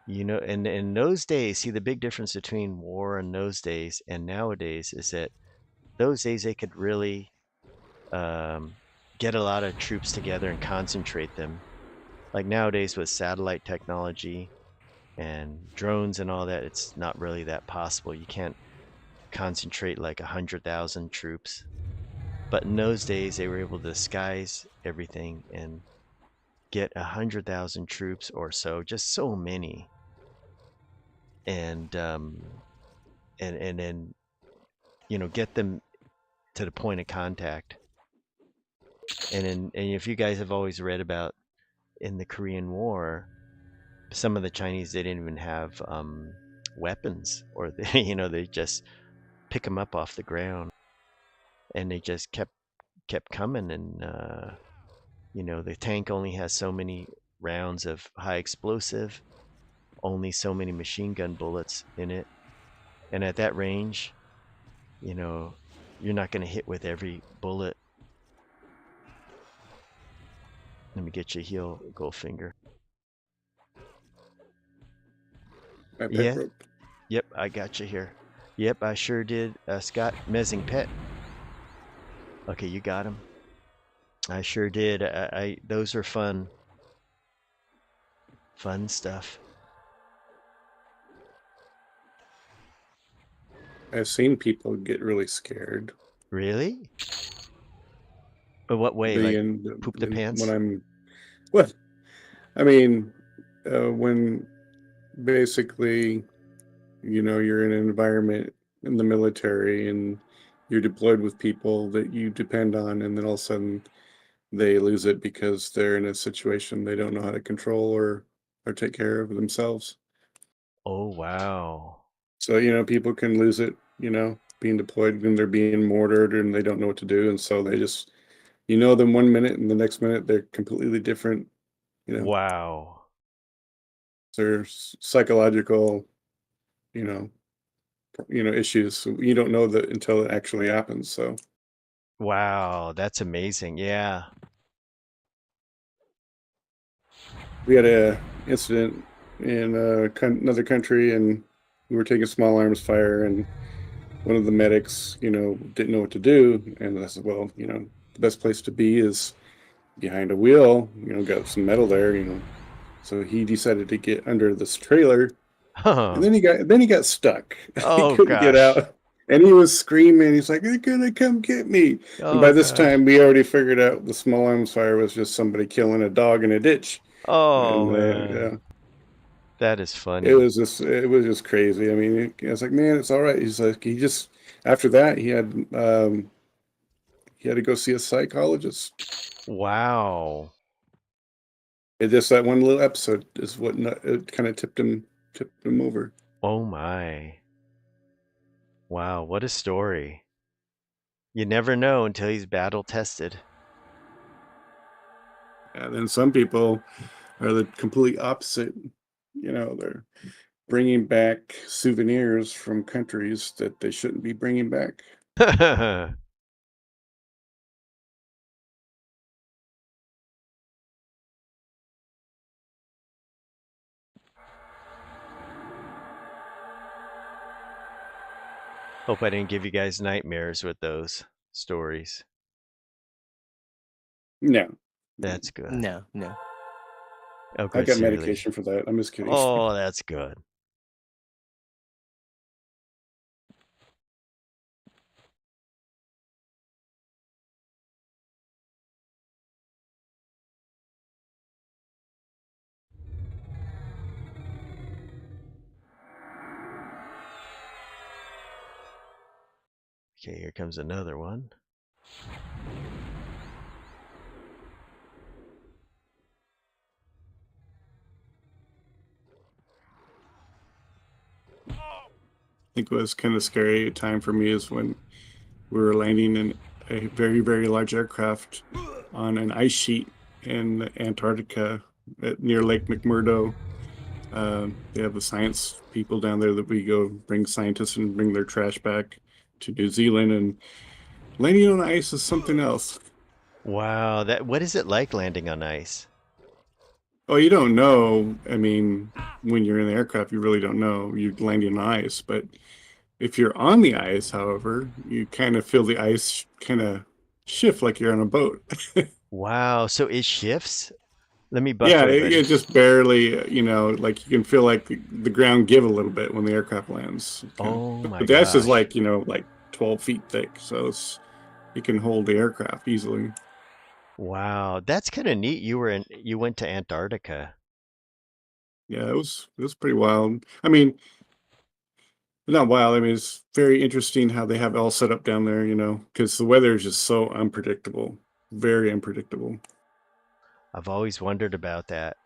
and in those days, see the big difference between war in those days and nowadays is that those days they could really get a lot of troops together and concentrate them. Like nowadays with satellite technology and drones and all that, it's not really that possible. You can't concentrate like 100,000 troops. But in those days, they were able to disguise everything and get 100,000 troops or so, just so many, and then get them to the point of contact. And if you guys have always read about in the Korean War, some of the Chinese, they didn't even have weapons, or they, they just pick them up off the ground, and they just kept coming, and the tank only has so many rounds of high explosive, only so many machine gun bullets in it, and at that range, you're not going to hit with every bullet. Let me get you a heal, Goldfinger. My pet Yeah. broke. Yep, I got you here. Yep, I sure did. Scott, Mezing Pet. Okay, you got him. I sure did. Those are fun. Fun stuff. I've seen people get really scared. Really? But what way? Like poop the pants? When I'm, well, I mean, when basically, you're in an environment in the military and you're deployed with people that you depend on, and then all of a sudden they lose it because they're in a situation they don't know how to control or take care of themselves. Oh, wow. So, people can lose it, being deployed when they're being mortared and they don't know what to do. And so they just, them 1 minute and the next minute they're completely different, Wow. There's psychological, you know, issues. So you don't know that until it actually happens. So Wow, that's amazing. Yeah. we had a incident in another country, and we were taking small arms fire, and one of the medics, didn't know what to do. And I said, well, the best place to be is behind a wheel, got some metal there. So he decided to get under this trailer, and then he got stuck. He Oh, couldn't get gosh. out. And he was screaming. He's like, "They're gonna come get me!" And by Oh, this gosh. time, we already figured out the small arms fire was just somebody killing a dog in a ditch. Oh, And man. That is it funny. it was just crazy. I mean, I was like, "Man, it's all right." He's like, after that he had to go see a psychologist. Wow. It just that one little episode is what it kind of tipped him over. Oh, my. Wow, what a story. You never know until he's battle tested. And then some people are the complete opposite. You know, they're bringing back souvenirs from countries that they shouldn't be bringing back. Hope I didn't give you guys nightmares with those stories. No, That's good. No, no. Oh, I good, got Cereal. medication for that. I'm just kidding. Oh, that's good. Okay, here comes another one. I think what was kind of scary time for me is when we were landing in a very, very large aircraft on an ice sheet in Antarctica near Lake McMurdo. They have the science people down there that we go bring scientists and bring their trash back to New Zealand, and landing on ice is something else. Wow, what is it like landing on ice? Oh, you don't know. I mean, when you're in the aircraft, you really don't know. You're landing on ice, but if you're on the ice, however, you kind of feel the ice kind of shift like you're on a boat. Wow, so it shifts? Let me buff Yeah, everybody. it just barely, like you can feel like the ground give a little bit when the aircraft lands. Oh my But the ice is gosh. like, like 12 feet thick, so it can hold the aircraft easily. Wow, that's kind of neat. You went to Antarctica. Yeah, it was pretty wild. I mean, not wild. I mean, it's very interesting how they have it all set up down there, because the weather is just so unpredictable, very unpredictable. I've always wondered about that.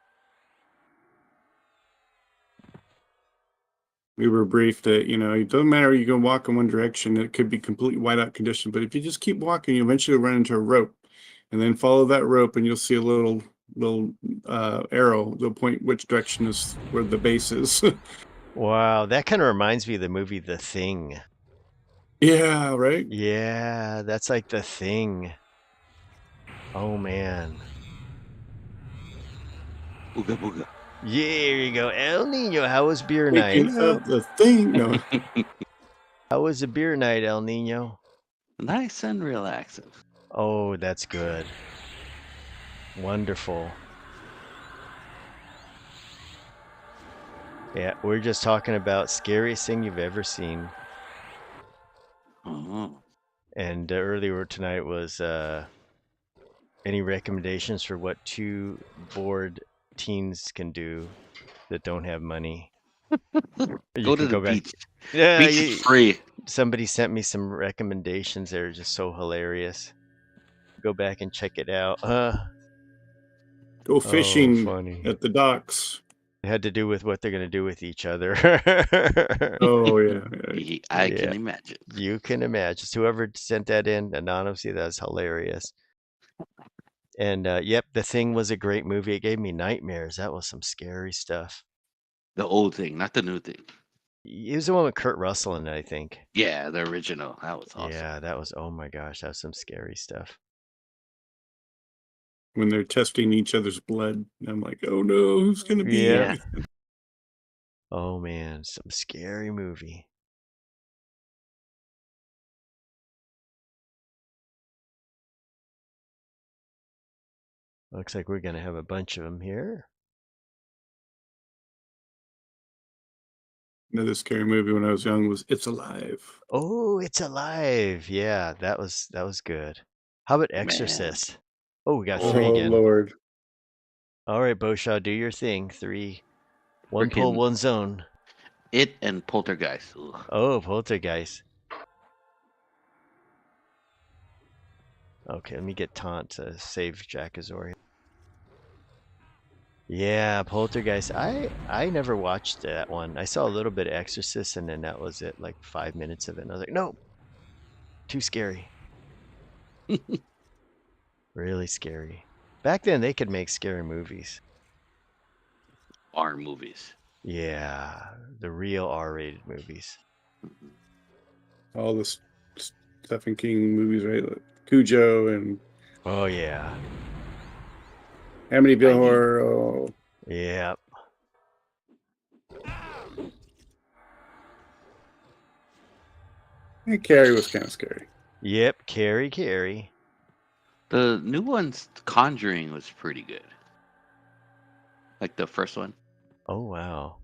We were briefed that, it doesn't matter, you can walk in one direction, it could be completely whiteout condition, but if you just keep walking, you eventually run into a rope, and then follow that rope, and you'll see a little arrow. They'll point which direction is where the base is. Wow, that kind of reminds me of the movie The Thing. Yeah, right. Yeah, that's like The Thing. Oh man. Ooga booga. Yeah, here you go. El Nino, how was beer night? Speaking of the thing, no, How was the beer night, El Nino? Nice and relaxing. Oh, that's good. Wonderful. Yeah, we're just talking about scariest thing you've ever seen. Oh, And earlier tonight was any recommendations for what two bored teens can do that don't have money? You go to can the go back. beach. Yeah, Beach is free. somebody sent me some recommendations. They're just so hilarious. Go back and check it out. go Oh, fishing funny. at the docks. It had to do with what they're going to do with each other. Oh yeah, I Yeah. can imagine. You can imagine. So whoever sent that in anonymously, that's hilarious. And yep, The Thing was a great movie. It gave me nightmares. That was some scary stuff. The old thing, not the new thing. It was the one with Kurt Russell in it, I think. Yeah, the original. That was awesome. Yeah, that was, oh my gosh, that was some scary stuff. when they're testing each other's blood, I'm like, oh no, who's gonna be? Yeah. Yeah. Oh man, some scary movie. Looks like we're going to have a bunch of them here. Another scary movie when I was young was It's Alive. Oh, It's Alive. Yeah, that was good. How about Man. Exorcist? Oh, we got Oh, three Oh again. Lord. All right, Boshaw, do your thing. Three. One pull, Freaking- one zone. It and Poltergeist. Ugh. Oh, Poltergeist. Okay, let me get Taunt to save Jack Azori. Yeah, Poltergeist. I never watched that one. I saw a little bit of Exorcist, and then that was it. Like 5 minutes of it. And I was like, no, too scary. Really scary. Back then, they could make scary movies. R movies. Yeah, the real R-rated movies. Mhm. All the Stephen King movies, right? Like Cujo and Oh yeah, Amityville ID. Horror. Oh, yeah. and Carrie was kind of scary. Yep, Carrie. The new one's Conjuring was pretty good. Like the first one. Oh wow.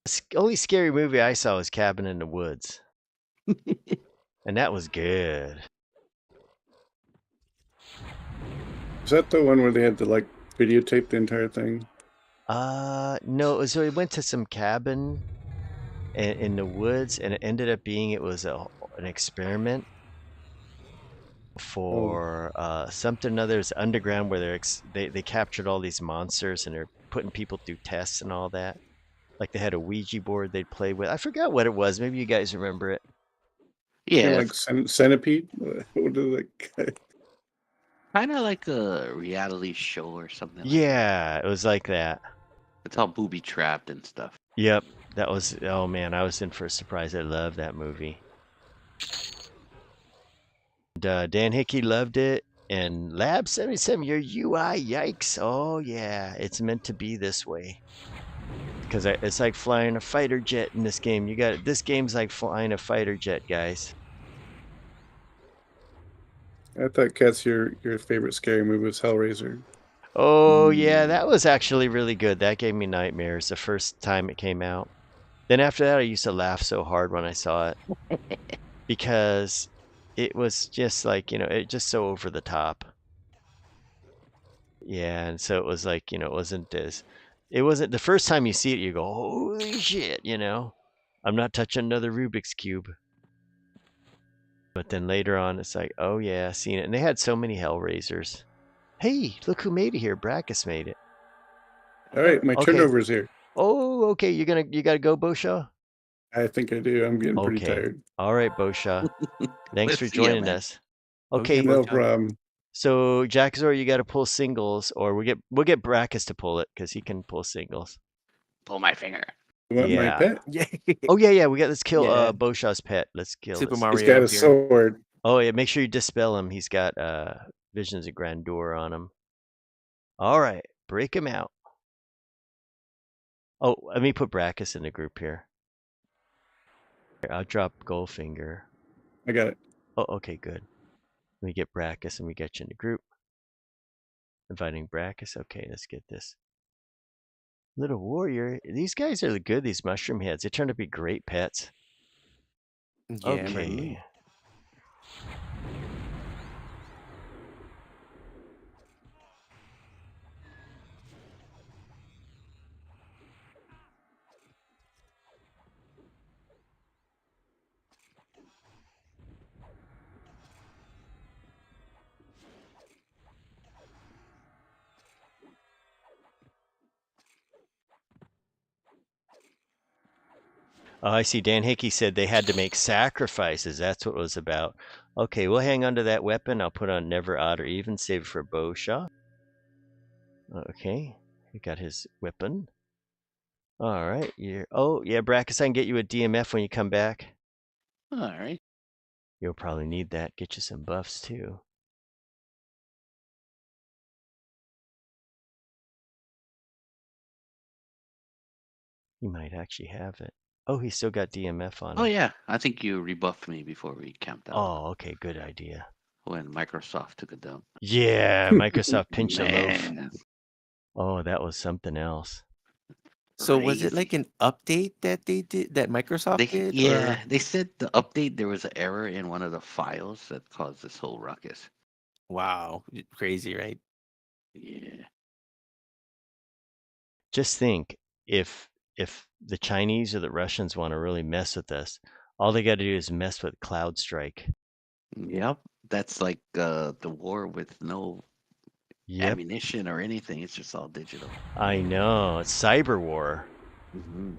The only scary movie I saw was Cabin in the Woods, and that was good. Is that the one where they had to like videotape the entire thing? No. So we went to some cabin in the woods, and it ended up being it was an experiment for something or other. It's underground where they captured all these monsters, and they're putting people through tests and all that. Like they had a Ouija board they'd play with. I forgot what it was. Maybe you guys remember it. Kind Yeah, of like Centipede. What is it? kind of like a reality show or something like that. Yeah, it was like that. It's all booby trapped and stuff. Yep, that was. Oh man, I was in for a surprise. I love that movie. And, Dan Hickey loved it, and Lab 77, your UI, yikes! Oh yeah, it's meant to be this way. Because it's like flying a fighter jet in this game. This game's like flying a fighter jet, guys. I thought Cat's your favorite scary movie was Hellraiser. Oh yeah, that was actually really good. That gave me nightmares the first time it came out. Then after that, I used to laugh so hard when I saw it because it was just like, it just so over the top. Yeah, and so it was like, it wasn't the first time you see it, you go, holy shit, I'm not touching another Rubik's Cube. But then later on, it's like, oh yeah, seen it. And they had so many Hellraisers. Hey, look who made it here. Brackus made it. All right, my Okay. turnover's here. Oh, okay. You gotta go, Bosha? I think I do. I'm getting pretty Okay. tired. All right, Bosha. Thanks We'll for see ya, joining man. us. Okay. No Bosha. problem. So Jackazor, you got to pull singles, or we'll get Brackus to pull it because he can pull singles. Pull my finger. You want my Yeah. pet? Yeah. Oh yeah. Let's kill Yeah. Bosha's pet. Let's kill Super this. Mario. He's got a here. sword. Oh yeah. Make sure you dispel him. He's got visions of grandeur on him. All right. Break him out. Oh, let me put Brackus in the group here. Here, I'll drop Goldfinger. I got it. Oh, okay, good. Let me get Brackus and we get you in the group. Inviting Brackus. Okay, let's get this. Little warrior. These guys are good, these mushroom heads. They turn out to be great pets. Yeah, Okay. right. Oh, I see. Dan Hickey said they had to make sacrifices. That's what it was about. Okay, we'll hang on to that weapon. I'll put on never odd or even. Save it for bow shot. Okay, he got his weapon. All right. Oh yeah, Brackus, I can get you a DMF when you come back. All right. You'll probably need that. Get you some buffs too. He might actually have it. Oh, he still got DMF on him. Oh yeah, I think you rebuffed me before we camped out. Oh, okay, good idea. When Microsoft took it down. Yeah, Microsoft pinch a loaf. Man, Oh, that was something else. So was it crazy. like an update that they did, that Microsoft did? Yeah, Or? they said the update there was an error in one of the files that caused this whole ruckus. Wow, crazy, right? Yeah. Just think, if the Chinese or the Russians want to really mess with us, all they got to do is mess with Cloud Strike. Yep. That's like the war with no Yep. ammunition or anything. It's just all digital. I know. It's cyber war. Mm-hmm.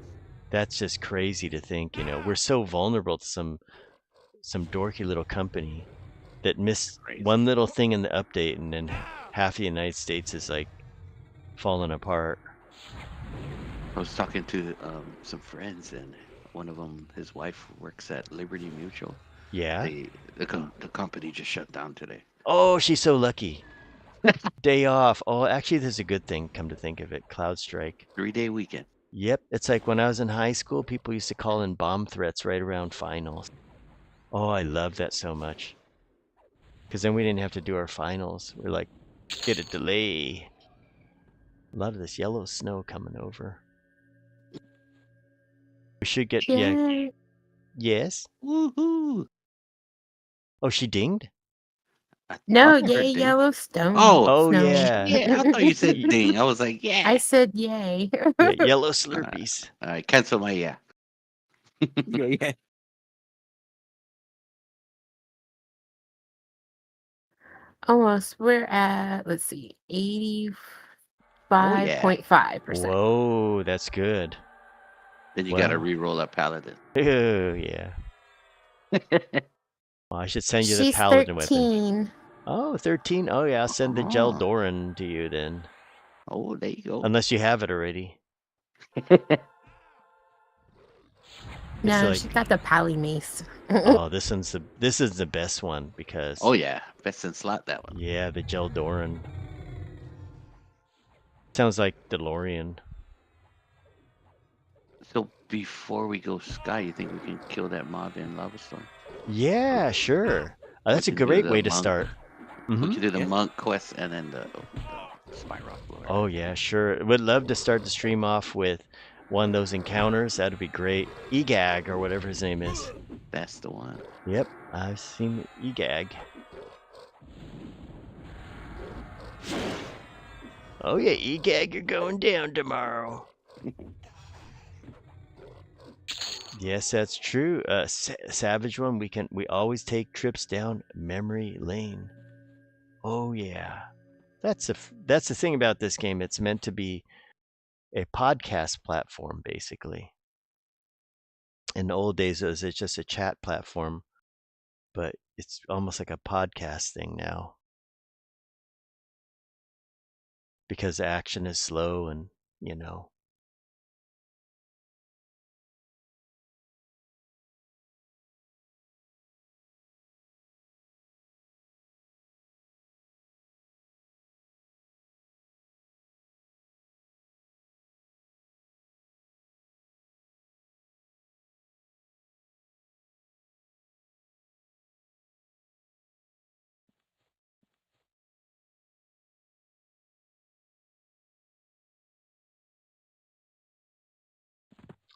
That's just crazy to think, we're so vulnerable to some dorky little company that missed Crazy. one little thing in the update, and then half the United States is like falling apart. I was talking to some friends, and one of them, his wife works at Liberty Mutual. Yeah. The company just shut down today. Oh, she's so lucky. Day off. Oh, actually, this is a good thing, come to think of it. CloudStrike. 3-day weekend. Yep. It's like when I was in high school, people used to call in bomb threats right around finals. Oh, I love that so much. Because then we didn't have to do our finals. We're like, get a delay. A lot of this yellow snow coming over. We should get, yeah. Yes? Woohoo! Oh, she dinged? No, I heard yay, ding. Yellowstone. Oh, Snow. yeah. Yeah, I thought you said ding. I was like, yeah. I said yay. Yeah, yellow Slurpees. All right, cancel my yeah. Yeah. Almost. We're at, let's see, 85.5%. Whoa, that's good. Then you Well. gotta re-roll that paladin. Oh, yeah. Well, I should send you the She's paladin weapon. 13. Oh, 13? Oh, yeah, I'll send the gel Doran to you then. Oh, there you go. Unless you have it already. No, like- she got the Pally Mace. Oh, this is the best one because. Oh yeah, best in slot that one. Yeah, the gel Doran. Sounds like DeLorean. So before we go Sky, you think we can kill that mob in Lava Storm? Yeah, sure. That's a We can do great the way to monk. start. We Mhm. can do the Yeah. monk quest and then the Spyrock Lord. Oh, yeah, sure. Would love to start the stream off with one of those encounters. That'd be great. EGAG or whatever his name is. That's the one. Yep, I've seen EGAG. Oh yeah, EGAG, you're going down tomorrow. Yes, that's true. Savage one, we always take trips down memory lane. Oh yeah, that's the thing about this game. It's meant to be a podcast platform, basically. In the old days, it was just a chat platform, but it's almost like a podcast thing now. Because the action is slow and,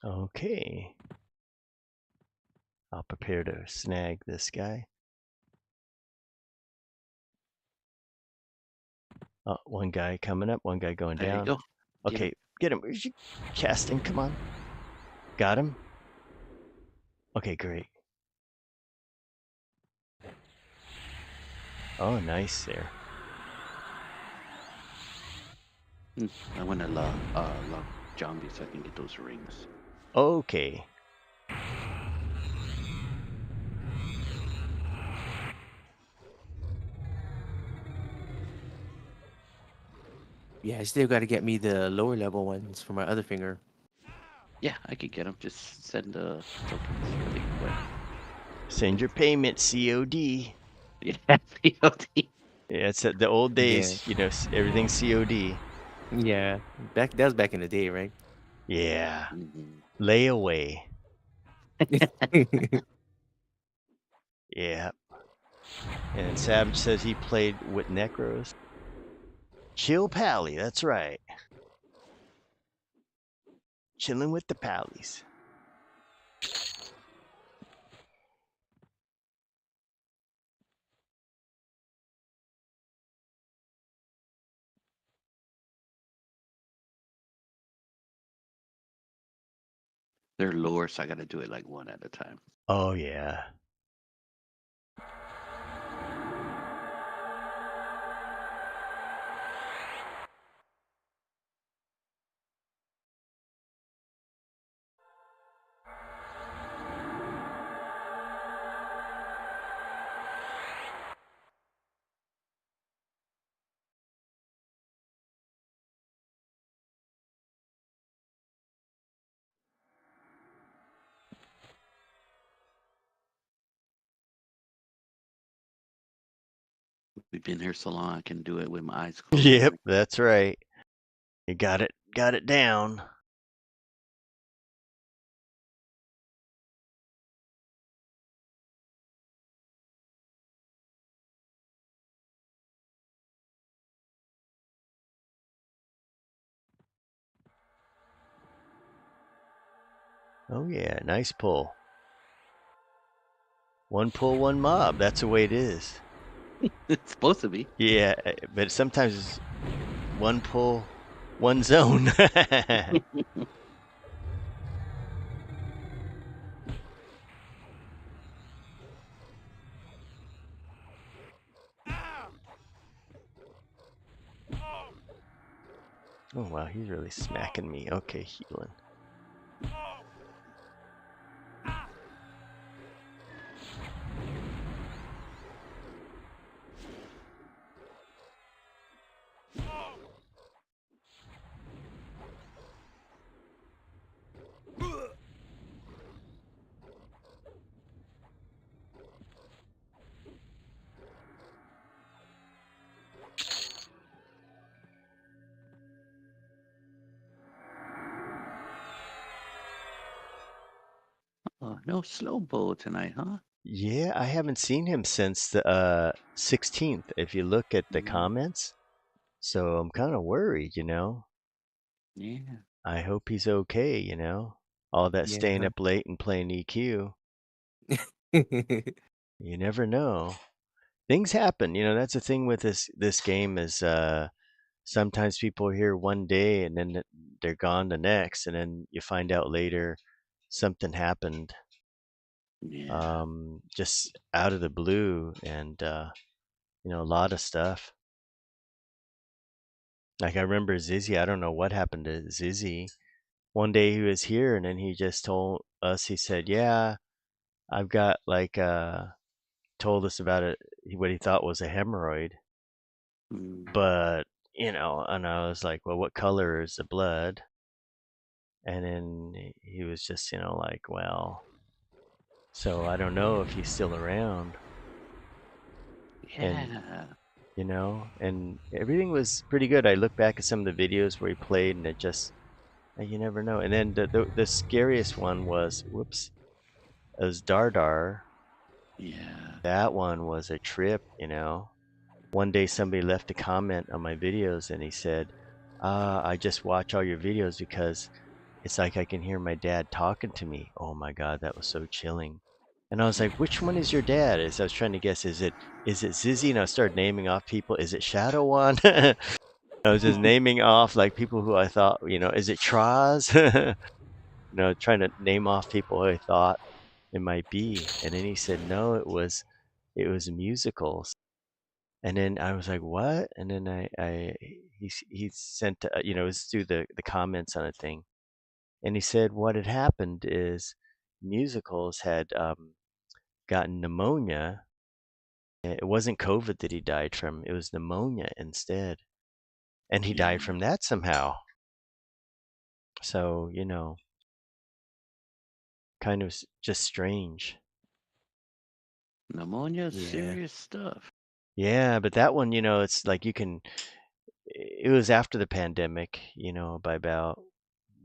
Okay. I'll prepare to snag this guy. Oh, one guy coming up, one guy going There down. you go. Okay, get him. Where's you casting? Come on. Got him? Okay, great. Oh, nice there. I want to love zombie so I can get those rings. Okay. Yeah, I still got to get me the lower level ones for my other finger. Yeah, I could get them. Just send the tokens. I think, but Send your payment, COD. yeah, POD. Yeah, it's the old days, everything's COD. Yeah, that was back in the day, right? Yeah. Mhm. Layaway. Yeah. And Savage says he played with Necros. Chill Pally, that's right. Chilling with the Pallies. They're lower, so I got to do it like one at a time. Oh, yeah. We've been here so long, I can do it with my eyes closed. Yep, that's right. You got it down. Oh yeah, nice pull. One pull, one mob. That's the way it is. It's supposed to be. Yeah, but sometimes it's one pull, one zone. Oh wow, he's really smacking me. Okay, healing. Oh, no slow bow tonight, huh? Yeah, I haven't seen him since the 16th. If you look at the Mm, comments, so I'm kind of worried. yeah. I hope he's okay. All that staying Yeah. up late and playing EQ. You never know. Things happen. That's the thing with this game is sometimes people are here one day and then they're gone the next, and then you find out later something happened Yeah. just out of the blue, and a lot of stuff. Like I remember Zizzy. I don't know what happened to Zizzy. One day he was here and then he just told us, he said, "Yeah, I've got like told us about it, what he thought was a hemorrhoid." Mm, But, and I was like, "Well, what color is the blood?" And then he was just, like, "Well, so I don't know if he's still around." And, yeah. and everything was pretty good. I look back at some of the videos where he played and it just, you never know. And then the scariest one was, whoops, was Dardar. Yeah. That one was a trip. One day somebody left a comment on my videos and he said, I just watch all your videos because it's like I can hear my dad talking to me. Oh my God, that was so chilling. And I was like, which one is your dad? As I was trying to guess, is it Zizzy? And I started naming off people. Is it Shadow One? I was just naming off like people who I thought, is it Traz? Trying to name off people who I thought it might be. And then he said, no, it was musicals. And then I was like, what? And then he sent, it was through the comments on a thing. And he said what had happened is musicals had gotten pneumonia. It wasn't COVID that he died from, it was pneumonia instead. And he died Yeah. from that somehow. So, kind of just strange. Pneumonia is Yeah. serious stuff. Yeah, but that one, it's like it was after the pandemic, by about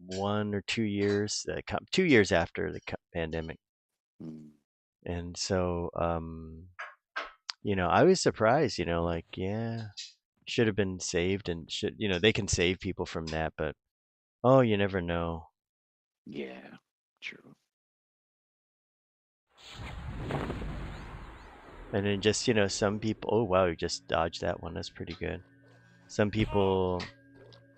1 or 2 years, 2 years after the pandemic. Mm, And so, I was surprised, like, yeah, should have been saved and they can save people from that, but oh, you never know. yeah. True. And then just, some people, oh wow, you just dodged that one. That's pretty good. Some people,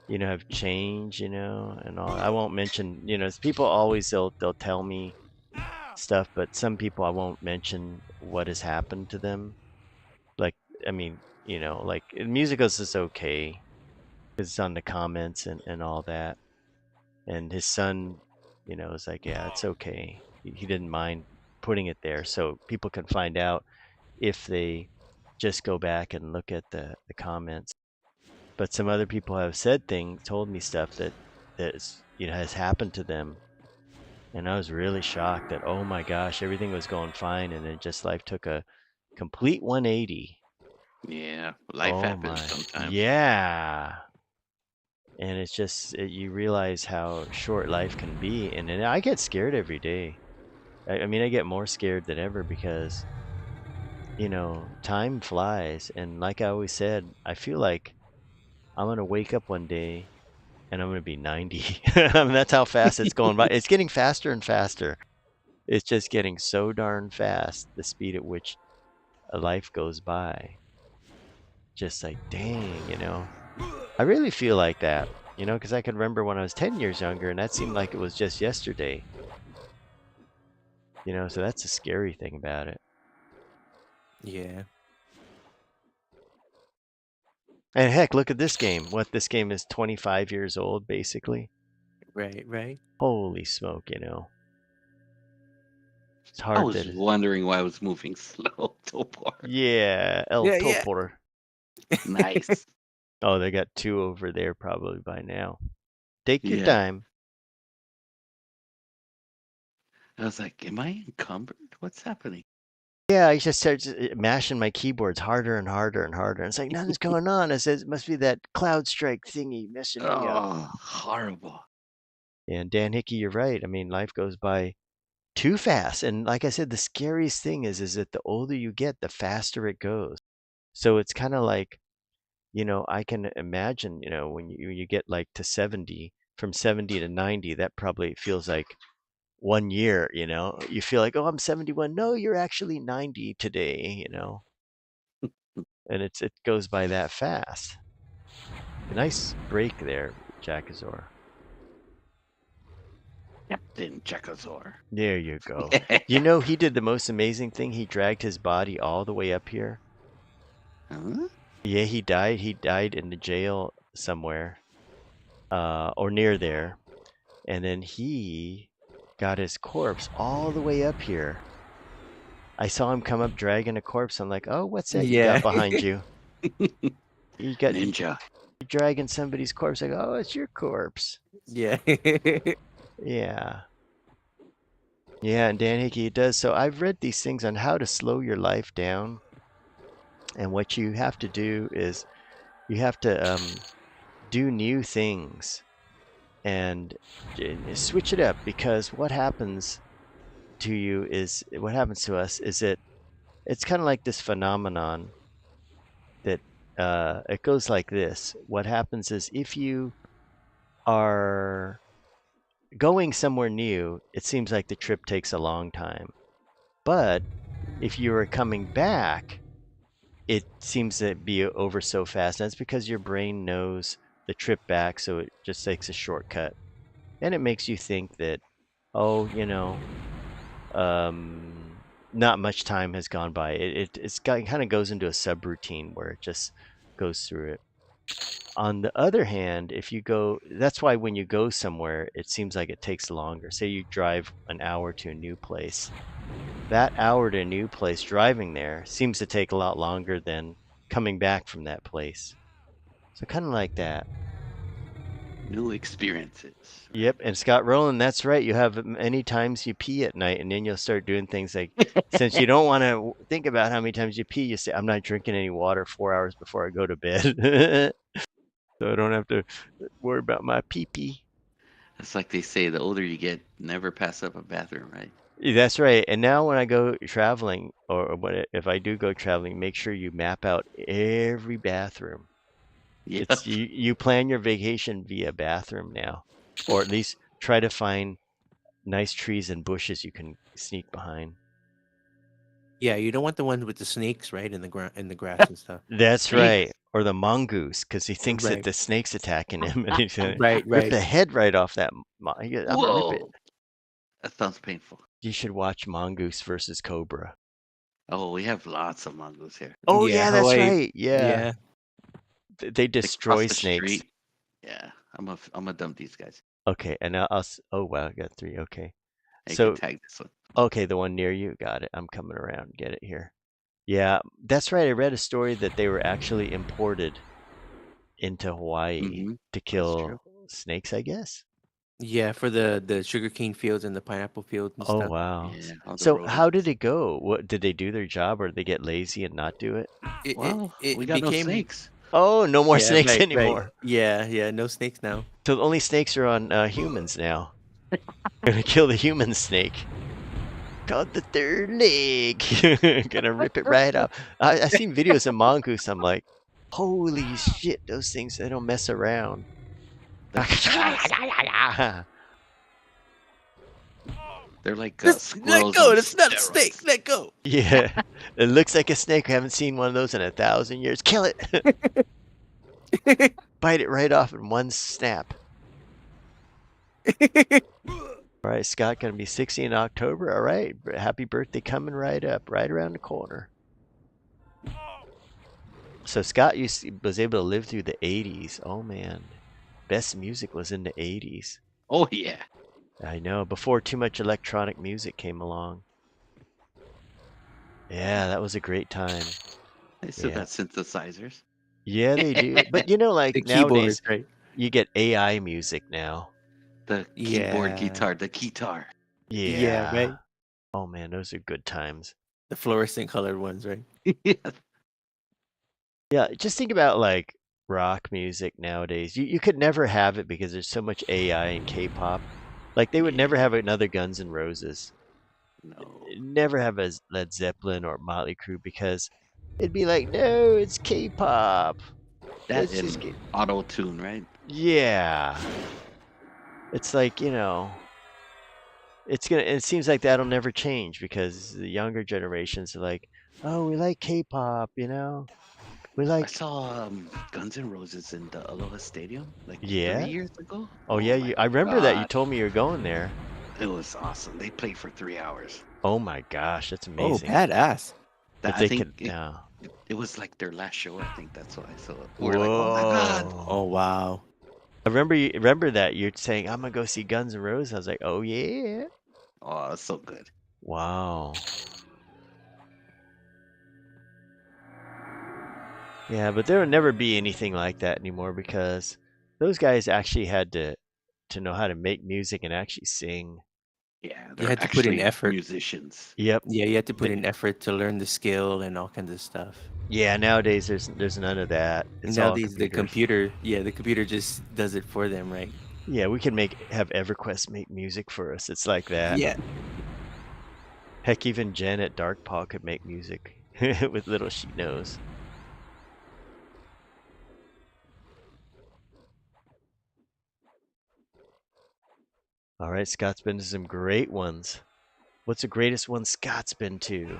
have changed, and all. I won't mention, people always they'll tell me stuff, but some people I won't mention what has happened to them. Like, I mean, like in musicals is okay because it's on the comments and all that. And his son, was like, yeah, it's okay. He didn't mind putting it there so people can find out if they just go back and look at the comments. But some other people have said things, told me stuff that is, has happened to them, and I was really shocked that, oh my gosh, everything was going fine, and then just life took a complete 180. Yeah, life Oh happens my. sometimes. Yeah. And it's just you realize how short life can be, and then I get scared every day. I mean, I get more scared than ever because time flies, and like I always said, I feel like I'm gonna wake up one day and I'm gonna be 90. I mean, that's how fast it's going by. It's getting faster and faster. It's just getting so darn fast, the speed at which a life goes by. Just like, dang. I really feel like that, because I can remember when I was 10 years younger, and that seemed like it was just yesterday. So that's a scary thing about it. Yeah. And heck, look at this game. This game is 25 years old, basically. Right. Right. Holy smoke, It's I hard was to. wondering why I was moving slow so far. Yeah, El Yeah. Yeah. Topor. Nice. Oh, they got two over there probably by now. Take your Yeah. time. I was like, am I encumbered? What's happening? Yeah, I just started mashing my keyboards harder and harder and harder. And it's like, nothing's going on. I says, it must be that cloud strike thingy messing me up. Oh, horrible. And Dan Hickey, you're right. I mean, life goes by too fast. And like I said, the scariest thing is that the older you get, the faster it goes. So it's kind of like, I can imagine, when you get like to 70, from 70 to 90, that probably feels like 1 year, you feel like, oh, I'm 71. No, you're actually 90 today. And it goes by that fast. A nice break there, Jackazor. Captain Checosaur. There you go. He did the most amazing thing. He dragged his body all the way up here. Huh? Yeah, he died. He died in the jail somewhere, or near there. And then he got his corpse all the way up here. I saw him come up dragging a corpse. I'm like, oh, what's that you Yeah. got behind you? You got Ninja. you're dragging somebody's corpse. I go, oh, it's your corpse. Yeah. Yeah. Yeah, and Dan Hickey, it does. So I've read these things on how to slow your life down. And what you have to do is you have to do new things and switch it up, because what happens to us is that it's kind of like this phenomenon that it goes like this. What happens is if you are going somewhere new, it seems like the trip takes a long time. But if you are coming back, it seems to be over so fast. And that's because your brain knows the trip back, so it just takes a shortcut. And it makes you think that, oh, not much time has gone by. It kind of goes into a subroutine where it just goes through it. On the other hand, that's why when you go somewhere, it seems like it takes longer. Say you drive an hour to a new place. That hour to a new place driving there seems to take a lot longer than coming back from that place. So kind of like that. New experiences. Yep, and Scott Rowland, that's right. You have many times you pee at night, and then you'll start doing things like, since you don't want to think about how many times you pee, you say, I'm not drinking any water 4 hours before I go to bed. So I don't have to worry about my pee-pee. It's like they say, the older you get, never pass up a bathroom, right? That's right. And now when I go traveling, or if I do go traveling, make sure you map out every bathroom. Yeah. It's you plan your vacation via bathroom now, or at least try to find nice trees and bushes you can sneak behind. Yeah. You don't want the ones with the snakes, right, in the grass and stuff. That's Snakes. right. Or the mongoose, because he thinks that Right. the snake's attacking him, and he's gonna Right. rip Right. the head right off that. I'm gonna rip it. Whoa. That sounds painful. You should watch Mongoose versus Cobra. Oh, we have lots of mongoose here. Oh Yeah. yeah, that's Hawaii. right. Yeah. Yeah. They They destroy cross the snakes. street. Yeah, I'm gonna dump these guys. Okay, and oh wow, I got 3. Okay. I So, can tag this one. okay, the one near you, got it. I'm coming around, get it here. Yeah, that's right. I read a story that they were actually imported into Hawaii Mm-hmm. to That's true. kill snakes, I guess. Yeah, for the sugarcane fields and the pineapple fields and Oh stuff. wow. Yeah, all the So how did rodents. it go? What did they do their job, or did they get lazy and not do it? Well, we It got no became snakes. Oh, no more yeah, snakes right. anymore. Yeah, no snakes now. So the only snakes are on humans now. Gonna kill the human snake. Called the third leg. Gonna rip it right off. I seen videos of mongoose. I'm like, holy shit, those things, they don't mess around. They're fast. They're like Let squirrels go. on That's not a snake. steroids. Let go. Yeah, it looks like a snake. We haven't seen one of those in 1,000 years. Kill it. Bite it right off in one snap. All right, Scott, gonna be 60 in October. All right, happy birthday coming right up, right around the corner. So Scott was able to live through the 80s. Oh man, best music was in the 80s. Oh yeah. I know, before too much electronic music came along. Yeah, that was a great time. They still Yeah. got synthesizers. Yeah, they do. But you know, like The nowadays, keyboards, right? you get AI music now. The keyboard Yeah. guitar, the guitar. Yeah, Yeah. right. Oh man, those are good times. The fluorescent colored ones, right? Yeah. Yeah, just think about like rock music nowadays. You could never have it because there's so much AI and K-pop. Like they would never have another Guns N' Roses. No. Never have a Led Zeppelin or Motley Crue because it'd be like, no, it's K-pop. That Let's just and get auto tune, right? yeah. It's like, it seems like that'll never change because the younger generations are like, oh, we like K-pop, We I like saw Guns N' Roses in the Aloha Stadium like yeah. 3 years ago. Oh yeah, my I remember that you God. told me you were going there. It was awesome. They played for 3 hours. Oh my gosh, that's Oh, amazing. badass. If I they think could, yeah. it was like their last show. I think that's why. So we're like, oh my God. Oh, wow. I remember that you're saying I'm gonna go see Guns N' Roses. I was like, oh yeah. Oh, that's so good. Wow. Yeah, but there will never be anything like that anymore because those guys actually had to know how to make music and actually sing. Yeah, You they're had to put in actually effort. musicians. Yep. Yeah, you had to put in effort to learn the skill and all kinds of stuff. Yeah, nowadays there's none of that. It's all Nowadays, the computers. the computer just does it for them, right? Yeah, we can have EverQuest make music for us. It's like that. Yeah. Heck, even Jen at Darkpaw could make music with little she knows. All right, Scott's been to some great ones. What's the greatest one Scott's been to?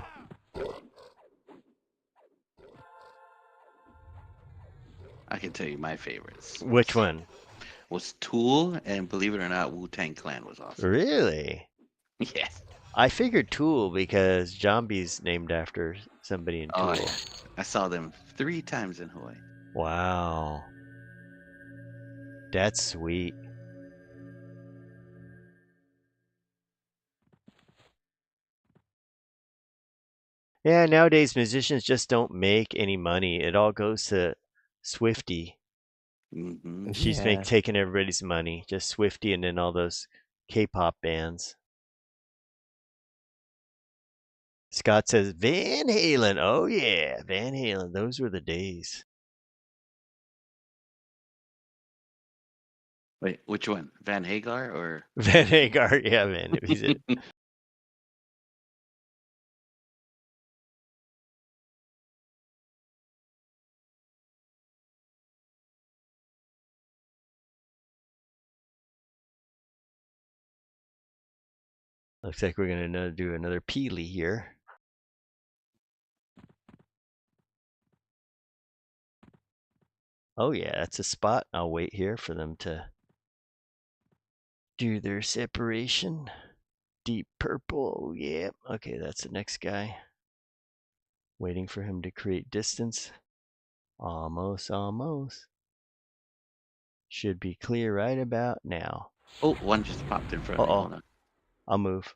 I can tell you my favorites. Which one? Was Tool, and believe it or not, Wu-Tang Clan was awesome. Really? Yes. I figured Tool because Zombie's named after somebody in Tool. Oh, yeah. I saw them 3 times in Hawaii. Wow. That's sweet. Yeah, nowadays musicians just don't make any money. It all goes to Swifty. Mm-hmm. And she's Yeah. taking everybody's money. Just Swifty and then all those K-pop bands. Scott says Van Halen. Oh yeah, Van Halen. Those were the days. Wait, which one? Van Hagar or? Van Hagar. Yeah, man. He's it. Looks like we're gonna do another Peely here. Oh yeah, that's a spot. I'll wait here for them to do their separation. Deep purple. Oh, yeah. Okay, that's the next guy. Waiting for him to create distance. Almost, almost. Should be clear right about now. Oh, one just popped in front of me. Hold on. I'll move.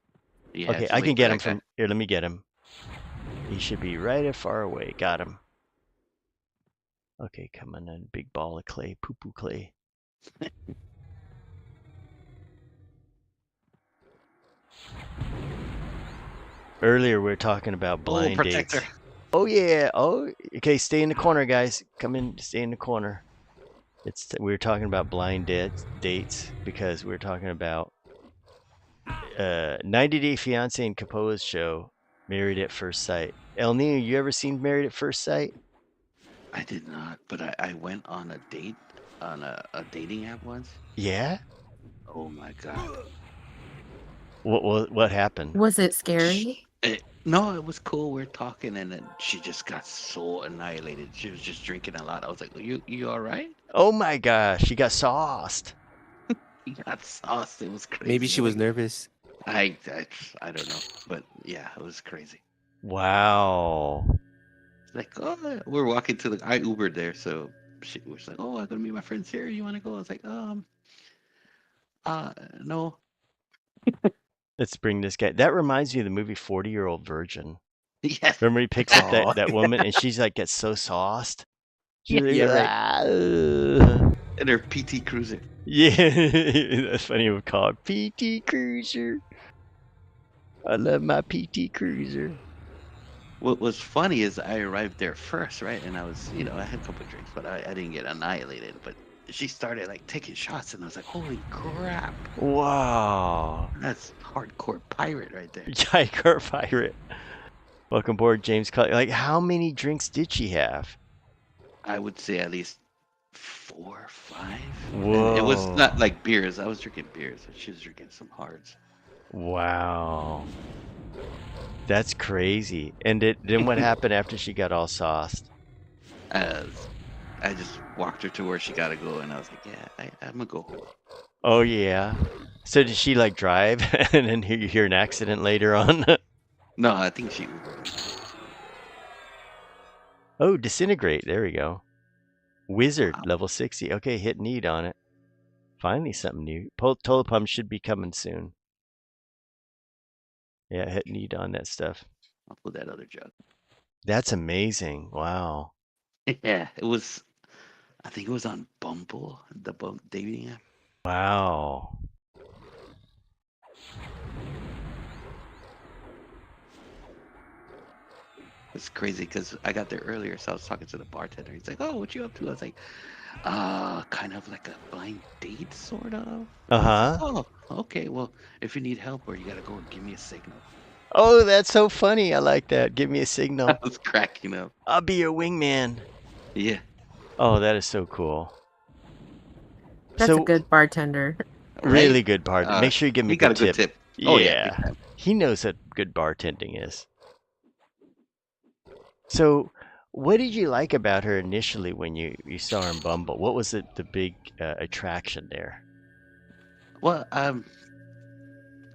You Okay, had to I wait can for get that him from guy. here. Let me get him. He should be right far away. Got him. Okay, come on then. Big ball of clay. Poo poo clay. Earlier we were talking about blind protector. dates. Oh yeah. Oh, okay. Stay in the corner, guys. Come in. Stay in the corner. We were talking about blind dates because we were talking about 90 Day Fiance and Capoe's show, Married at First Sight. El Nino, you ever seen Married at First Sight? I did not, but I went on a date on a dating app once. Yeah. Oh my god. What happened? Was it scary? No, it was cool. We're talking, and then she just got so annihilated. She was just drinking a lot. I was like, "You all right?" Oh my gosh, she got sauced. He got sauced. It was crazy. Maybe she was nervous. I don't know, but yeah, it was crazy. Wow. Like, oh, we're walking to I Ubered there, so she was like, "Oh, I'm gonna meet my friends here. You want to go?" I was like, no." Let's bring this guy. That reminds me of the movie 40-Year-Old Virgin. Yes. Remember he picks up Oh. that woman and she's like gets so sauced. She's like, Yeah, right. "Ah." And her PT Cruiser. Yeah, that's funny. We call it PT Cruiser. I love my PT Cruiser. What was funny is I arrived there first, right? And I was, I had a couple of drinks, but I didn't get annihilated. But she started like taking shots, and I was like, "Holy crap! Wow. That's hardcore pirate right there." Tiger Pirate. Welcome aboard, James Cully. Like, how many drinks did she have? I would say at least 4 or 5. Whoa. And it was not like beers. I was drinking beers. She was drinking some hards. Wow. That's crazy. And then what happened after she got all sauced? I just walked her to where she got to go, and I was like, "Yeah, I'm gonna go home." Oh, yeah. So did she like drive and then you hear an accident later on? No, I think she Ubered me. Oh, disintegrate. There we go. Wizard, Wow. level 60. Okay, hit need on it. Finally something new. Tolopum should be coming soon. Yeah, hit need on that stuff. I'll put that other jug. That's amazing. Wow. Yeah, it was. I think it was on Bumble, the dating app. Wow. It's crazy because I got there earlier, so I was talking to the bartender. He's like, "Oh, what you up to?" I was like, kind of like a blind date, sort of." Uh-huh. Oh, okay. Well, if you need help or you gotta go, give me a signal. Oh, that's so funny. I like that. Give me a I signal. was cracking up. I'll be your wingman. Yeah. Oh, that is so cool. That's So a good bartender. really Right? good bartender. Make sure you give him He a got good a good tip. tip. Oh, yeah. Yeah. big time. He knows what good bartending is. So what did you like about her initially when you saw her in Bumble? What was the big attraction there? Well, I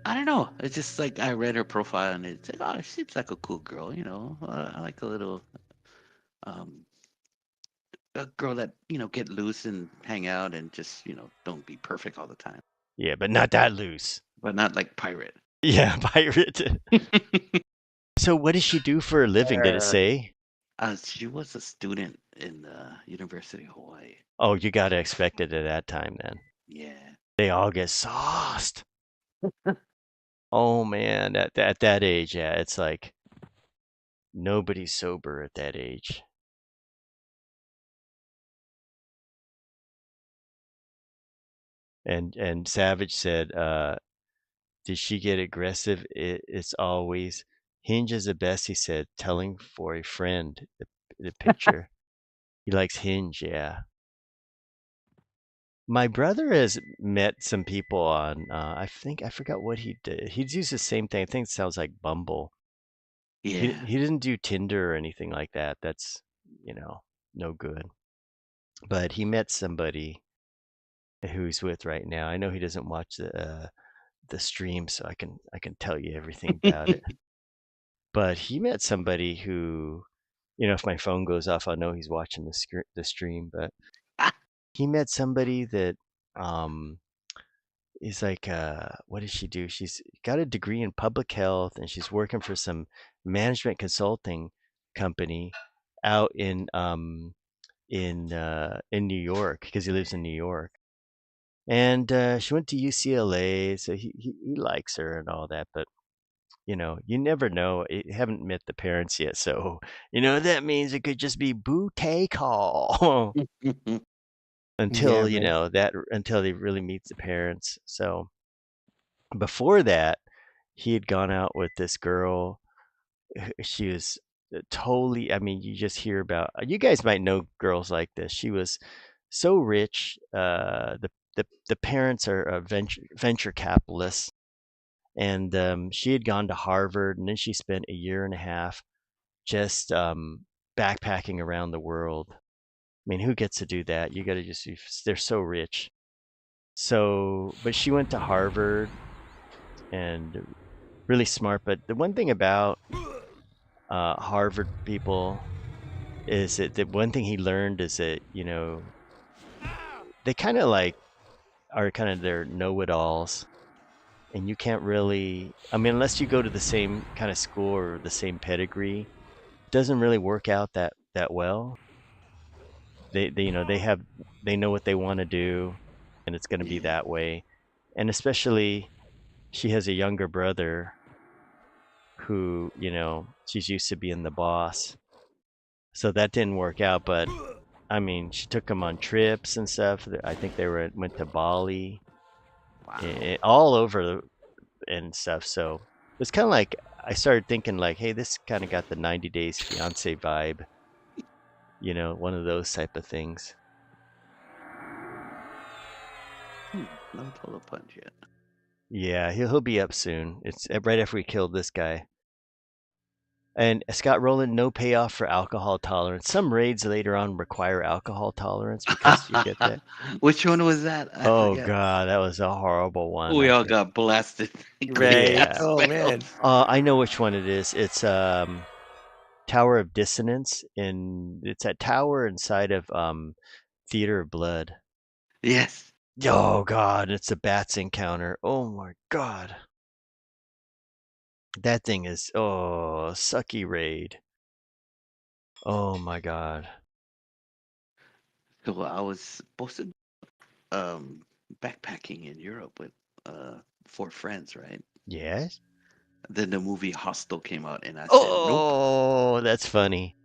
don't know. It's just like I read her profile and it's like, oh, she seems like a cool girl. I like a little a girl that get loose and hang out and just don't be perfect all the time, Yeah, but not that loose. but not like pirate. Yeah, pirate. So what does she do for a living? Did it say? She was a student in the University of Hawaii. Oh, you gotta expect it at that time then. Yeah. They all get sauced. Oh man, at that age, yeah, it's like nobody's sober at that age. And Savage said, did she get aggressive? It's always Hinge is the best, he said, telling for a friend the picture. He likes Hinge, yeah. My brother has met some people on I forgot what he did. He's used the same thing. I think it sounds like Bumble. Yeah. He didn't do Tinder or anything like that. That's, no good. But he met somebody who he's with right now. I know he doesn't watch the stream, so I can tell you everything about it. But he met somebody who, if my phone goes off, I'll know he's watching the stream. But he met somebody that is like, what does she do? She's got a degree in public health, and she's working for some management consulting company out in New York because he lives in New York. And she went to UCLA, so he likes her and all that. But you never know. You haven't met the parents yet, so that means it could just be bouquet call Yeah, until man. until he really meets the parents. So before that, he had gone out with this girl. She was totally. I mean, you just hear about. You guys might know girls like this. She was so rich. The parents are venture capitalists, and she had gone to Harvard, and then she spent a year and a half just backpacking around the world. I mean, who gets to do that? You got to just. They're so rich. So, but she went to Harvard and really smart. But the one thing about Harvard people is that the one thing he learned is that they kind of like are kind of their know-it-alls, and you can't really. I mean, unless you go to the same kind of school or the same pedigree, it doesn't really work out that well. They know what they want to do, and it's going to be Yeah. that way. And especially, she has a younger brother who she's used to being the boss, so that didn't work out. But I mean, she took him on trips and stuff. I think they went to Bali, Wow. all over and stuff. So it's kind of like I started thinking like, hey, this kind of got the 90 Days Fiance vibe, one of those type of things. No total punch yet. Yeah, he'll be up soon. It's right after we killed this guy. And Scott Rowland, no payoff for alcohol tolerance. Some raids later on require alcohol tolerance because you get that. Which one was that? I Oh forget. God, that was a horrible one. We I all think. got blasted. Right. Yeah. Oh man. I know which one it is. It's Tower of Dissonance, it's that tower inside of Theater of Blood. Yes. Oh God, it's a bats encounter. Oh my God. That thing is sucky raid. Oh my God. So I was supposed to backpacking in Europe with 4 friends, right? Yes? Then the movie Hostel came out, and I said nope. Oh, that's funny.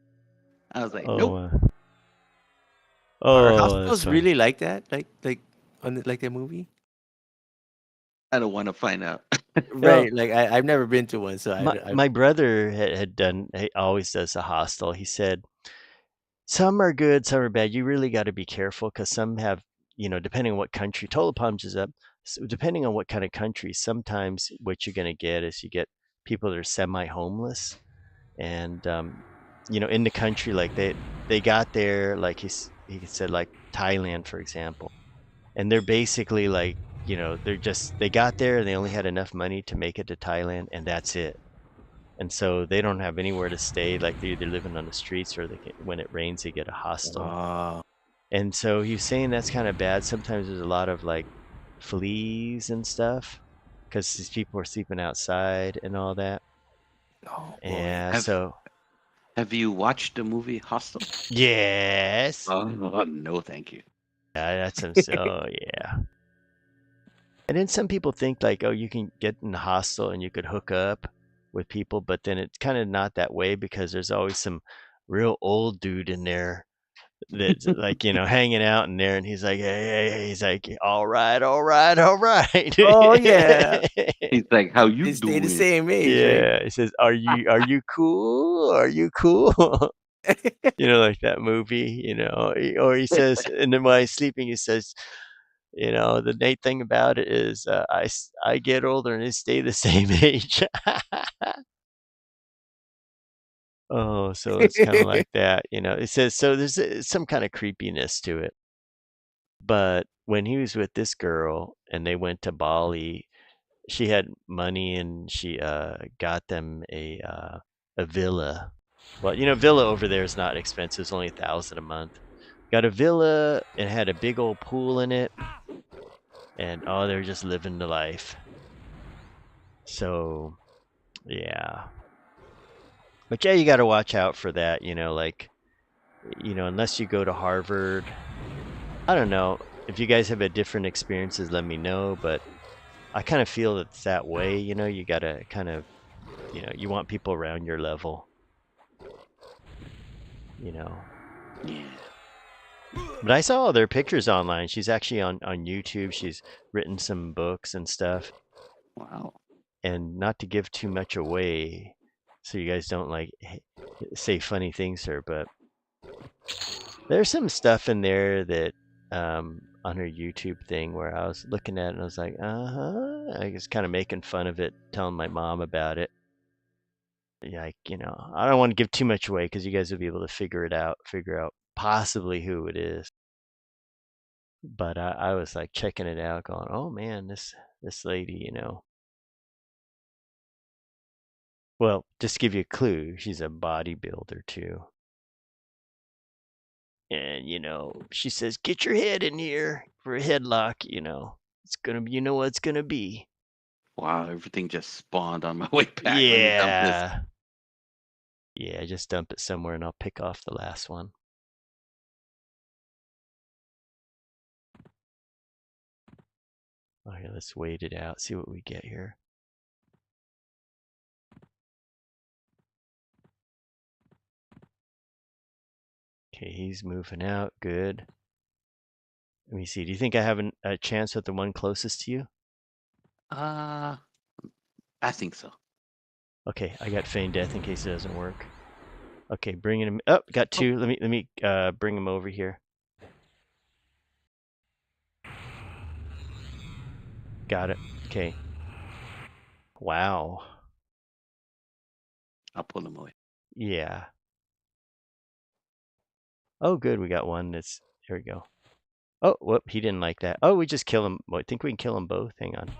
I was like, Oh, nope. Are that's hostels funny. really like that? Like on like that movie? I don't want to find out. Well, Right. Like I've never been to one, so my brother had done. He always does a hostel. He said some are good, some are bad. You really got to be careful because some have, depending on what country. Total Palms is up. So depending on what kind of country, sometimes what you're gonna get is you get people that are semi-homeless, and in the country, like they got there, like he said, like Thailand, for example, and they're basically like, they got there and they only had enough money to make it to Thailand, and that's it. And so they don't have anywhere to stay. Like they're either living on the streets or when it rains, they get a hostel. Oh. And so he was saying that's kind of bad. Sometimes there's a lot of like fleas and stuff because these people are sleeping outside and all that. Oh boy. Yeah. So Have you watched the movie Hostel? yes. Oh no, thank you. Yeah, that's some. Oh yeah. And then some people think like, oh, you can get in the hostel and you could hook up with people, but then it's kind of not that way because there's always some real old dude in there that's like, hanging out in there, and he's like, hey, he's like, all right, all right, all right. Oh yeah. He's like, how you They stay the doing? same age, right? Yeah, he says, are you cool? Are you cool? Like that movie, or he says, and then while he's sleeping, he says, the neat thing about it is I get older and they stay the same age. Oh, so it's kind of like that, It says, so there's some kind of creepiness to it. But when he was with this girl and they went to Bali, she had money and she got them a villa. Well, villa over there is not expensive. It's only 1,000 a month. Got a villa and had a big old pool in it. And they're just living the life. So, yeah. But yeah, you got to watch out for that, like, unless you go to Harvard. I don't know. If you guys have had different experiences, let me know. But I kind of feel it's that way, you got to kind of You know, you want people around your level. You know. Yeah. But I saw all their pictures online. She's actually on YouTube. She's written some books and stuff. Wow. And not to give too much away, so you guys don't like say funny things to her, but there's some stuff in there that on her YouTube thing where I was looking at it and I was like, I was kind of making fun of it, telling my mom about it. Like, you know, I don't want to give too much away because you guys will be able to figure out possibly who it is. But I was like checking it out, going, oh man, this lady, you know. Well, just to give you a clue, she's a bodybuilder too. And, you know, she says, get your head in here for a headlock, you know. It's gonna be, you know what it's gonna be. Wow, everything just spawned on my way back. Let me dump this. Yeah, just dump it somewhere and I'll pick off the last one. Okay, let's wait it out, see what we get here. Okay, he's moving out. Good. Let me see. Do you think I have a chance with the one closest to you? I think so. Okay, I got feign death in case it doesn't work. Okay, bringing him. Oh, got two. Let me bring him over here. Got it. Okay. Wow. I'll pull him away. Yeah. Oh, good. We got one. That's here we go. Oh, whoop. He didn't like that. Oh, we just kill him. Well, I think we can kill them both. Hang on.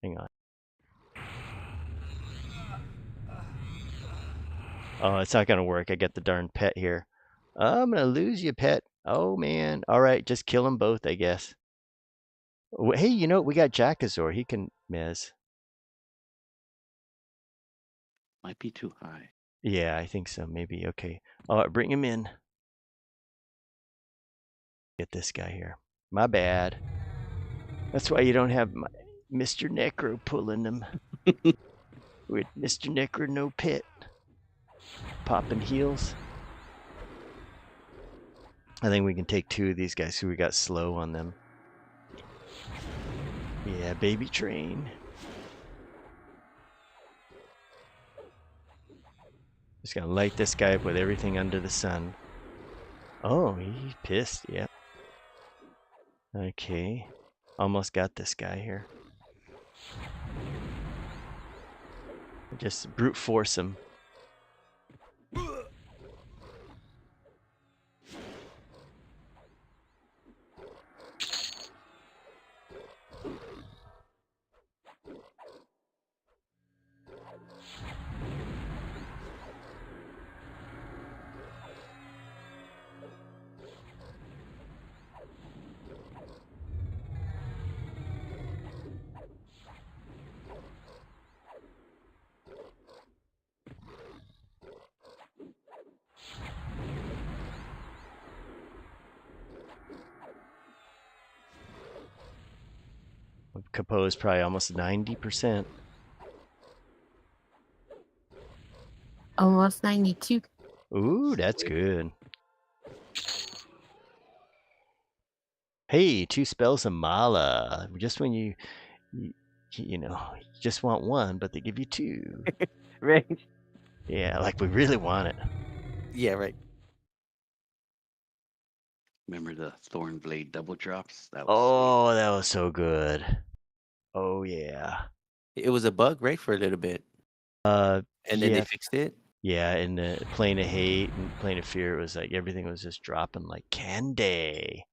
Hang on. Oh, it's not gonna work. I got the darn pet here. I'm gonna lose you, pet. Oh man. All right, just kill them both, I guess. Hey, you know, we got Jackazor. He can mez. Might be too high. Yeah, I think so. Maybe. Okay. All right, bring him in. Get this guy here. My bad. That's why you don't have Mr. Necro pulling them. With Mr. Necro no pit. Popping heels. I think we can take two of these guys who we got slow on them. Yeah, baby train. Just gonna light this guy up with everything under the sun. Oh, he's pissed, yep. Okay. Almost got this guy here. Just brute force him. Composed probably almost 90%. Almost 92. Ooh, that's good. Hey, 2 spells of Mala. Just when you just want one, but they give you 2. Right. Yeah, like we really want it. Yeah, right. Remember the Thorn Blade double drops? That was Oh, that was so good. Oh yeah. It was a bug, right, for a little bit, and then they Yeah, fixed it. yeah. In the Plane of Hate and Plane of Fear, it was like everything was just dropping like candy.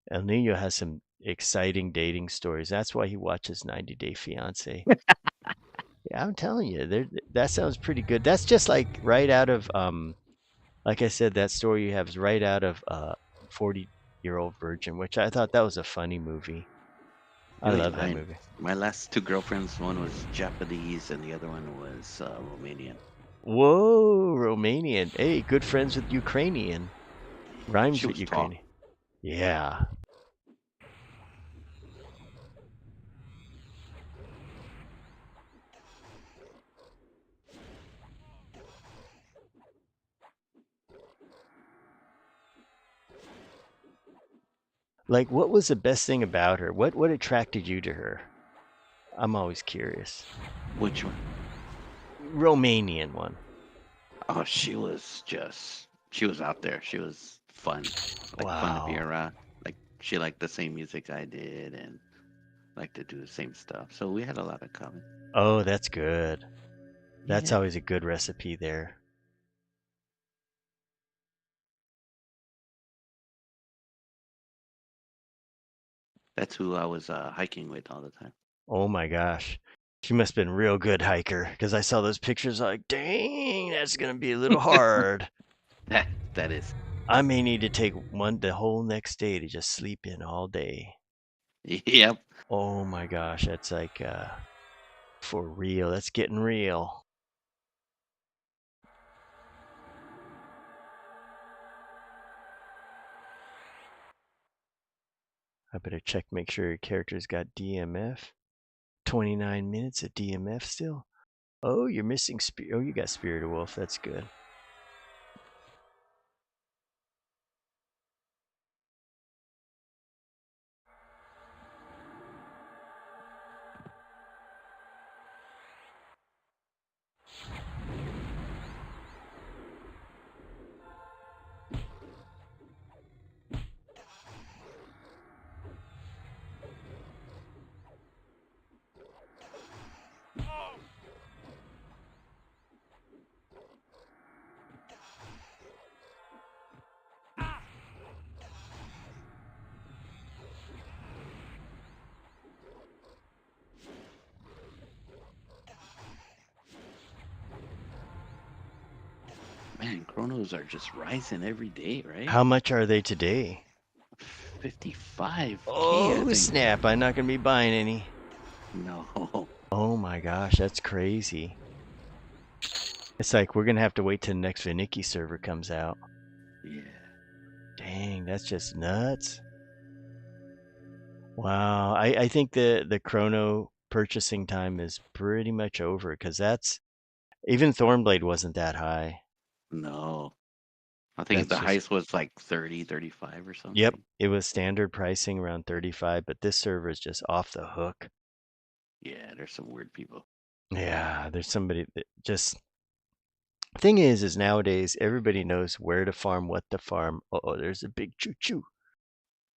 El Nino has some exciting dating stories. That's why he watches 90 Day Fiance. Yeah, I'm telling you, that sounds pretty good. That's just like right out of like I said, that story you have is right out of 40-Year-Old Virgin, which I thought that was a funny movie. I love that movie. My last 2 girlfriends, one was Japanese and the other one was Romanian. Whoa, Romanian. Hey, good friends with Ukrainian. Rhymes She with was tall. Ukrainian. Yeah. Like, what was the best thing about her? What attracted you to her? I'm always curious. Which one? Romanian one. Oh, she was out there. She was fun, like fun to be Wow. around. Like she liked the same music I did and liked to do the same stuff. So we had a lot in common. Oh, that's good. That's Yeah. always a good recipe there. That's who I was hiking with all the time. Oh my gosh. She must have been a real good hiker because I saw those pictures like, dang, that's going to be a little hard. That is. I may need to take the whole next day to just sleep in all day. Yep. Oh my gosh, that's like for real. That's getting real. I better check, make sure your character's got DMF. 29 minutes of DMF still. Oh, you're missing oh, you got Spirit of Wolf. That's good. Man, chronos are just rising every day, right? How much are they today? 55K, Oh, I think. snap. I'm not going to be buying any. No. Oh my gosh, that's crazy. It's like we're going to have to wait till the next Viniki server comes out. Yeah. Dang, that's just nuts. Wow, I think the chrono purchasing time is pretty much over because that's even Thornblade wasn't that high. No. I think That's the just highest was like 30, 35 or something. yep. It was standard pricing around 35, but this server is just off the hook. Yeah, there's some weird people. Yeah, there's somebody that just thing is nowadays everybody knows where to farm, what to farm. Oh, there's a big choo choo.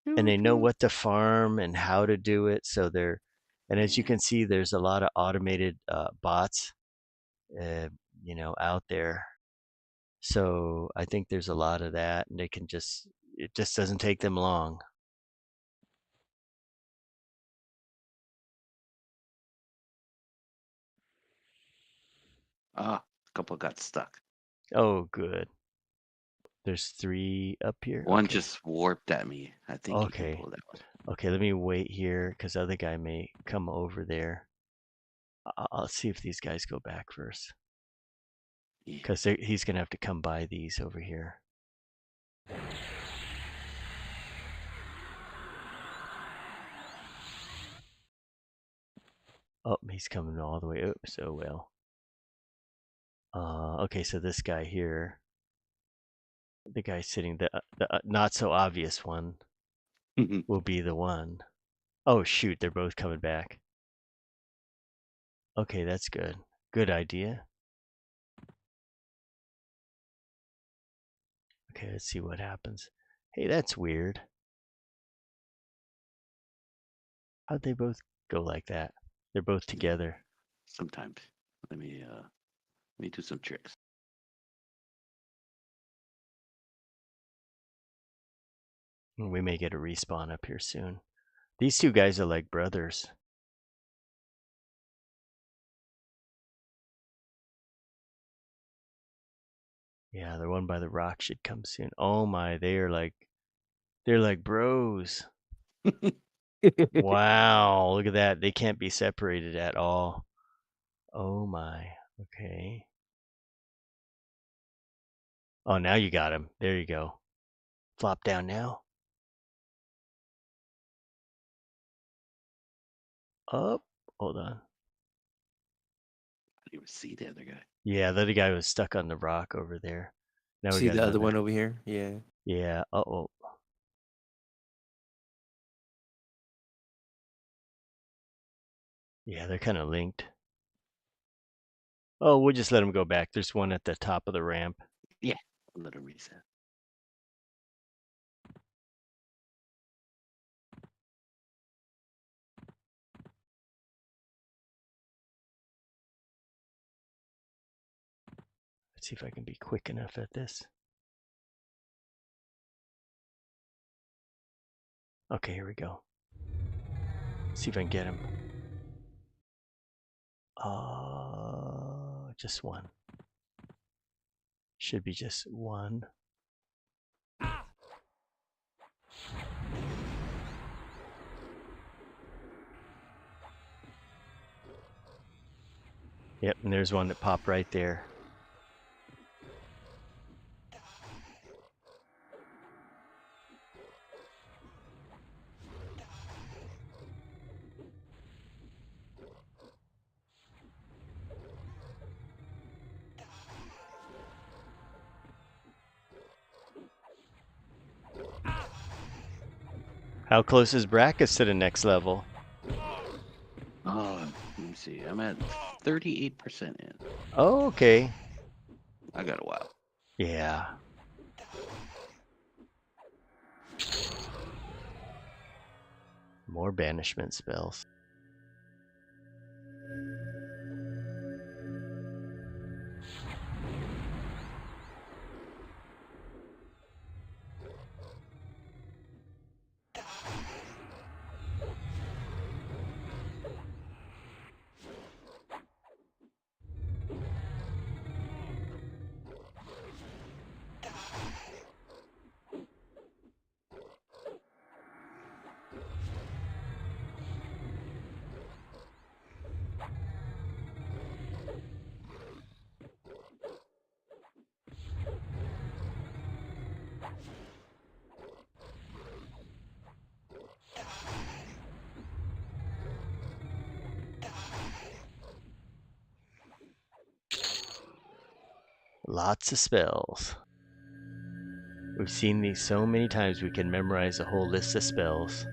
And they know what to farm and how to do it. So they're, and as you Yeah. can see, there's a lot of automated bots, uh, out there. So I think there's a lot of that, and they can just, it just doesn't take them long. Ah, a couple got stuck. Oh, good. There's 3 up here. One Okay. just warped at me. I think you can Okay. pull that one. Okay, let me wait here because the other guy may come over there. I'll see if these guys go back first Yeah. because he's going to have to come by these over here. Oh, he's coming all the way up. So well. Okay, so this guy here, the guy sitting, the not so obvious one, will be the one. Oh shoot, they're both coming back. Okay, that's good. Good idea. Okay, let's see what happens. Hey, that's weird. How'd they both go like that? They're both together. Sometimes. Let me do some tricks. We may get a respawn up here soon. These 2 guys are like brothers. Yeah, the one by the rock should come soon. Oh my, they're like bros. Wow, look at that. They can't be separated at all. Oh my. Okay. Oh, now you got him. There you go. Flop down now. Up. Hold on. I didn't even see the other guy. Yeah, the other guy was stuck on the rock over there. Now we See got the other another. one over here? Yeah. Yeah. Uh-oh. Yeah, they're kind of linked. Oh, we'll just let them go back. There's one at the top of the ramp. Yeah, a little reset. Let's see if I can be quick enough at this. Okay, here we go. See if I can get him. Just one. Should be just one. Yep, and there's one that popped right there. How close is Brackus to the next level? Oh, let me see. I'm at 38% in. Oh, okay. I got a while. Yeah. More banishment spells. Lots of spells. We've seen these so many times we can memorize a whole list of spells.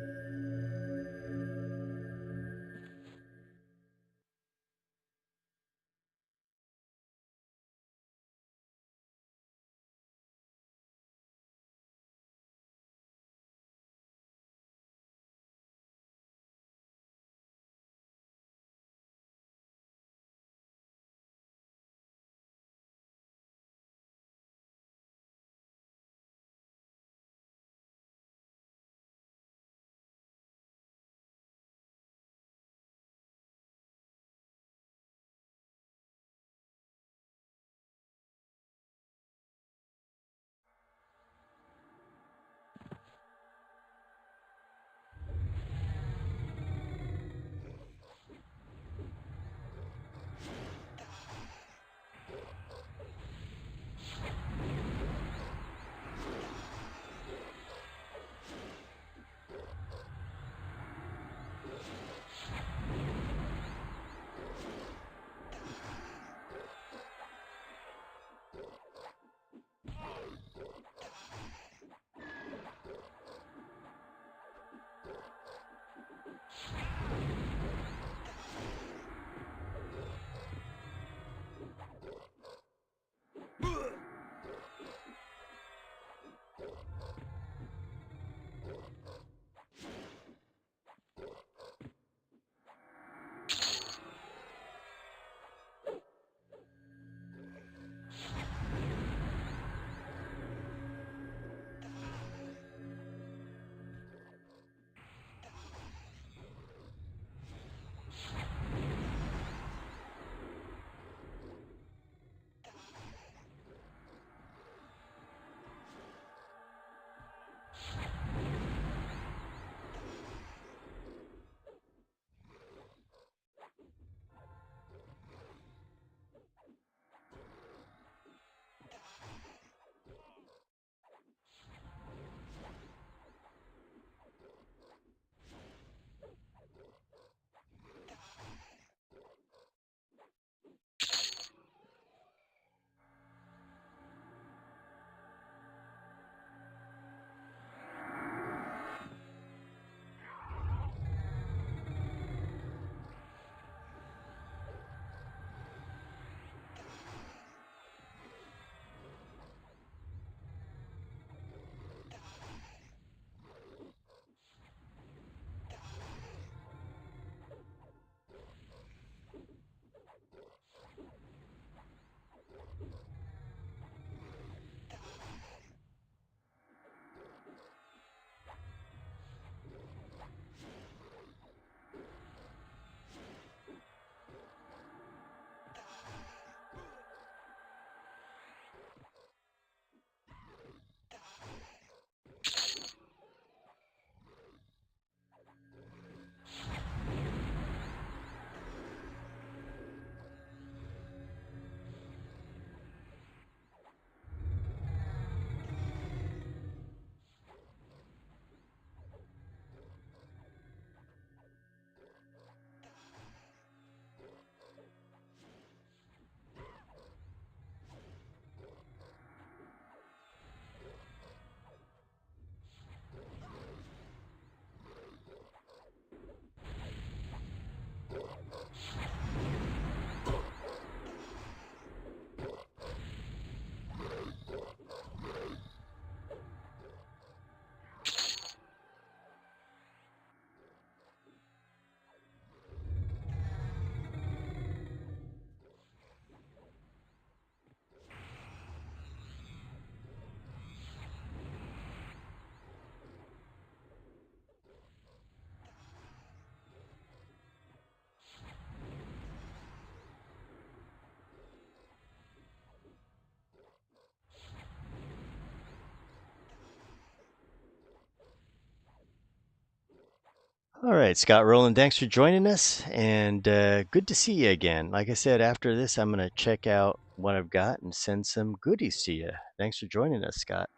All right, Scott Rowland, thanks for joining us, and good to see you again. Like I said, after this, I'm going to check out what I've got and send some goodies to you. Thanks for joining us, Scott.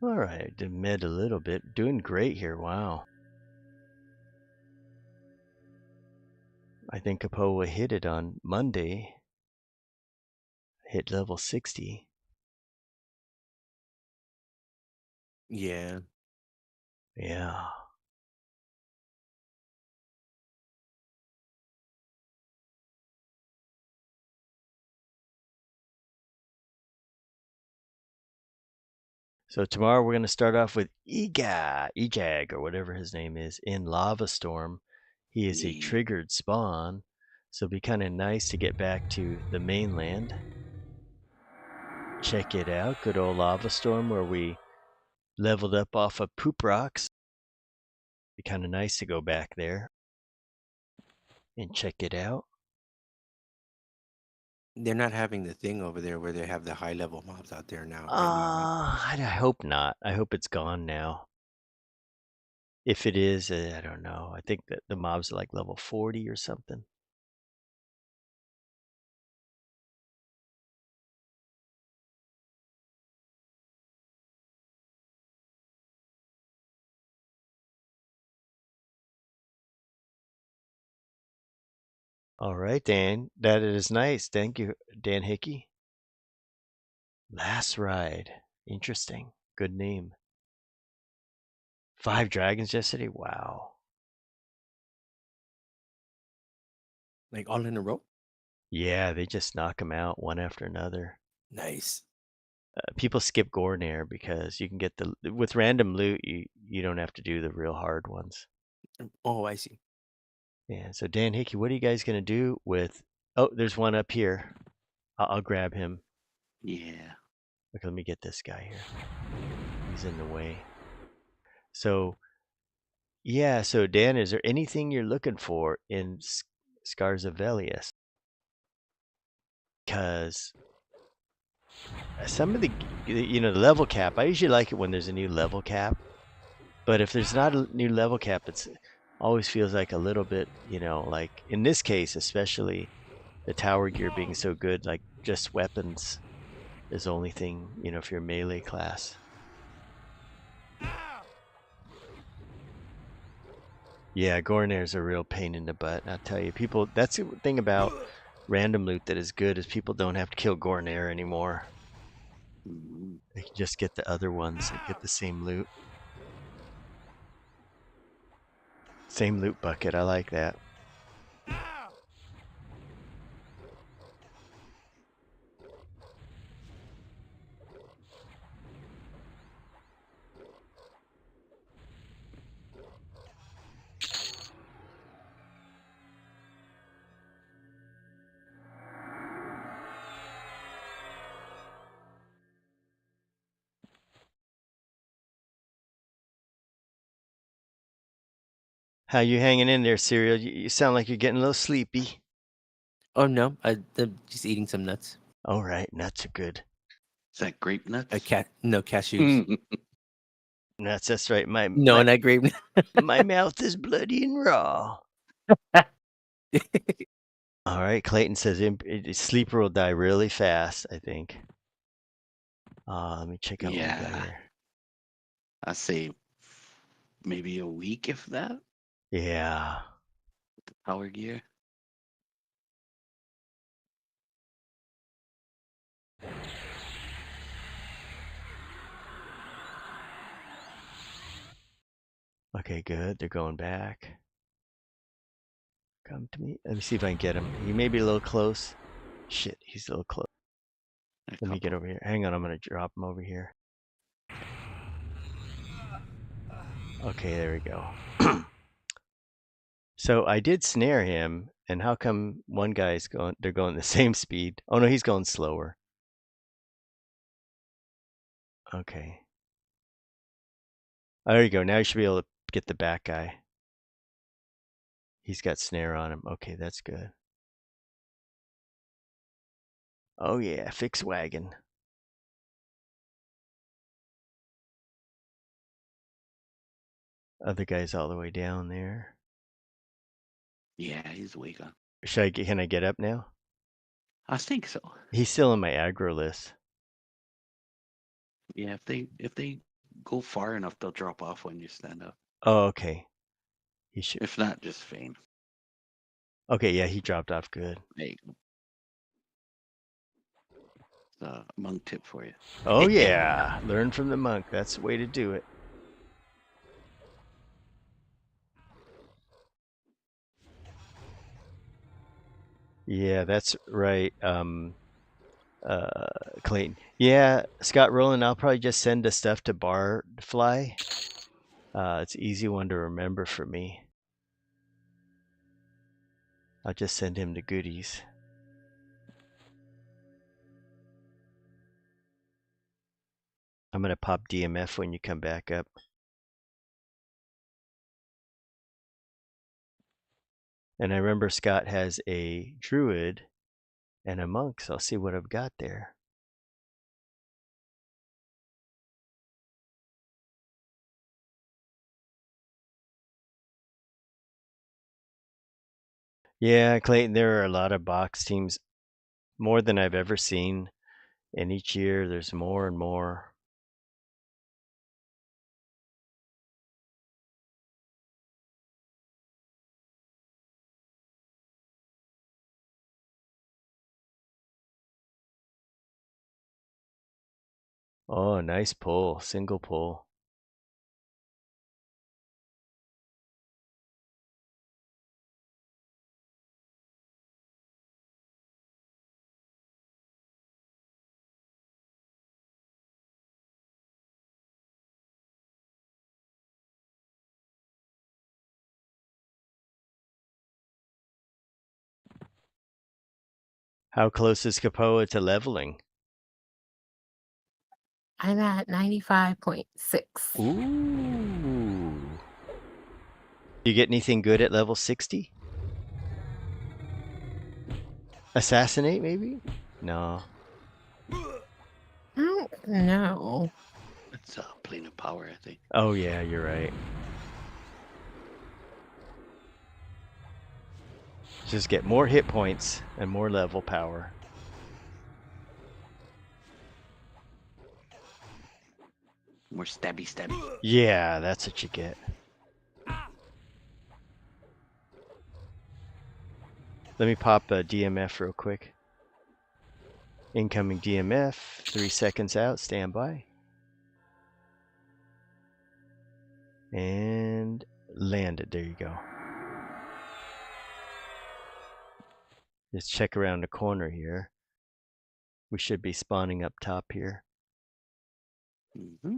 All right, did med a little bit. Doing great here. Wow. I think Kapoa hit it on Monday. Hit level 60. Yeah. Yeah. So tomorrow we're going to start off with Ejag, or whatever his name is, in Lava Storm. He is a Yeah. triggered spawn, so it'd be kind of nice to get back to the mainland. Check it out, good old Lava Storm where we leveled up off of Poop Rocks. Be kind of nice to go back there and check it out. They're not having the thing over there where they have the high level mobs out there now anymore. I hope not. I hope it's gone now. If it is, I don't know. I think that the mobs are like level 40 or something. All right, Dan. That is nice. Thank you, Dan Hickey. Last Ride. Interesting. Good name. 5 dragons yesterday? Wow. Like all in a row. Yeah, they just knock them out one after another. Nice. People skip Gornair because you can get with random loot. You don't have to do the real hard ones. Oh, I see. Yeah. So Dan Hickey, what are you guys gonna do with? Oh, there's one up here. I'll grab him. Yeah. Okay, let me get this guy here. He's in the way. So yeah. So Dan, is there anything you're looking for in Scars of Velius? Because some of the the level cap, I usually like it when there's a new level cap, but if there's not a new level cap, it's always feels like a little bit, like in this case especially, the tower gear being so good, like just weapons is the only thing, if you're melee class. Yeah, Gornair's a real pain in the butt. I'll tell you, people, that's the thing about random loot that is good, is people don't have to kill Gornair anymore. Mhm. They can just get the other ones and get the same loot. Same loot bucket. I like that. How you hanging in there, Cereal? You sound like you're getting a little sleepy. Oh no, I'm just eating some nuts. All right, nuts are good. Is that grape nuts? No cashews. Nuts, that's right. My No, my not grape. my mouth is bloody and raw. All right, Clayton says sleeper will die really fast, I think. Let me check out what we got Yeah. here. I say maybe a week, if that. Yeah. The power gear. Okay, good. They're going back. Come to me. Let me see if I can get him. He may be a little close. Shit, he's a little close. A Let me get couple. over here. Hang on, I'm gonna drop him over here. Okay, there we go. So I did snare him, and how come one guy's going? They're going the same speed. Oh no, he's going slower. Okay. Oh, there you go. Now you should be able to get the back guy. He's got snare on him. Okay, that's good. Oh yeah, fix wagon. Other guy's all the way down there. Yeah, he's way gone. Can I get up now? I think so. He's still in my aggro list. Yeah, if they go far enough, they'll drop off when you stand up. Oh, okay. He should. If not, just feign. Okay, yeah, he dropped off good. There you go. It's a monk tip for you. Oh yeah, learn from the monk. That's the way to do it. Yeah, that's right. Clayton. Yeah, Scott Rowland, I'll probably just send the stuff to Barfly. It's an easy one to remember for me. I'll just send him the goodies. I'm gonna pop DMF when you come back up. And I remember Scott has a druid and a monk, so I'll see what I've got there. Yeah, Clayton, there are a lot of box teams, more than I've ever seen. And each year there's more and more. Oh, nice pull, single pull. How close is Capoa to leveling? I'm at 95.6. Ooh. You get anything good at level 60? Assassinate, maybe? No. I don't know. It's a plane of power, I think. Oh, yeah, you're right. Just get more hit points and more level power. More stabby stabby. Yeah, that's what you get. Let me pop a DMF real quick. Incoming DMF, 3 seconds out, stand by. And land it, there you go. Just check around the corner here. We should be spawning up top here. Mm-hmm.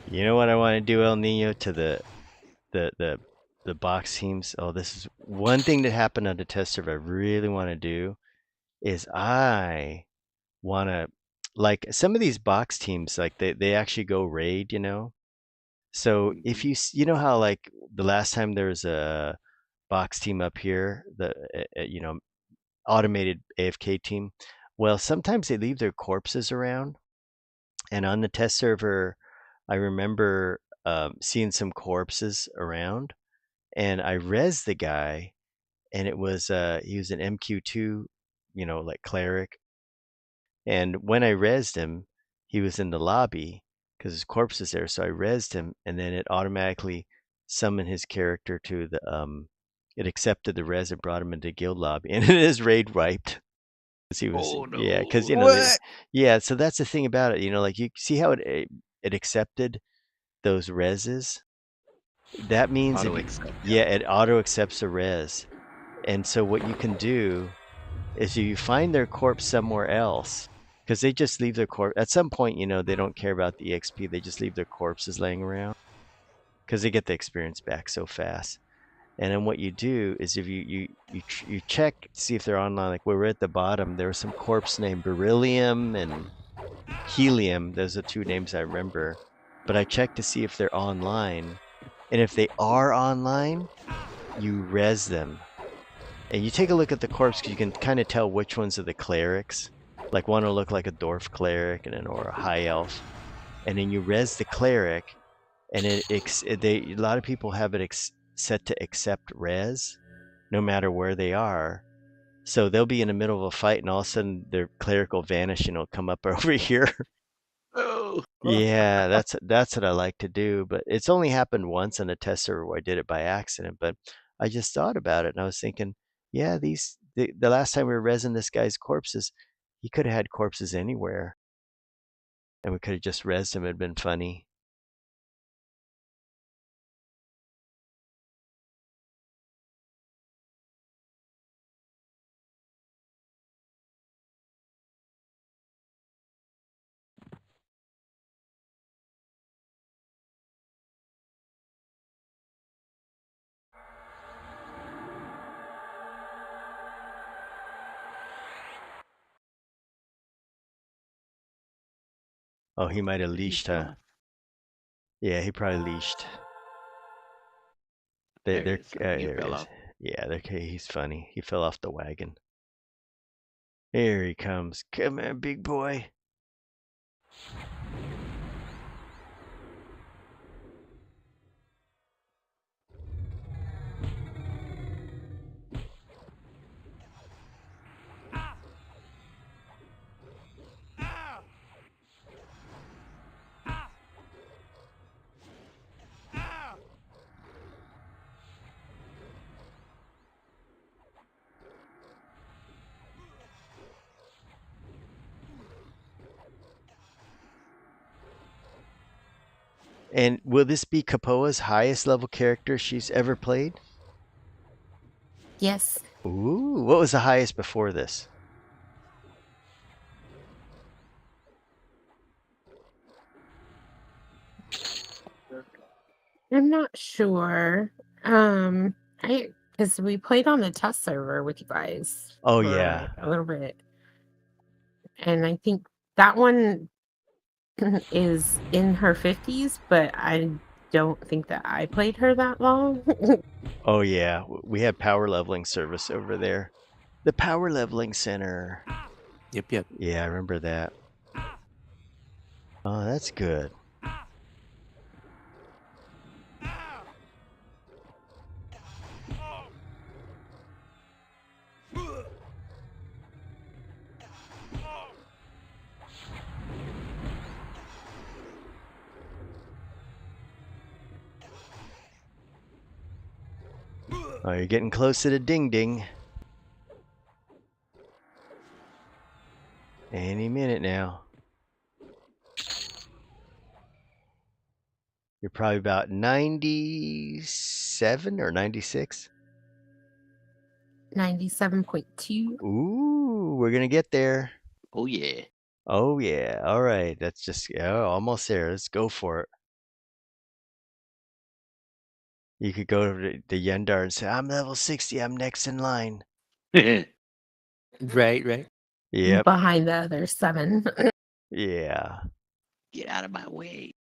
You know what I want to do, El Nino, to the box teams? Oh, this is one thing that happened on the test server I really want to do is I want to, like, some of these box teams, like they actually go raid, you know? So if you know how, like, the last time there was a box team up here, the you know, automated AFK team, well, sometimes they leave their corpses around. And on the test server, I remember seeing some corpses around, and I res the guy, and it was he was an MQ2, you know, like cleric. And when I resed him, he was in the lobby because his corpse is there. So I resed him, and then it automatically summoned his character to the It accepted the res and brought him into guild lobby, and it is raid wiped. He was, Oh no! yeah, because you know, yeah. So that's the thing about it, you know, like you see how it accepted those reses, that means Auto accept. yeah, it auto accepts a res. And so what you can do is you find their corpse somewhere else, because they just leave their corpse at some point. They don't care about the XP. They just leave their corpses laying around because they get the experience back so fast. And then what you do is if you check to see if they're online. Like we were at the bottom, there was some corpse named Beryllium and Helium. Those are two names I remember. But I checked to see if they're online. And if they are online, you res them. And you take a look at the corpse because you can kind of tell which ones are the clerics. Like one will look like a dwarf cleric or a high elf. And then you res the cleric, and a lot of people have it set to accept res, no matter where they are. So they'll be in the middle of a fight, and all of a sudden their cleric will vanish, and it'll come up over here. Oh. Yeah, that's what I like to do. But it's only happened once on a test server where I did it by accident. But I just thought about it, and I was thinking, yeah, the last time we were resing this guy's corpses, he could have had corpses anywhere, and we could have just resed him. It'd been funny. Oh, he might have Where'd he leashed, huh? go? Yeah, he probably leashed. There he They're is. I think he here it fell is. off. Yeah, he's funny. He fell off the wagon. Here he comes. Come on, big boy. And will this be Kapoa's highest level character she's ever played? Yes. Ooh, what was the highest before this? I'm not sure. Because we played on the test server with you guys Oh, for yeah. a little bit, and I think that one is in her 50s, but I don't think that I played her that long. Oh, yeah. We had power leveling service over there. The power leveling center. Yep. Yeah, I remember that. Oh, that's good. Oh, you're getting close to the ding ding. Any minute now. You're probably about 97 or 96. 97.2. Ooh, we're gonna get there. Oh yeah. Oh yeah. All right. That's just almost there. Let's go for it. You could go to the Yendar and say, "I'm level 60. I'm next in line." Right. Yep. Behind the other 7. Yeah. Get out of my way.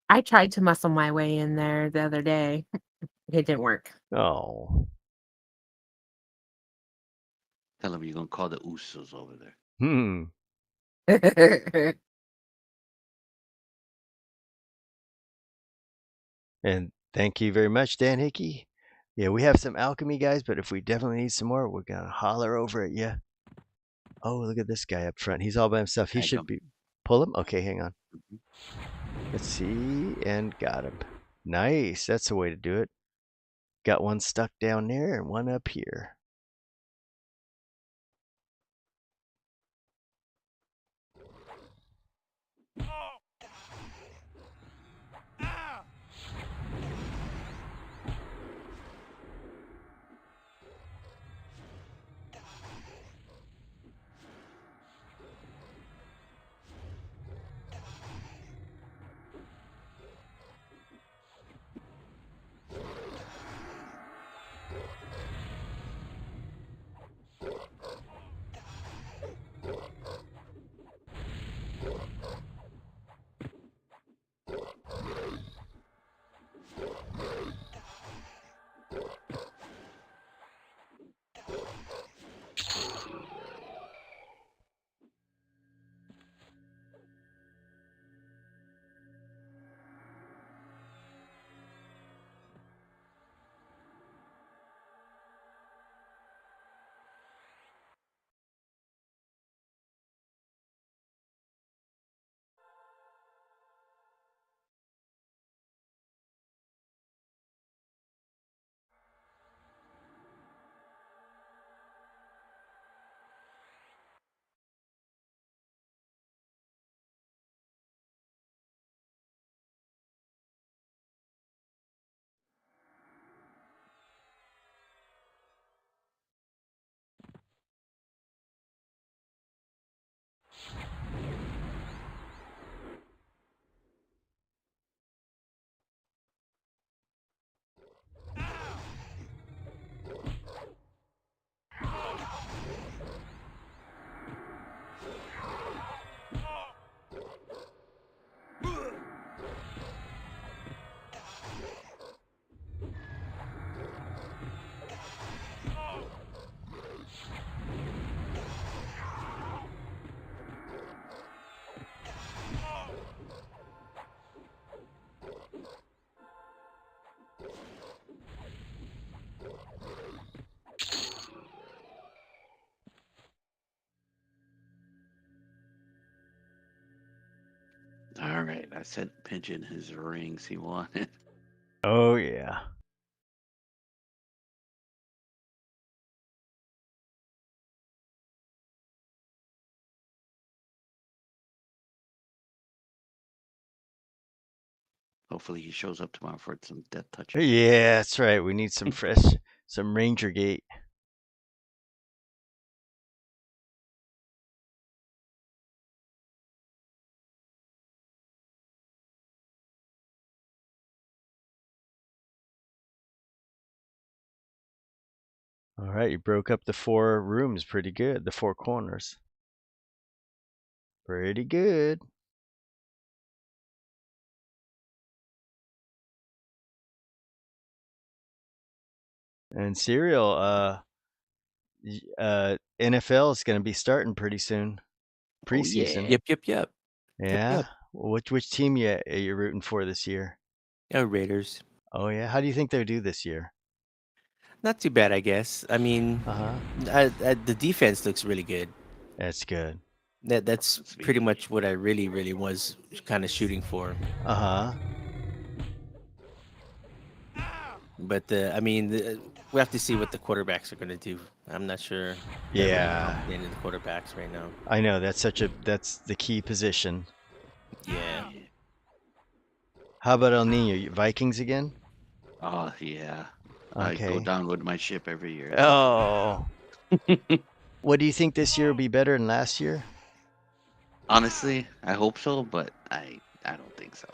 I tried to muscle my way in there the other day. It didn't work. Oh. Tell him you're gonna call the Usos over there. And thank you very much, Dan Hickey. Yeah, we have some alchemy guys, but if we definitely need some more, we're gonna holler over at you. Oh, look at this guy up front. He's all by himself. He Tag should him. be. Pull him. Okay, hang on. Mhm. Let's see, and got him. Nice. That's the way to do it. Got one stuck down there and one up here. I sent Pigeon his rings he wanted. Oh yeah. Hopefully he shows up tomorrow for some death touches. Yeah, that's right. We need some fresh, some Ranger Gate. All right, you broke up the 4 rooms pretty good. The 4 corners. Pretty good. And Serial, NFL is going to be starting pretty soon. Oh yeah. Preseason. Yep. Yeah. Which team are you rooting for this year? Yeah, Raiders. Oh yeah. How do you think they'll do this year? Not too bad, I guess. I mean, Uh-huh. the defense looks really good. That's good. That's Let's pretty see. much what I really was kind of shooting for. Uh-huh. But I mean, we have to see what the quarterbacks are going to do. I'm not sure. That really Yeah. confident in the quarterbacks right now. I know that's the key position. Yeah. How about El Nino? Vikings again? Oh yeah. I go Okay. down with my ship every year. Oh. What do you think this year will be better than last year? Honestly, I hope so, but I don't think so.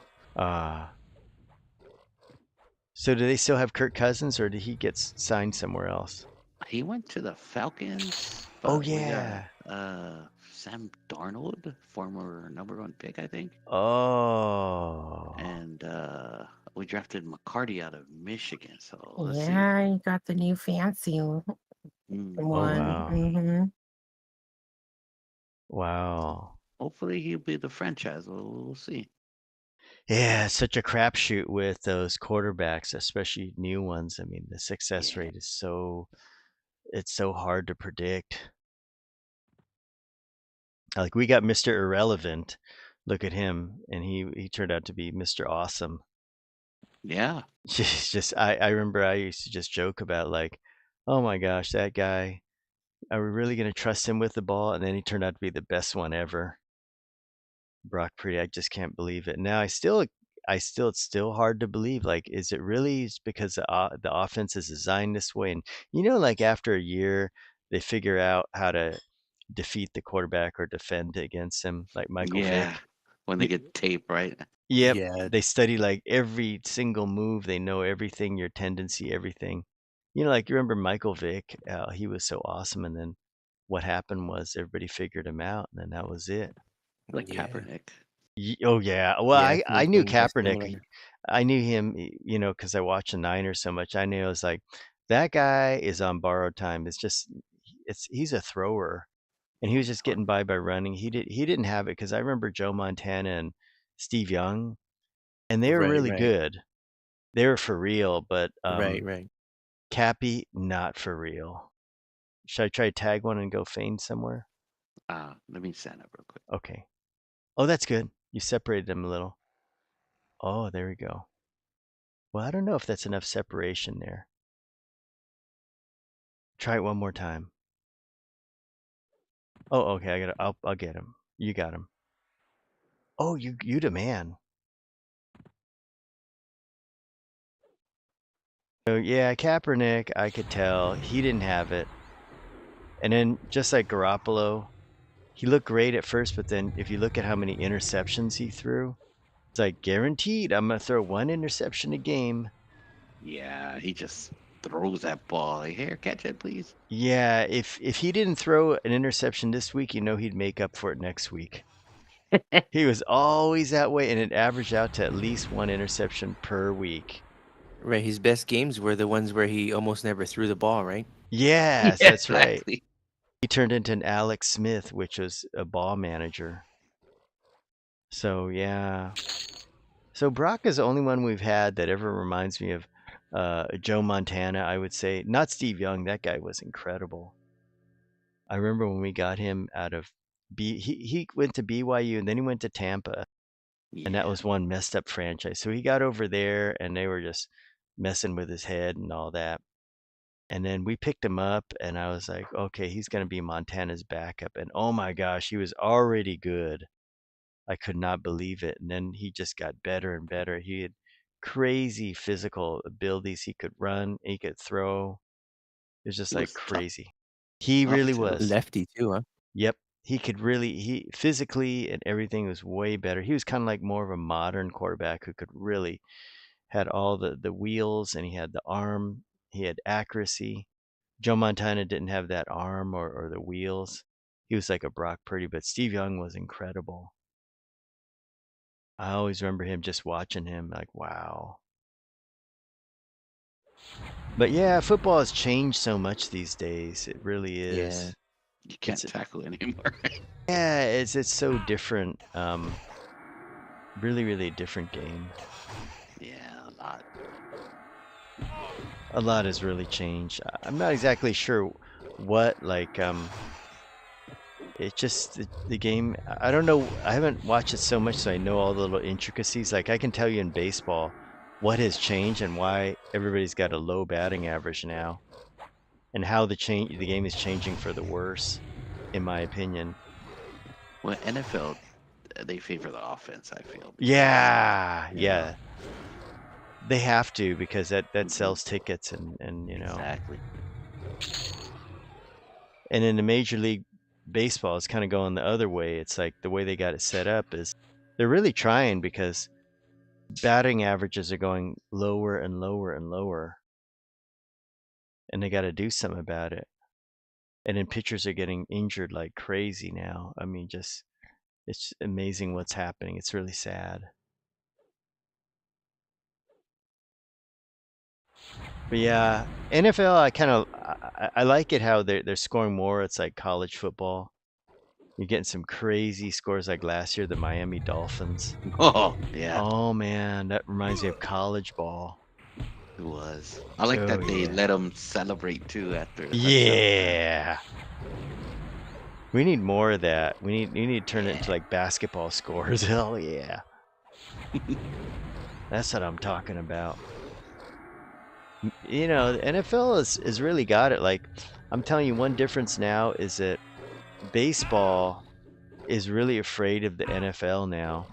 So do they still have Kirk Cousins, or did he get signed somewhere else? He went to the Falcons. Oh, But yeah. We got Sam Darnold, former #1 pick, I think. Oh. And we drafted McCarty out of Michigan. So let's see. Yeah, you got the new fancy Oh, one. wow. Wow. Hopefully he'll be the franchise. We'll see. Yeah, it's such a crapshoot with those quarterbacks, especially new ones. I mean, the success Yeah. rate is it's so hard to predict. Like we got Mr. Irrelevant. Look at him, and he turned out to be Mr. Awesome. Yeah. Just I remember I used to just joke about like, oh my gosh, that guy. Are we really gonna trust him with the ball? And then he turned out to be the best one ever. Brock Purdy, I just can't believe it. Now it's still hard to believe. Like, is it really because the offense is designed this way? And like after a year, they figure out how to defeat the quarterback or defend against him, like Michael Yeah. Vick. When they get tape, right? Yep, Yeah. they study like every single move. They know everything, your tendency, everything. Like you remember Michael Vick? He was so awesome, and then what happened was everybody figured him out, and then that was it. Like Yeah. Kaepernick. Oh yeah. Well, Yeah, I knew something Kaepernick. similar. I knew him, because I watched the Niners so much. I knew I was like, that guy is on borrowed time. He's a thrower, and he was just getting by running. He didn't have it because I remember Joe Montana and Steve Young, and they were really Right. good. They were for real, but Right. Cappy not for real. Should I try to tag one and go feign somewhere? Let me stand up real quick. Okay. Oh, that's good. You separated them a little. Oh, there we go. Well, I don't know if that's enough separation there. Try it one more time. Oh, okay. I'll get him. You got him. Oh, you the man. So yeah, Kaepernick, I could tell he didn't have it. And then just like Garoppolo, he looked great at first, but then if you look at how many interceptions he threw, it's like guaranteed I'm gonna throw 1 interception a game. Yeah, he just throws that ball. Like, here, catch it, please. Yeah, if he didn't throw an interception this week, he'd make up for it next week. He was always that way, and it averaged out to at least 1 interception per week. Right. His best games were the ones where he almost never threw the ball, right? Yes, Yeah, that's right. exactly. He turned into an Alex Smith, which was a ball manager. So yeah. So Brock is the only one we've had that ever reminds me of Joe Montana, I would say. Not Steve Young. That guy was incredible. I remember when we got him out of he went to BYU and then he went to Tampa. And that Yeah. was one messed up franchise. So he got over there and they were just messing with his head and all that. And then we picked him up and I was like, okay, he's going to be Montana's backup. And oh my gosh, he was already good. I could not believe it. And then he just got better and better. He had crazy physical abilities. He could run, he could throw. It was just He like was tough, crazy. He really too. was. Lefty too, huh? Yep. He physically and everything was way better. He was kind of like more of a modern quarterback who could really had all the wheels and he had the arm, he had accuracy. Joe Montana didn't have that arm or the wheels. He was like a Brock Purdy, but Steve Young was incredible. I always remember him just watching him like, wow. But yeah, football has changed so much these days. It really is. Yeah. You can't It's- tackle anymore. Yeah, it's so different. Really, really different game. Yeah, a lot. A lot has really changed. I'm not exactly sure what it's just the game. I don't know. I haven't watched it so much, so I know all the little intricacies. Like I can tell you in baseball what has changed and why everybody's got a low batting average now, and how the game is changing for the worse, in my opinion. Well, NFL, they favor the offense, I feel. Yeah, you yeah. know. They have to because that sells tickets and you know. Exactly. And in the Major League Baseball, it's kind of going the other way. It's like the way they got it set up is they're really trying because batting averages are going lower and lower and lower. And they got to do something about it. And then pitchers are getting injured like crazy now. I mean, just it's amazing what's happening. It's really sad. But yeah, NFL, I like it how they're scoring more. It's like college football. You're getting some crazy scores like last year, the Miami Dolphins. Oh, yeah, Oh man, that reminds me of college ball. it was. I like Oh, that they yeah. let them celebrate too after. a touchdown. Yeah. We need more of that. We need to turn it into like basketball scores. Hell yeah. That's what I'm talking about. You know, the NFL is really got it. Like, I'm telling you, one difference now is that baseball is really afraid of the NFL now.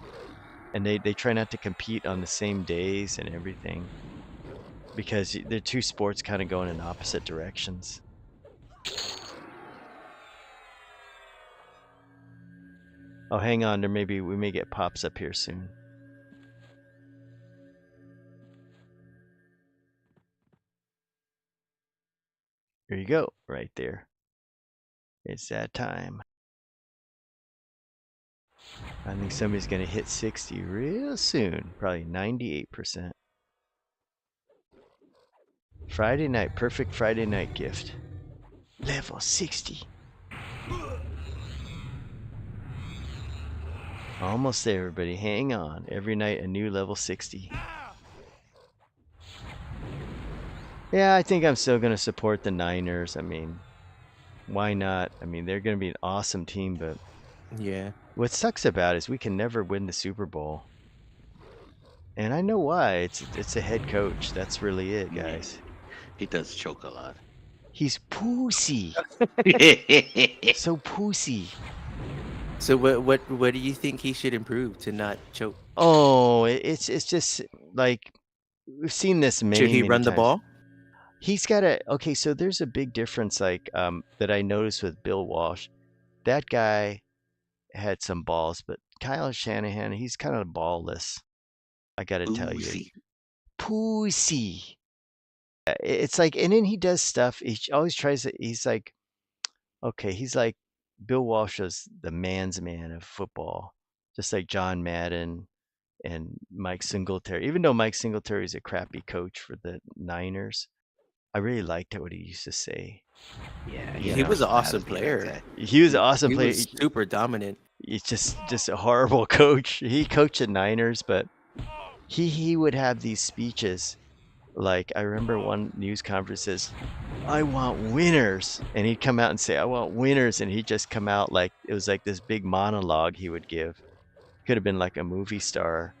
And they try not to compete on the same days and everything. Because they're two sports kind of going in opposite directions. Oh, hang on. We may get pops up here soon. Here you go, right there. It's that time. I think somebody's gonna hit 60 real soon. Probably 98%. Friday night, perfect Friday night gift. Level 60. Almost there, everybody. Hang on. Every night a new level 60. Yeah, I think I'm still gonna support the Niners. I mean, why not? I mean, they're gonna be an awesome team, but Yeah. what sucks about it is we can never win the Super Bowl. And I know why. It's a head coach. That's really it, guys. He does choke a lot. He's pussy. So pussy. So what do you think he should improve to not choke? Oh, it's just like we've seen this many. Should he many run the times. ball? He's got a okay. So there's a big difference, like that I noticed with Bill Walsh. That guy had some balls, but Kyle Shanahan, he's kind of ballless. I gotta tell you, Oozy. pussy. It's like, and then he does stuff. He always tries to. He's like, okay, he's like Bill Walsh was the man's man of football, just like John Madden and Mike Singletary. Even though Mike Singletary is a crappy coach for the Niners, I really liked what he used to say. Yeah, He never was an mad awesome at me, that player. guy. He was an awesome He player. was super dominant. He's just a horrible coach. He coached the Niners, but he would have these speeches. Like I remember one news conference says, "I want winners," and he'd come out and say, "I want winners," and he'd just come out like it was like this big monologue he would give. Could have been like a movie star.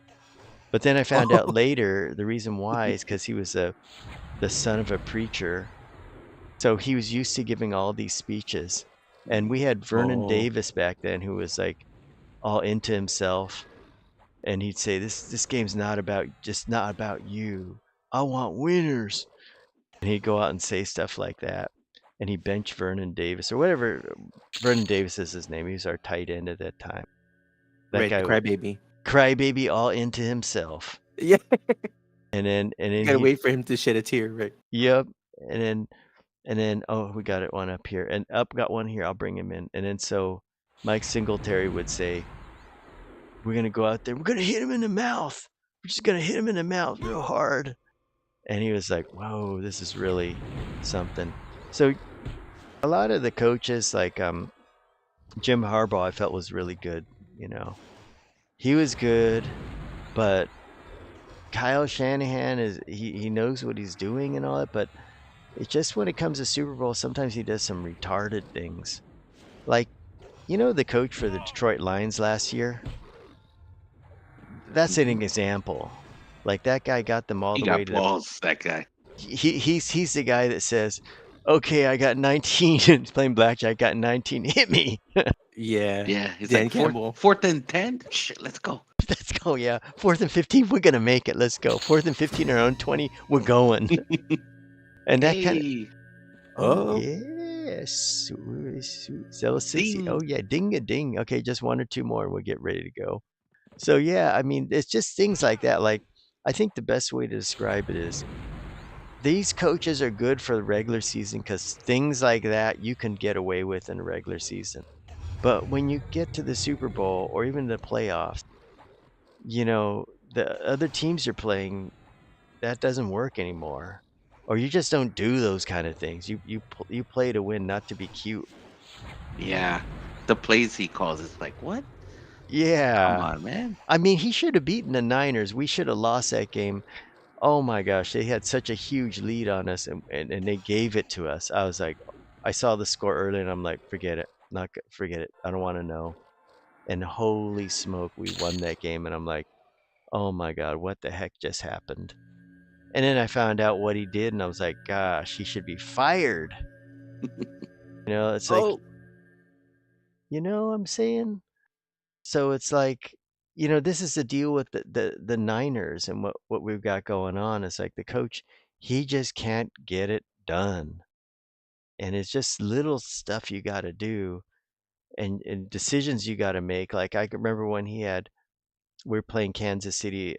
But then I found out later the reason why is because he was the son of a preacher. So he was used to giving all these speeches. And we had Vernon Oh. Davis back then who was like all into himself. And he'd say, this game's not about you. I want winners. And he'd go out and say stuff like that. And he benched Vernon Davis or whatever. Vernon Davis is his name. He was our tight end at that time. That Right, guy, the crybaby. crybaby, all into himself. Yeah. And then You gotta wait for him to shed a tear, right? Yep. And then oh, we got it one up here, and up got one here. I'll bring him in. And then so Mike Singletary would say, "We're gonna go out there. We're gonna hit him in the mouth. We're just gonna hit him in the mouth real hard." And he was like, "Whoa, this is really something." So a lot of the coaches, like Jim Harbaugh, I felt was really good. You know, he was good, but Kyle Shanahan is he knows what he's doing and all that, but it's just when it comes to Super Bowl, sometimes he does some retarded things. Like, you know, the coach for the Detroit Lions last year? That's an example. Like, that guy got them all He the way got to balls, that guy. he's the guy that says, "Okay, I got 19." He's playing blackjack, got 19. Hit me. Yeah. Yeah, he's Dan like Campbell. fourth and 10. Shit, let's go. Let's go, yeah. 4th and 15, we're gonna make it. Let's go. 4th and 15 our own 20, we're going. And that kind of Hey, Oh, Oh. yes. So sissy. Ding. Oh, yeah. Ding a ding. Okay, just one or two more and we'll get ready to go. So, yeah, I mean, it's just things like that. Like, I think the best way to describe it is these coaches are good for the regular season because things like that you can get away with in the regular season. But when you get to the Super Bowl or even the playoffs, you know, the other teams you're playing, that doesn't work anymore. Or you just don't do those kind of things. You play to win, not to be cute. Yeah, the plays he calls is like, what? Come Yeah. on, man. I mean, he should have beaten the Niners. We should have lost that game. Oh my gosh, they had such a huge lead on us and they gave it to us. I was like, I saw the score early and I'm like, forget it. Forget it. I don't want to know. And holy smoke, we won that game and I'm like, oh my God, what the heck just happened? And then I found out what he did and I was like, gosh, he should be fired. You know, it's like, Oh. you know what I'm saying? So it's like, you know, this is the deal with the Niners and what we've got going on. It's like the coach, he just can't get it done. And it's just little stuff you got to do and decisions you got to make. Like I can remember when we were playing Kansas City,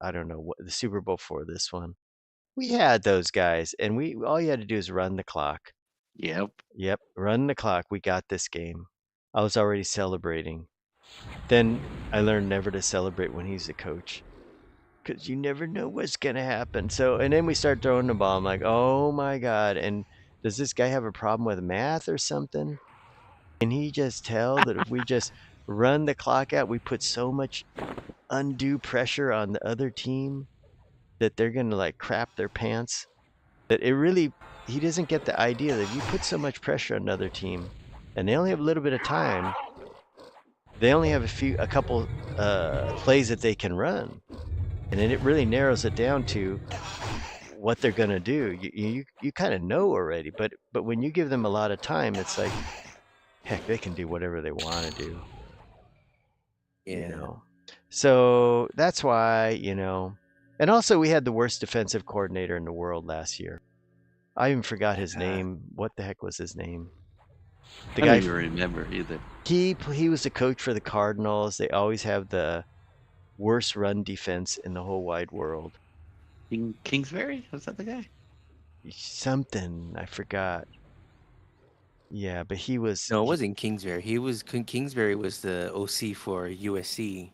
I don't know what the Super Bowl for this one. We had those guys and all you had to do is run the clock. Yep. Yep, run the clock. We got this game. I was already celebrating. Then I learned never to celebrate when he's a coach because you never know what's going to happen. So, and then we start throwing the ball. I'm like, oh my God. And does this guy have a problem with math or something? Can he just tell that if we just run the clock out, we put so much undue pressure on the other team that they're going to like crap their pants? That he doesn't get the idea that if you put so much pressure on another team and they only have a little bit of time, they only have a couple plays that they can run, and then it really narrows it down to what they're gonna do. You kind of know already, but when you give them a lot of time, it's like, heck, they can do whatever they want to do. Yeah. You know, so that's why, you know, and also we had the worst defensive coordinator in the world last year. I even forgot his name. What the heck was his name? The I guy. don't even remember either. He was the coach for the Cardinals. They always have the worst run defense in the whole wide world. Kingsbury? Was that the guy? Something I forgot. Yeah, but he was. No, it wasn't Kingsbury. Kingsbury was the OC for USC.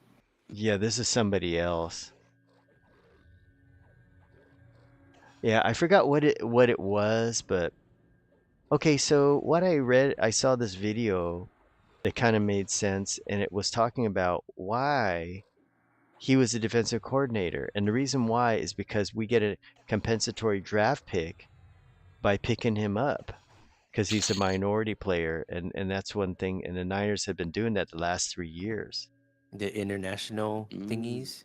Yeah, this is somebody else. Yeah, I forgot what it was, but okay. So what I saw this video that kind of made sense, and it was talking about why he was a defensive coordinator, and the reason why is because we get a compensatory draft pick by picking him up because he's a minority player, and that's one thing. And the Niners have been doing that the last 3 years. The international thingies.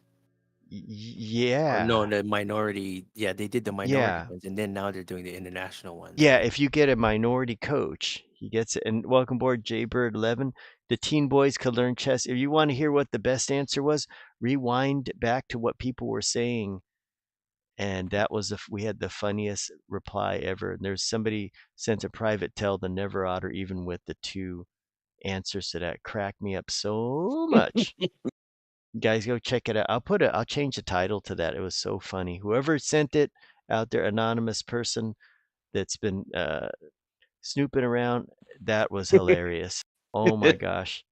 Or Yeah. no, the minority. Yeah, they did the minority Yeah. ones, and then now they're doing the international ones, Yeah, right? if you get a minority coach, he gets it. And welcome aboard, Jaybird 11. The teen boys could learn chess. If you want to hear what the best answer was, rewind back to what people were saying. And that was we had the funniest reply ever. And there's somebody sent a private tell the never otter, even with the 2 answers to that. Cracked me up so much. Guys, go check it out. I'll change the title to that. It was so funny. Whoever sent it out there, anonymous person that's been snooping around, that was hilarious. Oh my gosh.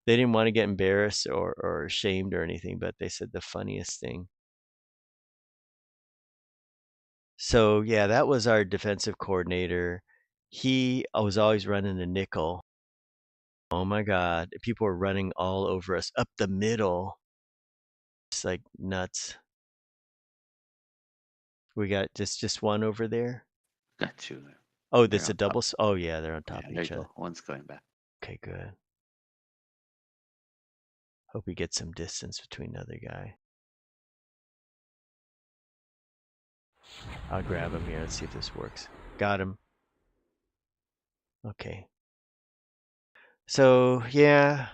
They didn't want to get embarrassed or ashamed or anything, but they said the funniest thing. So yeah, that was our defensive coordinator. He was always running a nickel. Oh my God. People were running all over us up the middle. It's like nuts. We got just one over there. Got you. Oh, They're that's a on top. double. Oh yeah, they're on Yeah, top of there each you other. go. One's going back. Okay, good. Hope we get some distance between the other guy. I'll grab him here. Let's see if this works. Got him. Okay. So yeah,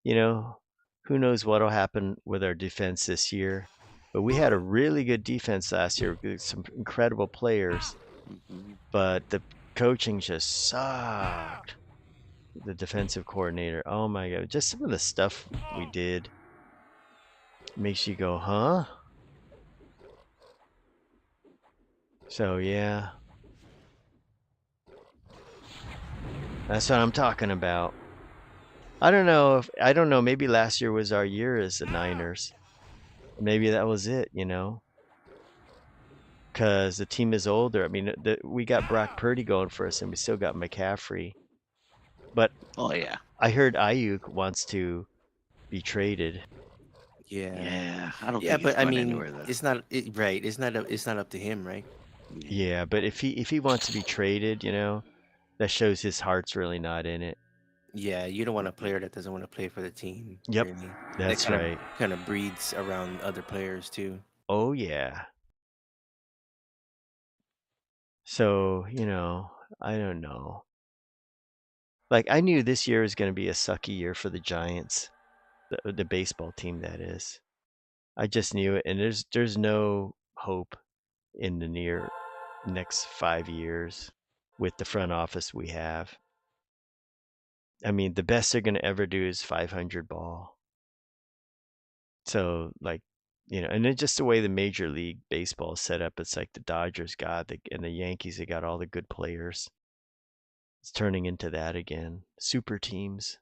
who knows what'll happen with our defense this year. But we had a really good defense last year with some incredible players, but the coaching just sucked. The defensive coordinator. Oh my God. Just some of the stuff we did makes you go, huh? So yeah. That's what I'm talking about. I don't know, maybe last year was our year as the Niners. Maybe that was it, because the team is older. I mean, we got Brock Purdy going for us, and we still got McCaffrey. But Oh yeah. I heard Ayuk wants to be traded. Yeah. Yeah. I don't Yeah, think he's but I going mean, anywhere though. it's not right. It's not up to him, right? Yeah, but if he wants to be traded, that shows his heart's really not in it. Yeah, you don't want a player that doesn't want to play for the team. Yep, Really. That that's right. kind of breeds around other players too. Oh yeah. So, I don't know. Like I knew this year was going to be a sucky year for the Giants, the baseball team that is. I just knew it, and there's no hope in the next 5 years with the front office we have. I mean, the best they're going to ever do is 500 ball. So like, and then just the way the Major League Baseball is set up, it's like the Dodgers and the Yankees, they got all the good players. It's turning into that again. Super teams.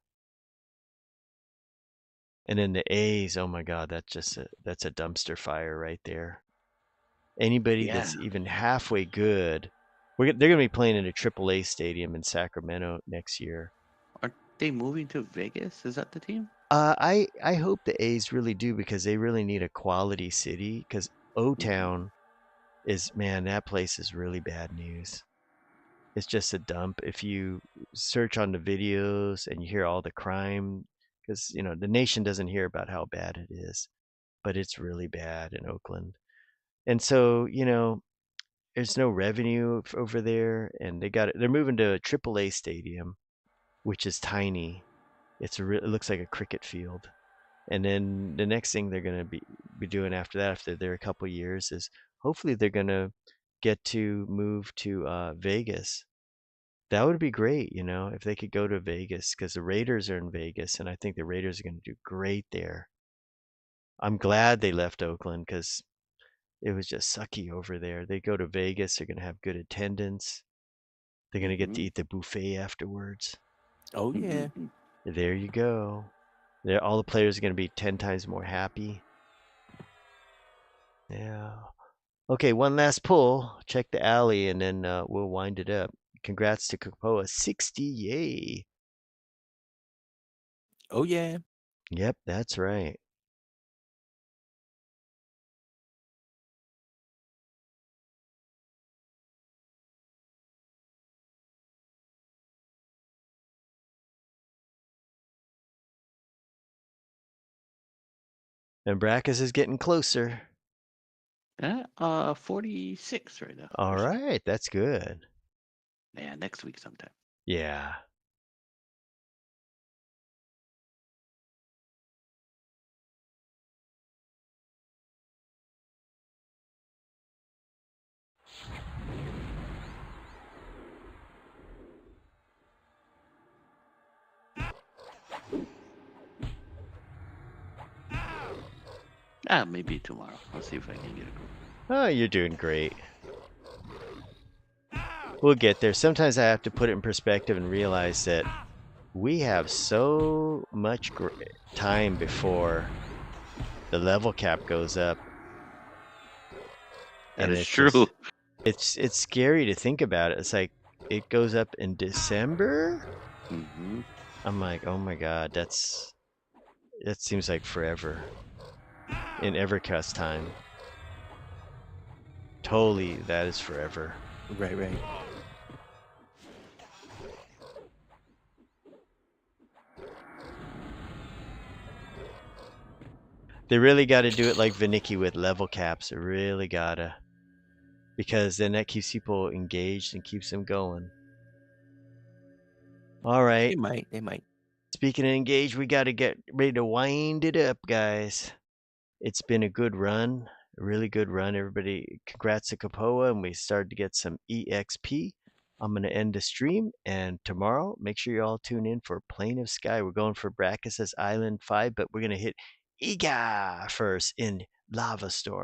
And then the A's, oh my God, that's a dumpster fire right there. Anybody Yeah. that's even halfway good, they're going to be playing in a AAA stadium in Sacramento next year. Aren't they moving to Vegas? Is that the team? I hope the A's really do, because they really need a quality city. Because O-Town man, that place is really bad news. It's just a dump. If you search on the videos and you hear all the crime, because the nation doesn't hear about how bad it is, but it's really bad in Oakland. And so there's no revenue over there, and they're moving to a AAA stadium, which is tiny. It looks like a cricket field. And then the next thing they're going to be doing after that, after they're a couple years, is hopefully they're going to get to move to Vegas. That would be great, if they could go to Vegas, because the Raiders are in Vegas, and I think the Raiders are going to do great there. I'm glad they left Oakland, because it was just sucky over there. They go to Vegas, they're going to have good attendance. They're going to get to eat the buffet afterwards. Oh yeah. There you go. All the players are going to be 10 times more happy. Yeah. Okay, one last pull. Check the alley, and then we'll wind it up. Congrats to Kapoa. 60, yay. Oh yeah. Yep, that's right. And Brackus is getting closer. 46 right now. All right, that's good. Yeah, next week sometime. Yeah. Maybe tomorrow. I'll see if I can get it. Oh, you're doing great. We'll get there. Sometimes I have to put it in perspective and realize that we have so much time before the level cap goes up. That And is true. It's scary to think about it. It's like it goes up in December. Mm-hmm. I'm like, oh my god, that seems like forever in EverQuest time. Totally, that is forever. Right. They really got to do it like Vinicki with level caps. They really gotta, because then that keeps people engaged and keeps them going. All right. They might. Speaking of engaged, we got to get ready to wind it up, guys. It's been a good run, a really good run. Everybody, congrats to Kapoa, and we started to get some EXP. I'm going to end the stream, and tomorrow, make sure you all tune in for Plane of Sky. We're going for Brackus's Island 5, but we're going to hit Iga first in Lava Storm.